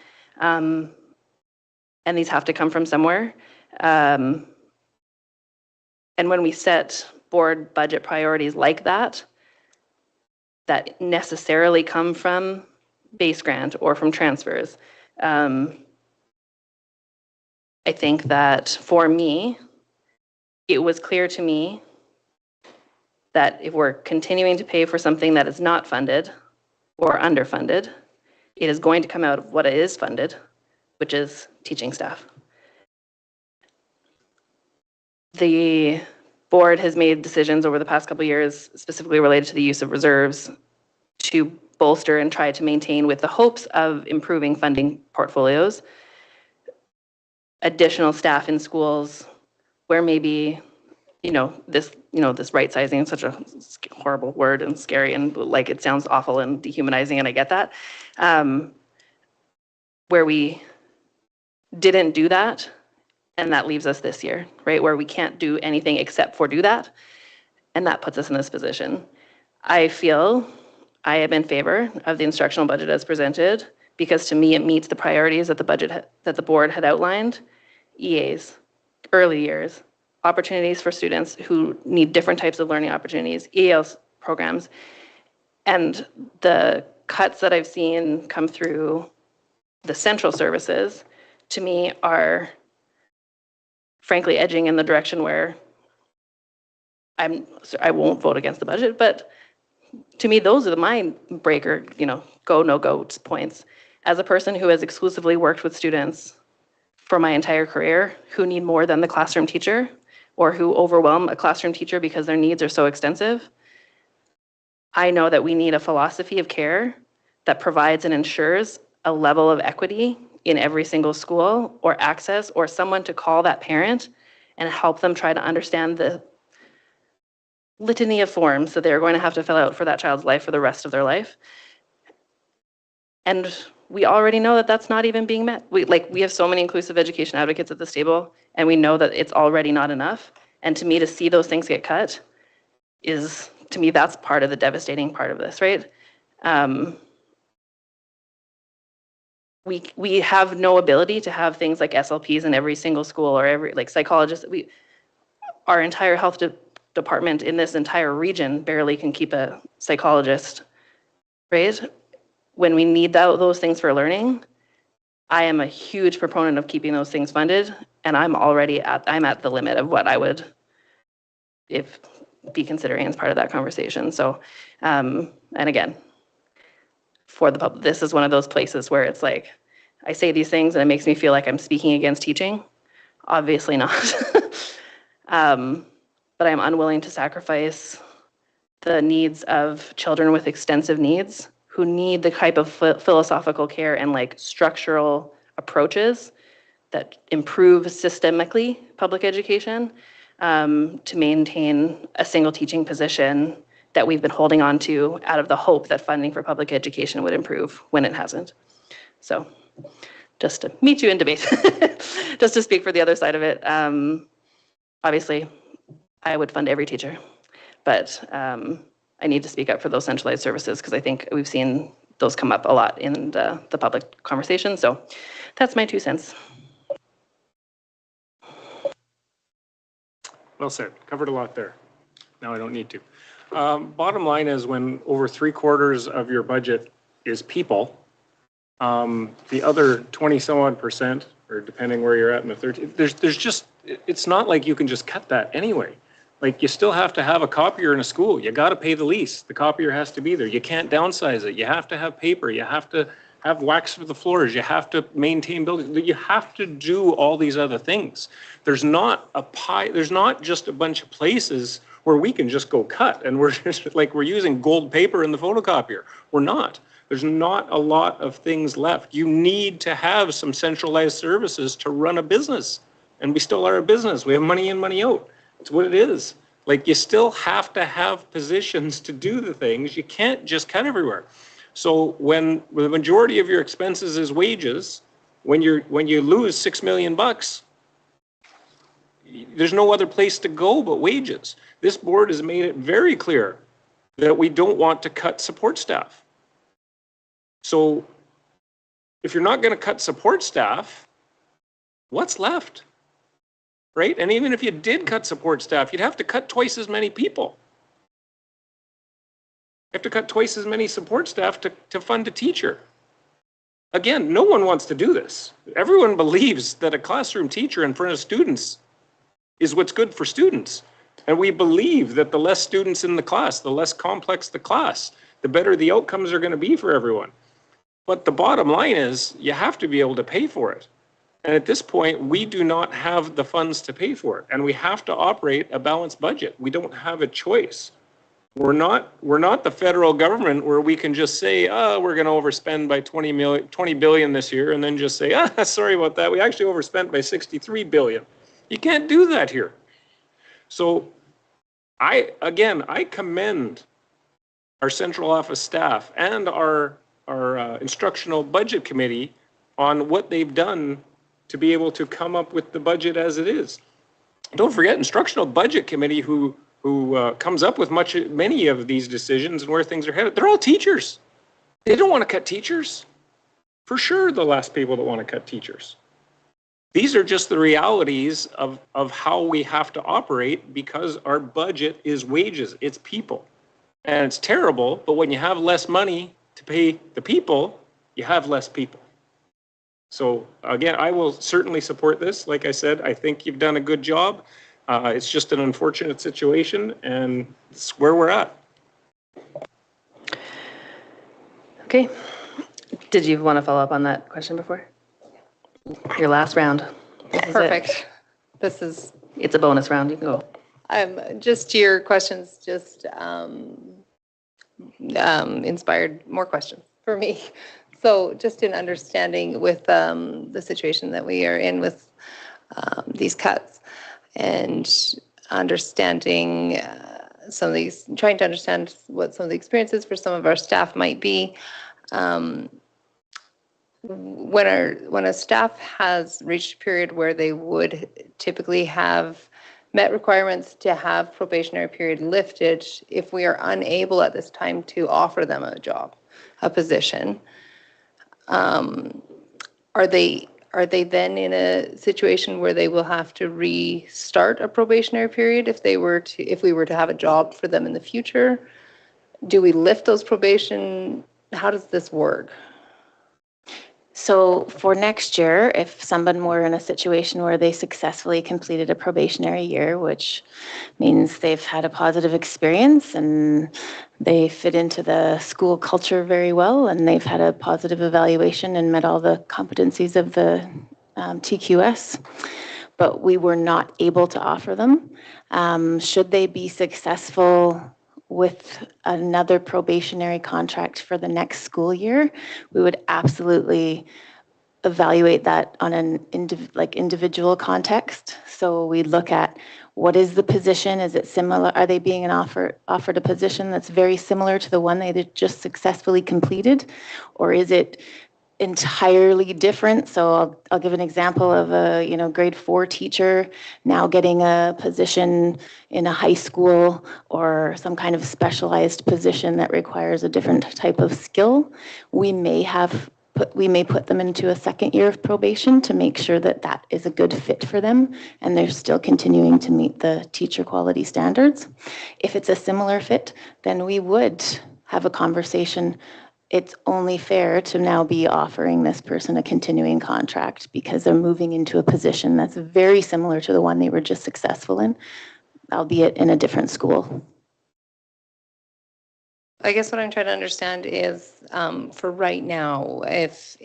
and these have to come from somewhere. And when we set board budget priorities like that, that necessarily come from base grant or from transfers, I think that for me, it was clear to me that if we're continuing to pay for something that is not funded or underfunded, it is going to come out of what is funded, which is teaching staff. The board has made decisions over the past couple of years, specifically related to the use of reserves, to bolster and try to maintain, with the hopes of improving funding portfolios, additional staff in schools where maybe, this right sizing is such a horrible word and scary, and like it sounds awful and dehumanizing, and I get that. Where we didn't do that, and that leaves us this year, right, where we can't do anything except for do that, and that puts us in this position. I feel I am in favor of the instructional budget as presented, because to me it meets the priorities that the board had outlined. EAs, early years, opportunities for students who need different types of learning opportunities, EAL programs, and the cuts that I've seen come through the central services, to me, are frankly edging in the direction where I won't vote against the budget, but to me, those are the mind breaker, go, no go points. As a person who has exclusively worked with students for my entire career who need more than the classroom teacher, or who overwhelm a classroom teacher because their needs are so extensive, I know that we need a philosophy of care that provides and ensures a level of equity in every single school, or access, or someone to call that parent and help them try to understand the litany of forms that they're going to have to fill out for that child's life for the rest of their life. And we already know that that's not even being met. We have so many inclusive education advocates at this table, and we know that it's already not enough. And to me, to see those things get cut is, to me, that's part of the devastating part of this, right? We have no ability to have things like SLPs in every single school, or every psychologist. Our entire health department in this entire region barely can keep a psychologist, right? When we need those things for learning, I am a huge proponent of keeping those things funded, and I'm at the limit of what I would be considering as part of that conversation. So, and again, for the public, this is one of those places where it's like, I say these things and it makes me feel like I'm speaking against teaching. Obviously not. But I'm unwilling to sacrifice the needs of children with extensive needs who need the type of philosophical care and structural approaches that improve systemically public education, to maintain a single teaching position that we've been holding on to out of the hope that funding for public education would improve when it hasn't. So just to meet you in debate, just to speak for the other side of it. Obviously, I would fund every teacher, but I need to speak up for those centralized services, because I think we've seen those come up a lot in the public conversation. So that's my 2 cents. Well said. Covered a lot there. Now I don't need to. Bottom line is, when over 3/4 of your budget is people, the other 20 some odd %, or depending where you're at in the 30, there's just, it's not like you can just cut that anyway. You still have to have a copier in a school. You got to pay the lease. The copier has to be there. You can't downsize it. You have to have paper. You have to have wax for the floors. You have to maintain buildings. You have to do all these other things. There's not just a bunch of places where we can just go cut and we're just we're using gold paper in the photocopier. We're not. There's not a lot of things left. You need to have some centralized services to run a business. And we still are a business. We have money in, money out. It's what it is. You still have to have positions to do the things. You can't just cut everywhere. So when the majority of your expenses is wages, when you lose $6 million, there's no other place to go but wages. This board has made it very clear that we don't want to cut support staff. So if you're not going to cut support staff, What's left? Right? And even if you did cut support staff, you'd have to cut twice as many people. You have to cut twice as many support staff to fund a teacher. Again, no one wants to do this. Everyone believes that a classroom teacher in front of students is what's good for students. And we believe that the less students in the class, the less complex the class, the better the outcomes are going to be for everyone. But the bottom line is you have to be able to pay for it. And at this point, we do not have the funds to pay for it. And we have to operate a balanced budget. We don't have a choice. We're not the federal government where we can just say, oh, we're going to overspend by 20 billion this year, and then just say, sorry about that. We actually overspent by 63 billion. You can't do that here. So I commend our central office staff and our instructional budget committee on what they've done to be able to come up with the budget as it is. Don't forget, instructional budget committee who comes up with many of these decisions and where things are headed, they're all teachers. They don't want to cut teachers. For sure, the last people that want to cut teachers. These are just the realities of how we have to operate because our budget is wages, it's people. And it's terrible, but when you have less money to pay the people, you have less people. So again, I will certainly support this. Like I said, I think you've done a good job. It's just an unfortunate situation, and it's where we're at. Okay. Did you want to follow up on that question before? Your last round. Perfect. It's a bonus round. You can go. Just your questions just inspired more questions for me. So just in understanding with the situation that we are in with these cuts and understanding some of these, trying to understand what some of the experiences for some of our staff might be. When a staff has reached a period where they would typically have met requirements to have probationary period lifted, if we are unable at this time to offer them a job, a position, are they then in a situation where they will have to restart a probationary period if we were to have a job for them in the future? Do we lift those probation? How does this work? So for next year, if someone were in a situation where they successfully completed a probationary year, which means they've had a positive experience and they fit into the school culture very well, and they've had a positive evaluation and met all the competencies of the TQS, but we were not able to offer them, should they be successful with another probationary contract for the next school year, we would absolutely evaluate that on an individual context. So we look at what is the position, is it similar, are they being offered a position that's very similar to the one they just successfully completed, or is it entirely different? So I'll give an example of a grade 4 teacher now getting a position in a high school or some kind of specialized position that requires a different type of skill. We may put them into a second year of probation to make sure that that is a good fit for them and they're still continuing to meet the teacher quality standards. If it's a similar fit, then we would have a conversation. It's only fair to now be offering this person a continuing contract because they're moving into a position that's very similar to the one they were just successful in, albeit in a different school. I guess what I'm trying to understand is, for right now, if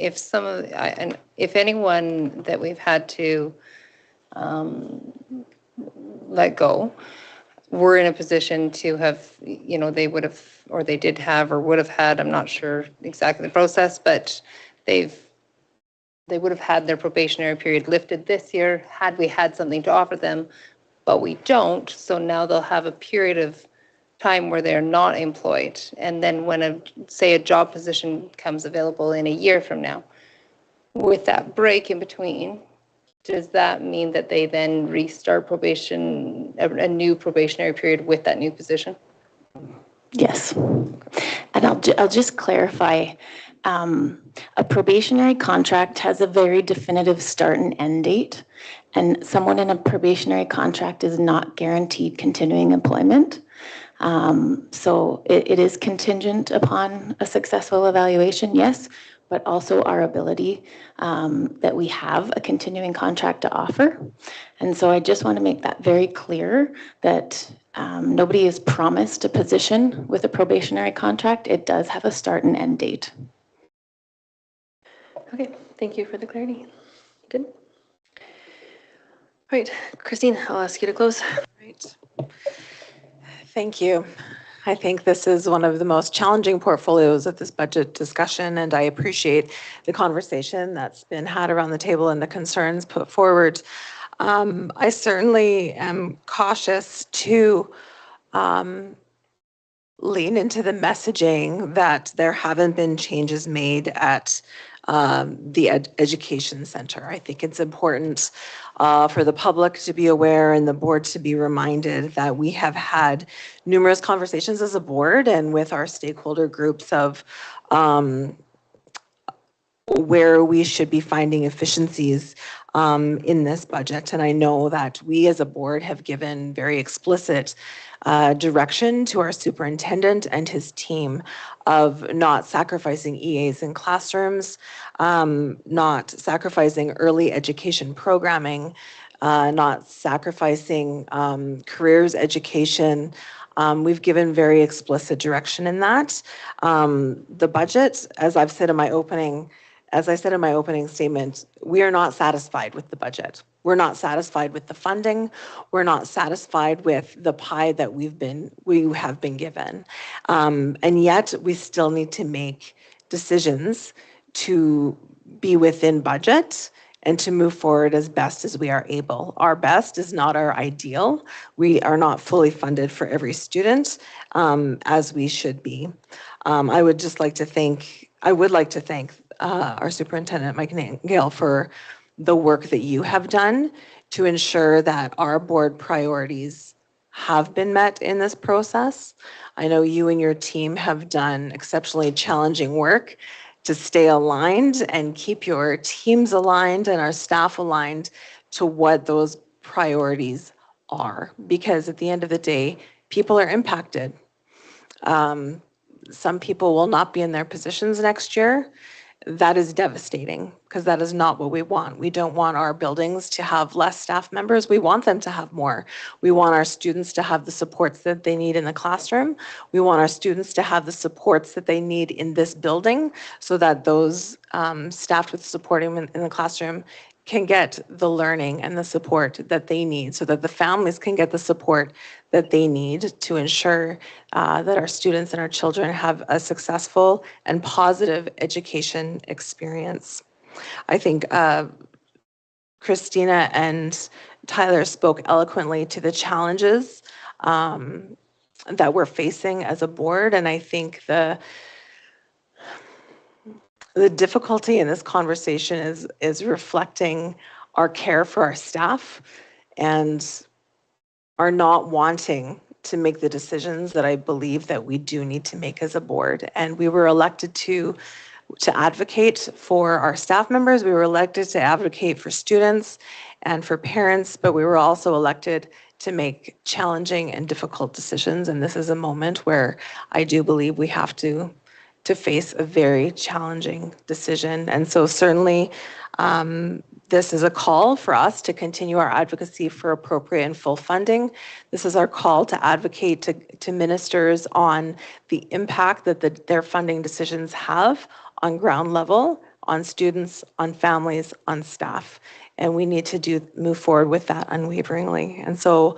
anyone that we've had to let go, we're in a position to have, they would have, or they did have, or would have had, I'm not sure exactly the process, but they would have had their probationary period lifted this year had we had something to offer them, but we don't. So now they'll have a period of time where they're not employed. And then when say a job position comes available in a year from now, with that break in between, does that mean that they then restart probation, a new probationary period with that new position? Yes. And I'll just clarify, a probationary contract has a very definitive start and end date, and someone in a probationary contract is not guaranteed continuing employment. So it is contingent upon a successful evaluation, yes, but also our ability that we have a continuing contract to offer. And so I just want to make that very clear that nobody is promised a position with a probationary contract. It does have a start and end date. Okay, thank you for the clarity. Good. All right, Christine, I'll ask you to close. Right. Thank you. I think this is one of the most challenging portfolios of this budget discussion, and I appreciate the conversation that's been had around the table and the concerns put forward. I certainly am cautious to lean into the messaging that there haven't been changes made at the education center. I think it's important for the public to be aware and the board to be reminded that we have had numerous conversations as a board and with our stakeholder groups of where we should be finding efficiencies in this budget. And I know that we as a board have given very explicit direction to our superintendent and his team of not sacrificing EAs in classrooms, not sacrificing early education programming, not sacrificing careers education. We've given very explicit direction in that. The budget, as I said in my opening statement, we are not satisfied with the budget. We're not satisfied with the funding. We're not satisfied with the pie that we have been given. And yet we still need to make decisions to be within budget and to move forward as best as we are able. Our best is not our ideal. We are not fully funded for every student as we should be. I would like to thank our superintendent, Mike Nightingale, for the work that you have done to ensure that our board priorities have been met in this process. I know you and your team have done exceptionally challenging work to stay aligned and keep your teams aligned and our staff aligned to what those priorities are. Because at the end of the day, people are impacted. Some people will not be in their positions next year. That is devastating because that is not what we want. We don't want our buildings to have less staff members. We want them to have more. We want our students to have the supports that they need in the classroom. We want our students to have the supports that they need in this building so that those staffed with supporting in the classroom can get the learning and the support that they need so that the families can get the support that they need to ensure that our students and our children have a successful and positive education experience. I think Christina and Tyler spoke eloquently to the challenges that we're facing as a board, and I think the difficulty in this conversation is reflecting our care for our staff and are not wanting to make the decisions that I believe that we do need to make as a board. And we were elected to advocate for our staff members. We were elected to advocate for students and for parents, but we were also elected to make challenging and difficult decisions. And this is a moment where I do believe we have to face a very challenging decision. And so certainly this is a call for us to continue our advocacy for appropriate and full funding. This is our call to advocate to ministers on the impact that their funding decisions have on ground level, on students, on families, on staff. And we need to move forward with that unwaveringly. And so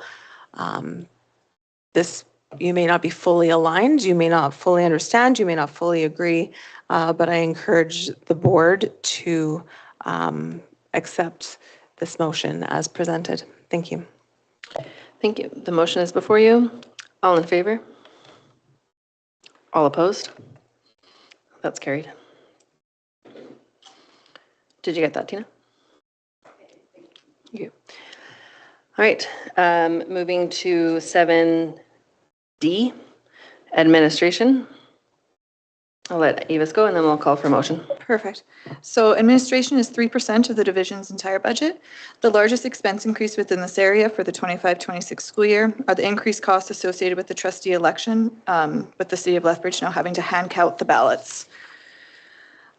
you may not be fully aligned, you may not fully understand, you may not fully agree, but I encourage the board to accept this motion as presented. Thank you. Thank you. The motion is before you. All in favor? All opposed? That's carried. Did you get that, Tina? Thank you. All right, moving to 7D, administration. I'll let Avis go and then we'll call for motion. Perfect. So administration is 3% of the division's entire budget. The largest expense increase within this area for the 25-26 school year are the increased costs associated with the trustee election, with the city of Lethbridge now having to hand count the ballots.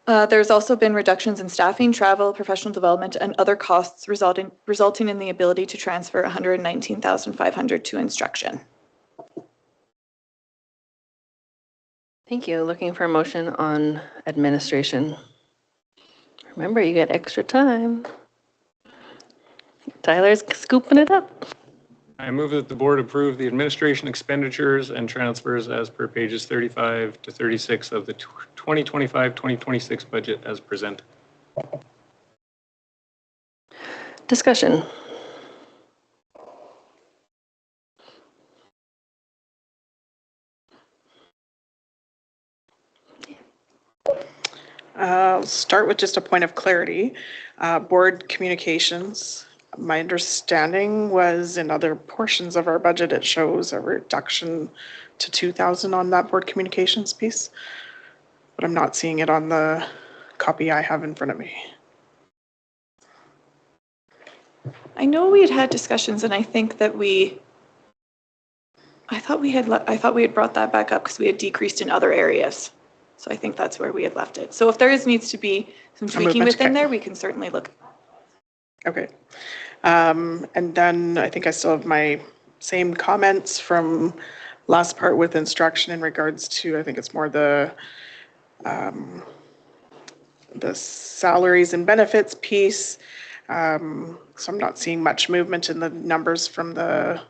There's also been reductions in staffing, travel, professional development, and other costs resulting in the ability to transfer $119,500 to instruction. Thank you. Looking for a motion on administration. Remember, you get extra time. Tyler's scooping it up. I move that the board approve the administration expenditures and transfers as per pages 35 to 36 of the 2025-2026 budget as presented. Discussion. I'll start with just a point of clarity. Board communications, my understanding was in other portions of our budget, it shows a reduction to 2,000 on that board communications piece, but I'm not seeing it on the copy I have in front of me. I know we had discussions, and I think that I thought we had brought that back up because we had decreased in other areas. So I think that's where we had left it. So if there needs to be some tweaking within there, we can certainly look. Okay. And then I think I still have my same comments from last part with instruction in regards to, I think it's more the salaries and benefits piece. So I'm not seeing much movement in the numbers from the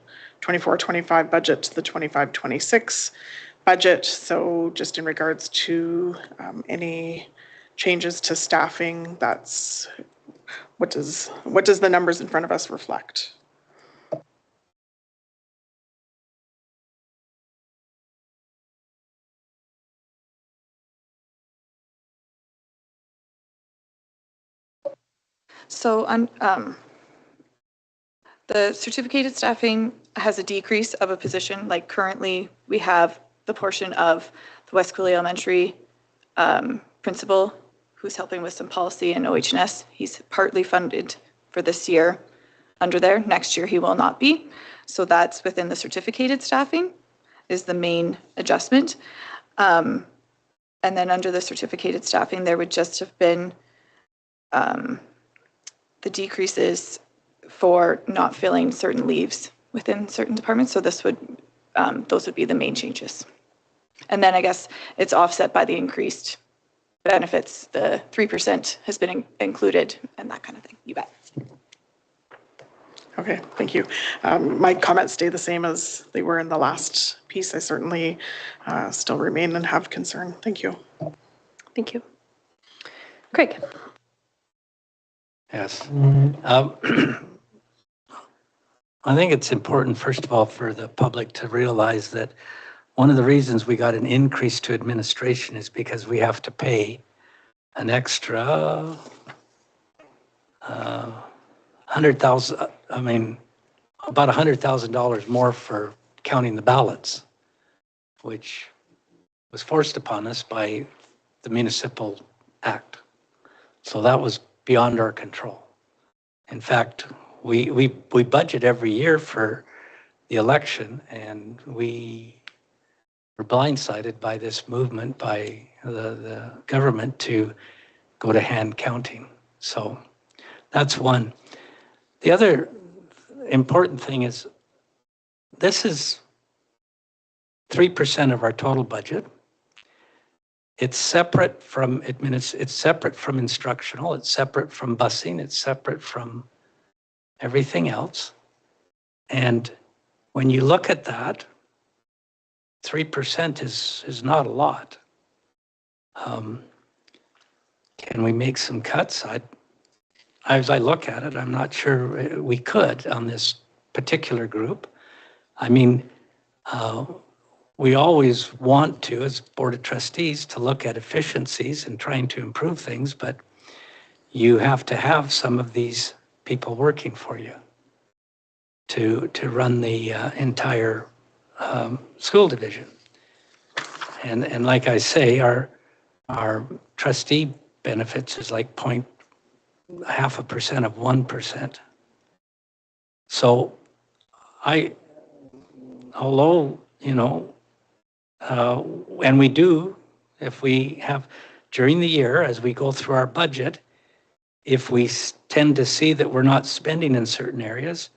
24-25 budget to the 25-26 budget. So just in regards to any changes to staffing, that's what does the numbers in front of us reflect? So on the certificated staffing has a decrease of a position. Like currently, we have the portion of the West Cooley Elementary principal who's helping with some policy and OH&S. He's partly funded for this year under there. Next year, he will not be. So that's within the certificated staffing is the main adjustment. And then under the certificated staffing, there would just have been the decreases for not filling certain leaves within certain departments. So this would, those would be the main changes. And then I guess it's offset by the increased benefits. The 3% has been included and that kind of thing. You bet. Okay, thank you. My comments stay the same as they were in the last piece. I certainly still remain and have concern. Thank you. Thank you. Craig. Yes. I think it's important, first of all, for the public to realize that one of the reasons we got an increase to administration is because we have to pay an extra $100,000, I mean, about $100,000 more for counting the ballots, which was forced upon us by the Municipal Act. So that was beyond our control. In fact, we budget every year for the election, and we were blindsided by this movement by the government to go to hand counting. So that's one. The other important thing is this is 3% of our total budget. It's separate from it's separate from instructional, it's separate from busing, it's separate from everything else. And when you look at that, 3% is not a lot. Can we make some cuts? As I look at it, I'm not sure we could on this particular group. I mean, we always want to, as Board of Trustees, to look at efficiencies and trying to improve things, but you have to have some of these people working for you to run the entire school division. And like I say, our our trustee benefits is like 0.5% of 1%. So although, and we do, if we have, during the year, as we go through our budget, if we tend to see that we're not spending in certain areas,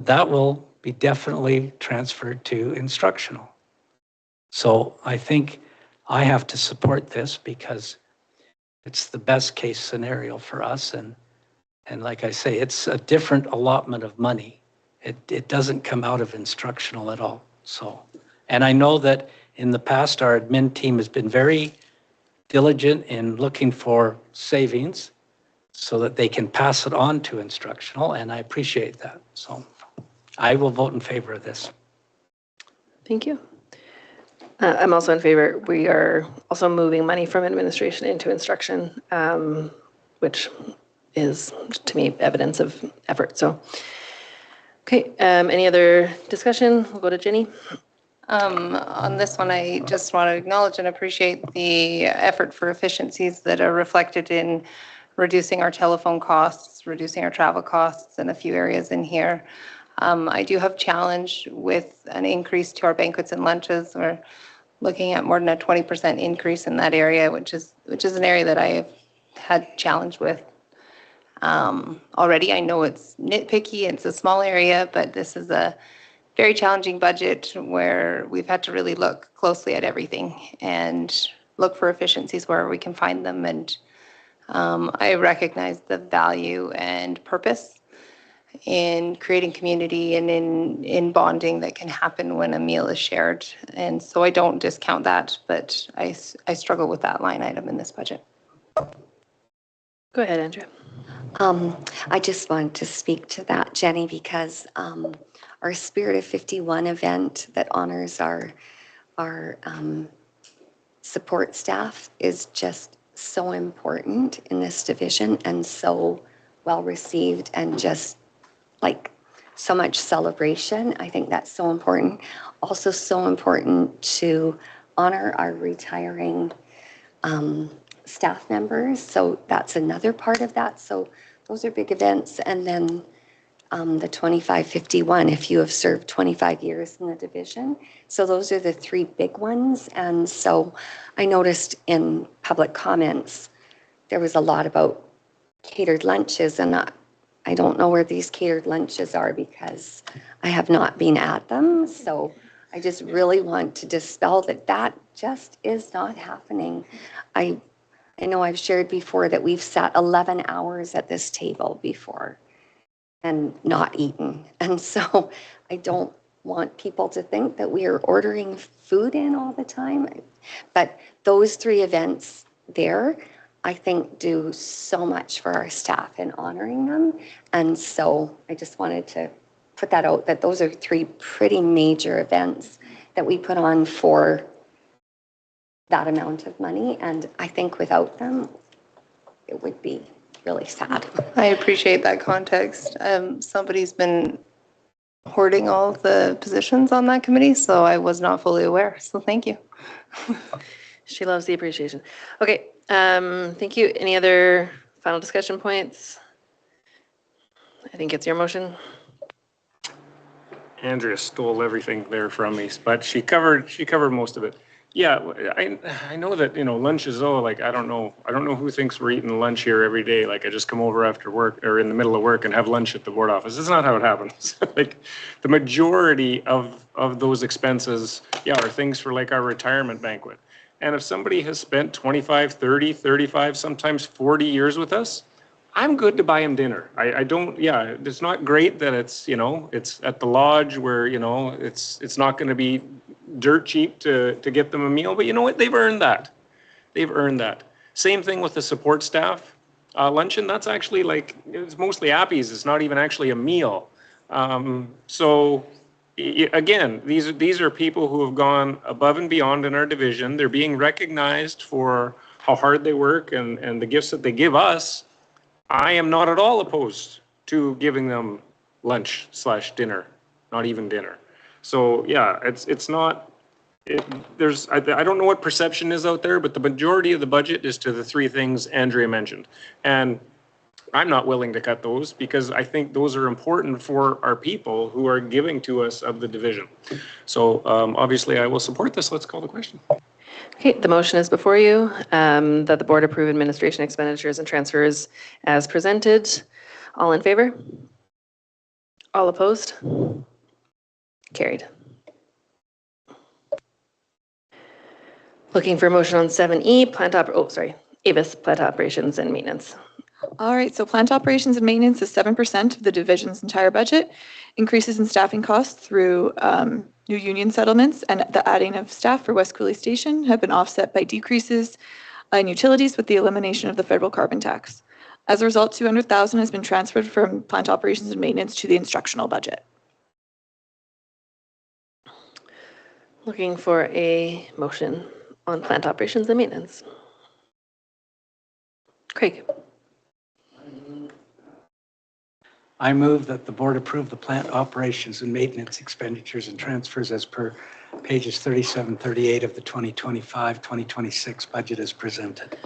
that will be definitely transferred to instructional. So I think I have to support this because it's the best case scenario for us. And like I say, it's a different allotment of money. It doesn't come out of instructional at all. So, and I know that in the past, our admin team has been very diligent in looking for savings so that they can pass it on to instructional, and I appreciate that. So I will vote in favor of this. Thank you. I'm also in favor. We are also moving money from administration into instruction, which is, to me, evidence of effort. So, okay, any other discussion? We'll go to Jenny. On this one, I just want to acknowledge and appreciate the effort for efficiencies that are reflected in reducing our telephone costs, reducing our travel costs in a few areas in here. I do have challenge with an increase to our banquets and lunches. We're looking at more than a 20% increase in that area, which is an area that I have had challenge with already. I know it's nitpicky, it's a small area, but this is a very challenging budget where we've had to really look closely at everything and look for efficiencies where we can find them. And I recognize the value and purpose in creating community and in bonding that can happen when a meal is shared. And so I don't discount that, but I struggle with that line item in this budget. Go ahead, Andrea. I just wanted to speak to that, Jenny, because our Spirit of 51 event that honors our support staff is just so important in this division and so well received and just like so much celebration. I think that's so important. Also so important to honor our retiring staff members. So that's another part of that. So those are big events. And then the 2551, if you have served 25 years in the division. So those are the three big ones. And so I noticed in public comments, there was a lot about catered lunches, and I don't know where these catered lunches are because I have not been at them. So I just really want to dispel that just is not happening. I know I've shared before that we've sat 11 hours at this table before and not eaten. And so I don't want people to think that we are ordering food in all the time. But those three events there, I think, do so much for our staff in honoring them. And so I just wanted to put that out, that those are three pretty major events that we put on for that amount of money. And I think without them, it would be really sad. I appreciate that context. Somebody's been hoarding all of the positions on that committee, so I was not fully aware. So thank you. She loves the appreciation. Okay, thank you. Any other final discussion points? I think it's your motion. Andrea stole everything there from me, but she covered most of it. Yeah, I know that, lunch is, like, I don't know who thinks we're eating lunch here every day. Like, I just come over after work or in the middle of work and have lunch at the board office. It's not how it happens. Like, the majority of those expenses, are things for like our retirement banquet. And if somebody has spent 25, 30, 35, sometimes 40 years with us, I'm good to buy them dinner. I don't, it's not great that it's, it's at the lodge where, it's not going to be dirt cheap to get them a meal, but you know what? They've earned that. They've earned that. Same thing with the support staff luncheon. That's actually like, it's mostly appies. It's not even actually a meal. So again, these are people who have gone above and beyond in our division. They're being recognized for how hard they work and the gifts that they give us. I am not at all opposed to giving them lunch/dinner, not even dinner. So yeah, it's not I don't know what perception is out there, but the majority of the budget is to the three things Andrea mentioned. And I'm not willing to cut those because I think those are important for our people who are giving to us of the division. So obviously I will support this. Let's call the question. Okay, the motion is before you, that the board approve administration expenditures and transfers as presented. All in favor? All opposed? Carried. Looking for a motion on 7E, Avis plant operations and maintenance. All right, so plant operations and maintenance is 7% of the division's entire budget. Increases in staffing costs through new union settlements and the adding of staff for West Cooley Station have been offset by decreases in utilities with the elimination of the federal carbon tax. As a result, $200,000 has been transferred from plant operations and maintenance to the instructional budget. Looking for a motion on plant operations and maintenance. Craig. I move that the board approve the plant operations and maintenance expenditures and transfers as per pages 37, 38 of the 2025-2026 budget as presented.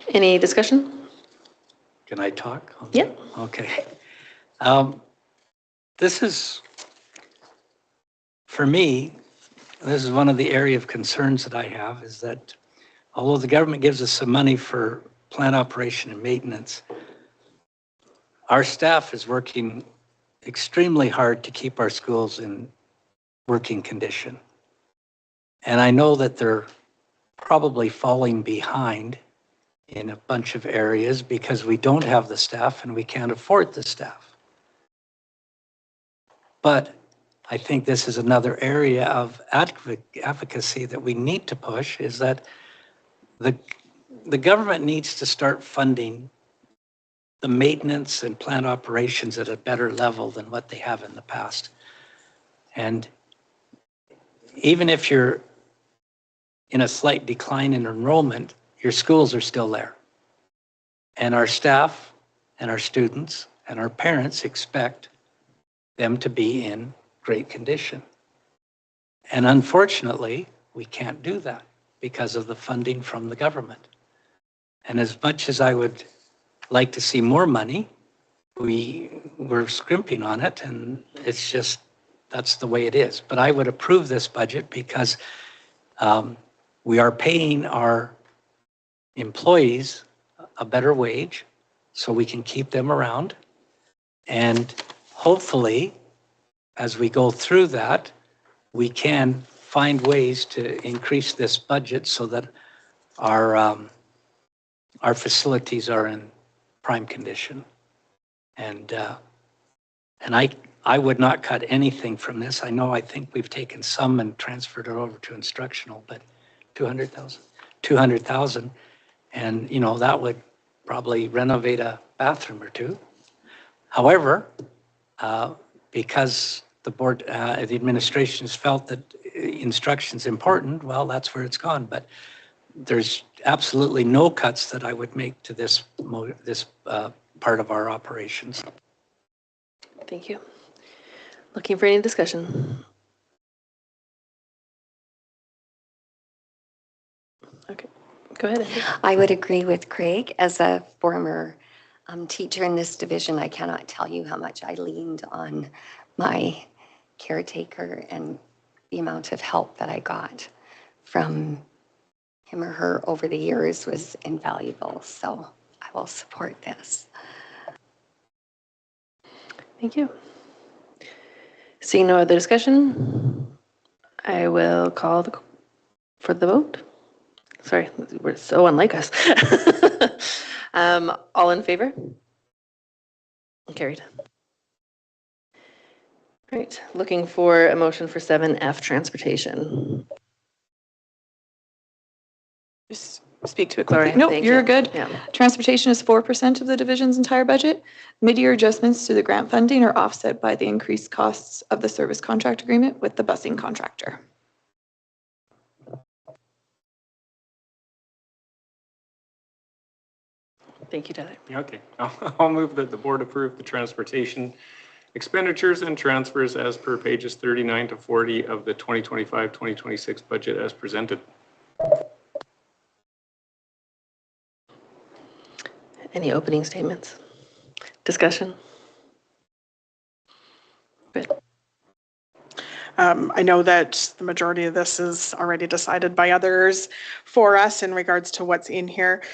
Any discussion? Can I talk? Yeah. Okay. This is, for me, this is one of the area of concerns that I have is that although the government gives us some money for plant operation and maintenance, our staff is working extremely hard to keep our schools in working condition. And I know that they're probably falling behind in a bunch of areas because we don't have the staff and we can't afford the staff. But I think this is another area of advocacy that we need to push is that the government needs to start funding the maintenance and plant operations at a better level than what they have in the past. And even if you're in a slight decline in enrollment, your schools are still there. And our staff and our students and our parents expect them to be in great condition. And unfortunately, we can't do that because of the funding from the government. And as much as I would like to see more money, we're scrimping on it, and it's just, that's the way it is. But I would approve this budget because we are paying our employees a better wage so we can keep them around. And hopefully, as we go through that, we can find ways to increase this budget so that our facilities are in prime condition. And I would not cut anything from this. I think we've taken some and transferred it over to instructional, but 200,000. And, you know, that would probably renovate a bathroom or two. However, because the board, the administration has felt that instruction is important, well, that's where it's gone. But there's absolutely no cuts that I would make to this part of our operations. Thank you. Looking for any discussion? Okay, go ahead. I would agree with Craig. As a former teacher in this division, I cannot tell you how much I leaned on my caretaker and the amount of help that I got from him or her over the years was invaluable. So I will support this. Thank you. Seeing no other discussion, I will call for the vote. Sorry, we're so unlike us. All in favor? Carried. All right, looking for a motion for 7F transportation. Just speak to it quickly. Sorry, No, thank you're you. good. Yeah. Transportation is 4% of the division's entire budget. Mid-year adjustments to the grant funding are offset by the increased costs of the service contract agreement with the busing contractor. Thank you, Tyler. Yeah, okay. I'll move that the board approve the transportation expenditures and transfers as per pages 39 to 40 of the 2025-2026 budget as presented. Any opening statements? Discussion? Good. I know that the majority of this is already decided by others for us in regards to what's in here.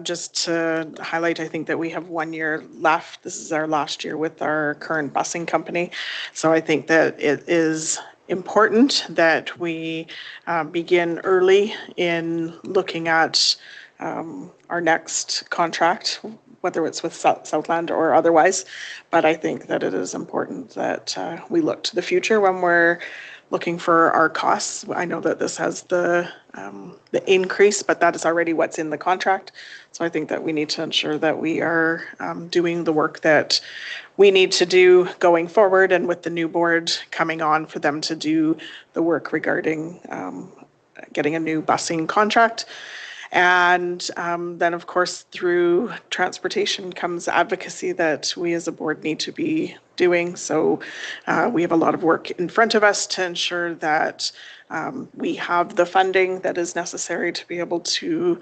Just to highlight, I think that we have 1 year left. This is our last year with our current busing company. So I think that it is important that we begin early in looking at our next contract, whether it's with Southland or otherwise. But I think that it is important that we look to the future when we're looking for our costs. I know that this has the increase, but that is already what's in the contract. So I think that we need to ensure that we are doing the work that we need to do going forward, and with the new board coming on for them to do the work regarding getting a new busing contract. And then, of course, through transportation comes advocacy that we as a board need to be doing. So we have a lot of work in front of us to ensure that we have the funding that is necessary to be able to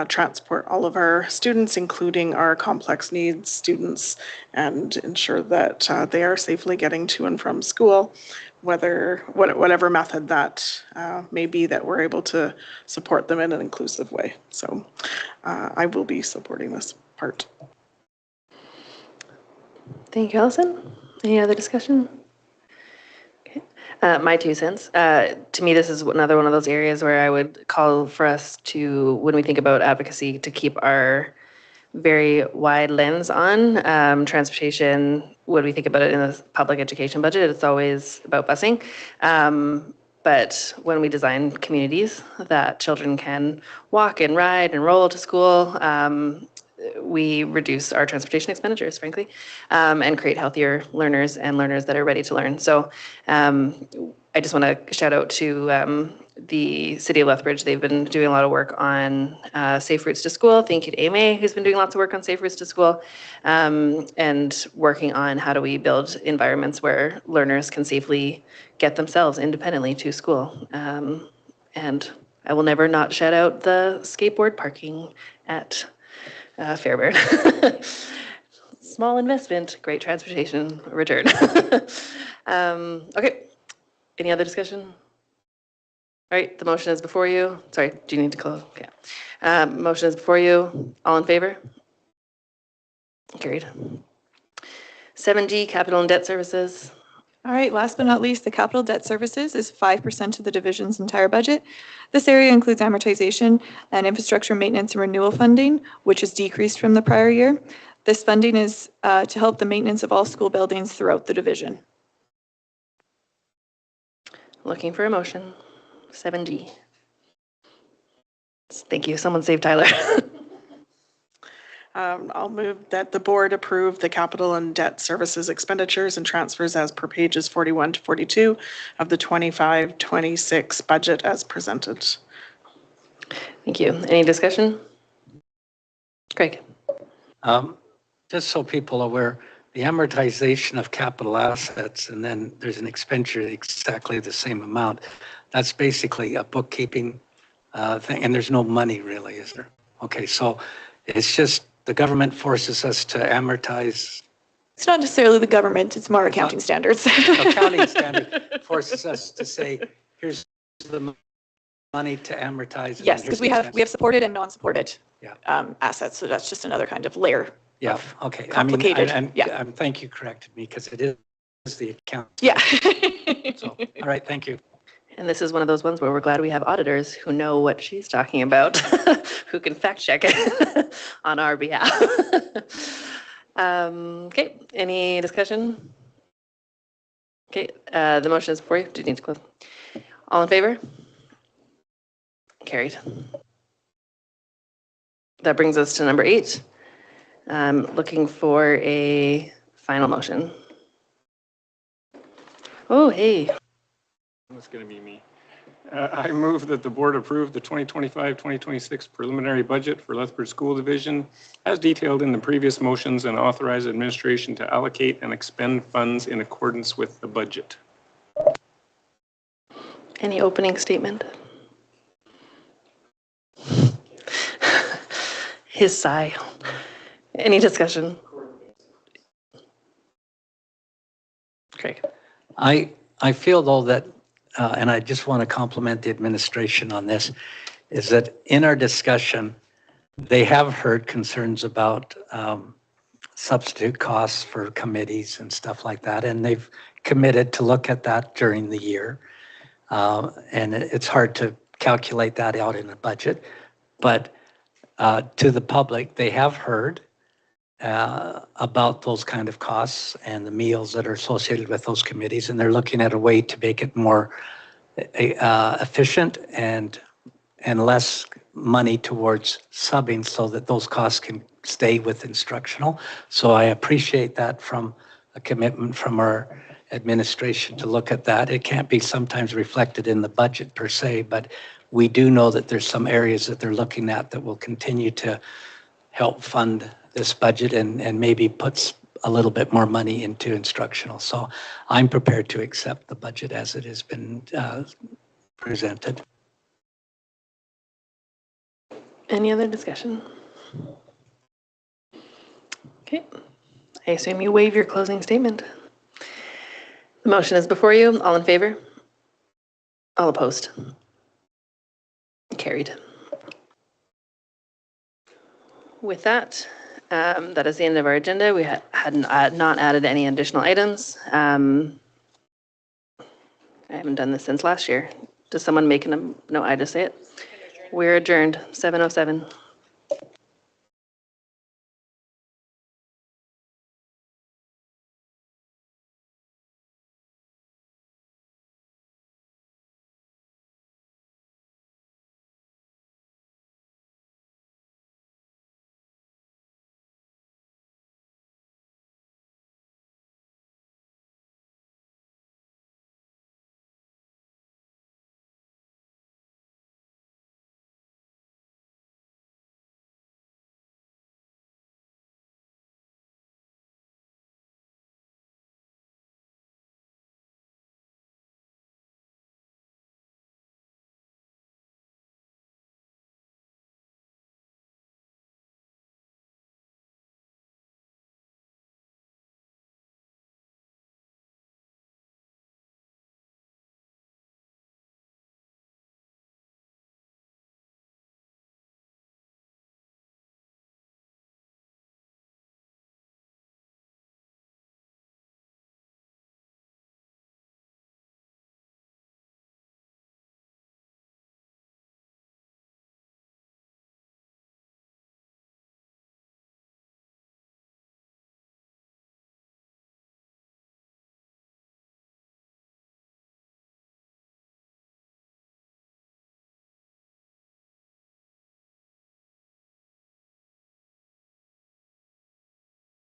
transport all of our students, including our complex needs students, and ensure that they are safely getting to and from school, whatever method that may be, that we're able to support them in an inclusive way. So I will be supporting this part. Thank you, Allison. Any other discussion? Okay. My 2 cents. To me, this is another one of those areas where I would call for us to, when we think about advocacy, to keep our very wide lens on transportation. When we think about it in the public education budget, it's always about busing. But when we design communities that children can walk and ride and roll to school, we reduce our transportation expenditures, frankly, and create healthier learners and learners that are ready to learn. So I just want to shout out to the City of Lethbridge. They've been doing a lot of work on safe routes to school. Thank you to AMA, who's been doing lots of work on safe routes to school, and working on how do we build environments where learners can safely get themselves independently to school. And I will never not shout out the skateboard parking at Fairbairn. Small investment, great transportation return. Okay, any other discussion? All right, the motion is before you. Sorry, do you need to close? Okay. Motion is before you. All in favor? Carried. 7D, capital and debt services. All right, last but not least, the capital debt services is 5% of the division's entire budget. This area includes amortization and infrastructure maintenance and renewal funding, which is decreased from the prior year. This funding is to help the maintenance of all school buildings throughout the division. Looking for a motion. 7D. Thank you. Someone save Tyler. I'll move that the board approve the capital and debt services expenditures and transfers as per pages 41 to 42 of the 25-26 budget as presented. Thank you. Any discussion? Craig. Just so people are aware, the amortization of capital assets, and then there's an expenditure exactly the same amount. That's basically a bookkeeping thing, and there's no money really, is there? Okay, so it's just the government forces us to amortize. It's not necessarily the government, it's more accounting standards. Accounting standard forces us to say, here's the money to amortize. Yes, because we have supported and non-supported Yeah. assets, so that's just another kind of layer. Yeah, okay. Complicated. Thank you corrected me, because it is the account. Yeah. So, all right, thank you. And this is one of those ones where we're glad we have auditors who know what she's talking about, who can fact check it on our behalf. Okay, any discussion? Okay, the motion is before you. Do you need to close? All in favor? Carried. That brings us to number 8. Looking for a final motion. Oh, hey. That's going to be me. I move that the board approve the 2025-2026 preliminary budget for Lethbridge School Division as detailed in the previous motions and authorize administration to allocate and expend funds in accordance with the budget. Any opening statement? His sigh. Any discussion? Craig. I feel though that, and I just want to compliment the administration on this, is that in our discussion, they have heard concerns about substitute costs for committees and stuff like that, and they've committed to look at that during the year. And it's hard to calculate that out in a budget, but to the public, they have heard about those kind of costs and the meals that are associated with those committees, and they're looking at a way to make it more efficient and less money towards subbing so that those costs can stay with instructional. So I appreciate that from a commitment from our administration to look at that. It can't be sometimes reflected in the budget per se, but we do know that there's some areas that they're looking at that will continue to help fund this budget and maybe puts a little bit more money into instructional. So I'm prepared to accept the budget as it has been presented. Any other discussion? Okay. I assume you waive your closing statement. The motion is before you. All in favor? All opposed? Carried. With that, that is the end of our agenda. We had not added any additional items. I haven't done this since last year. Does someone make no, I just say it. We're adjourned, 7:07.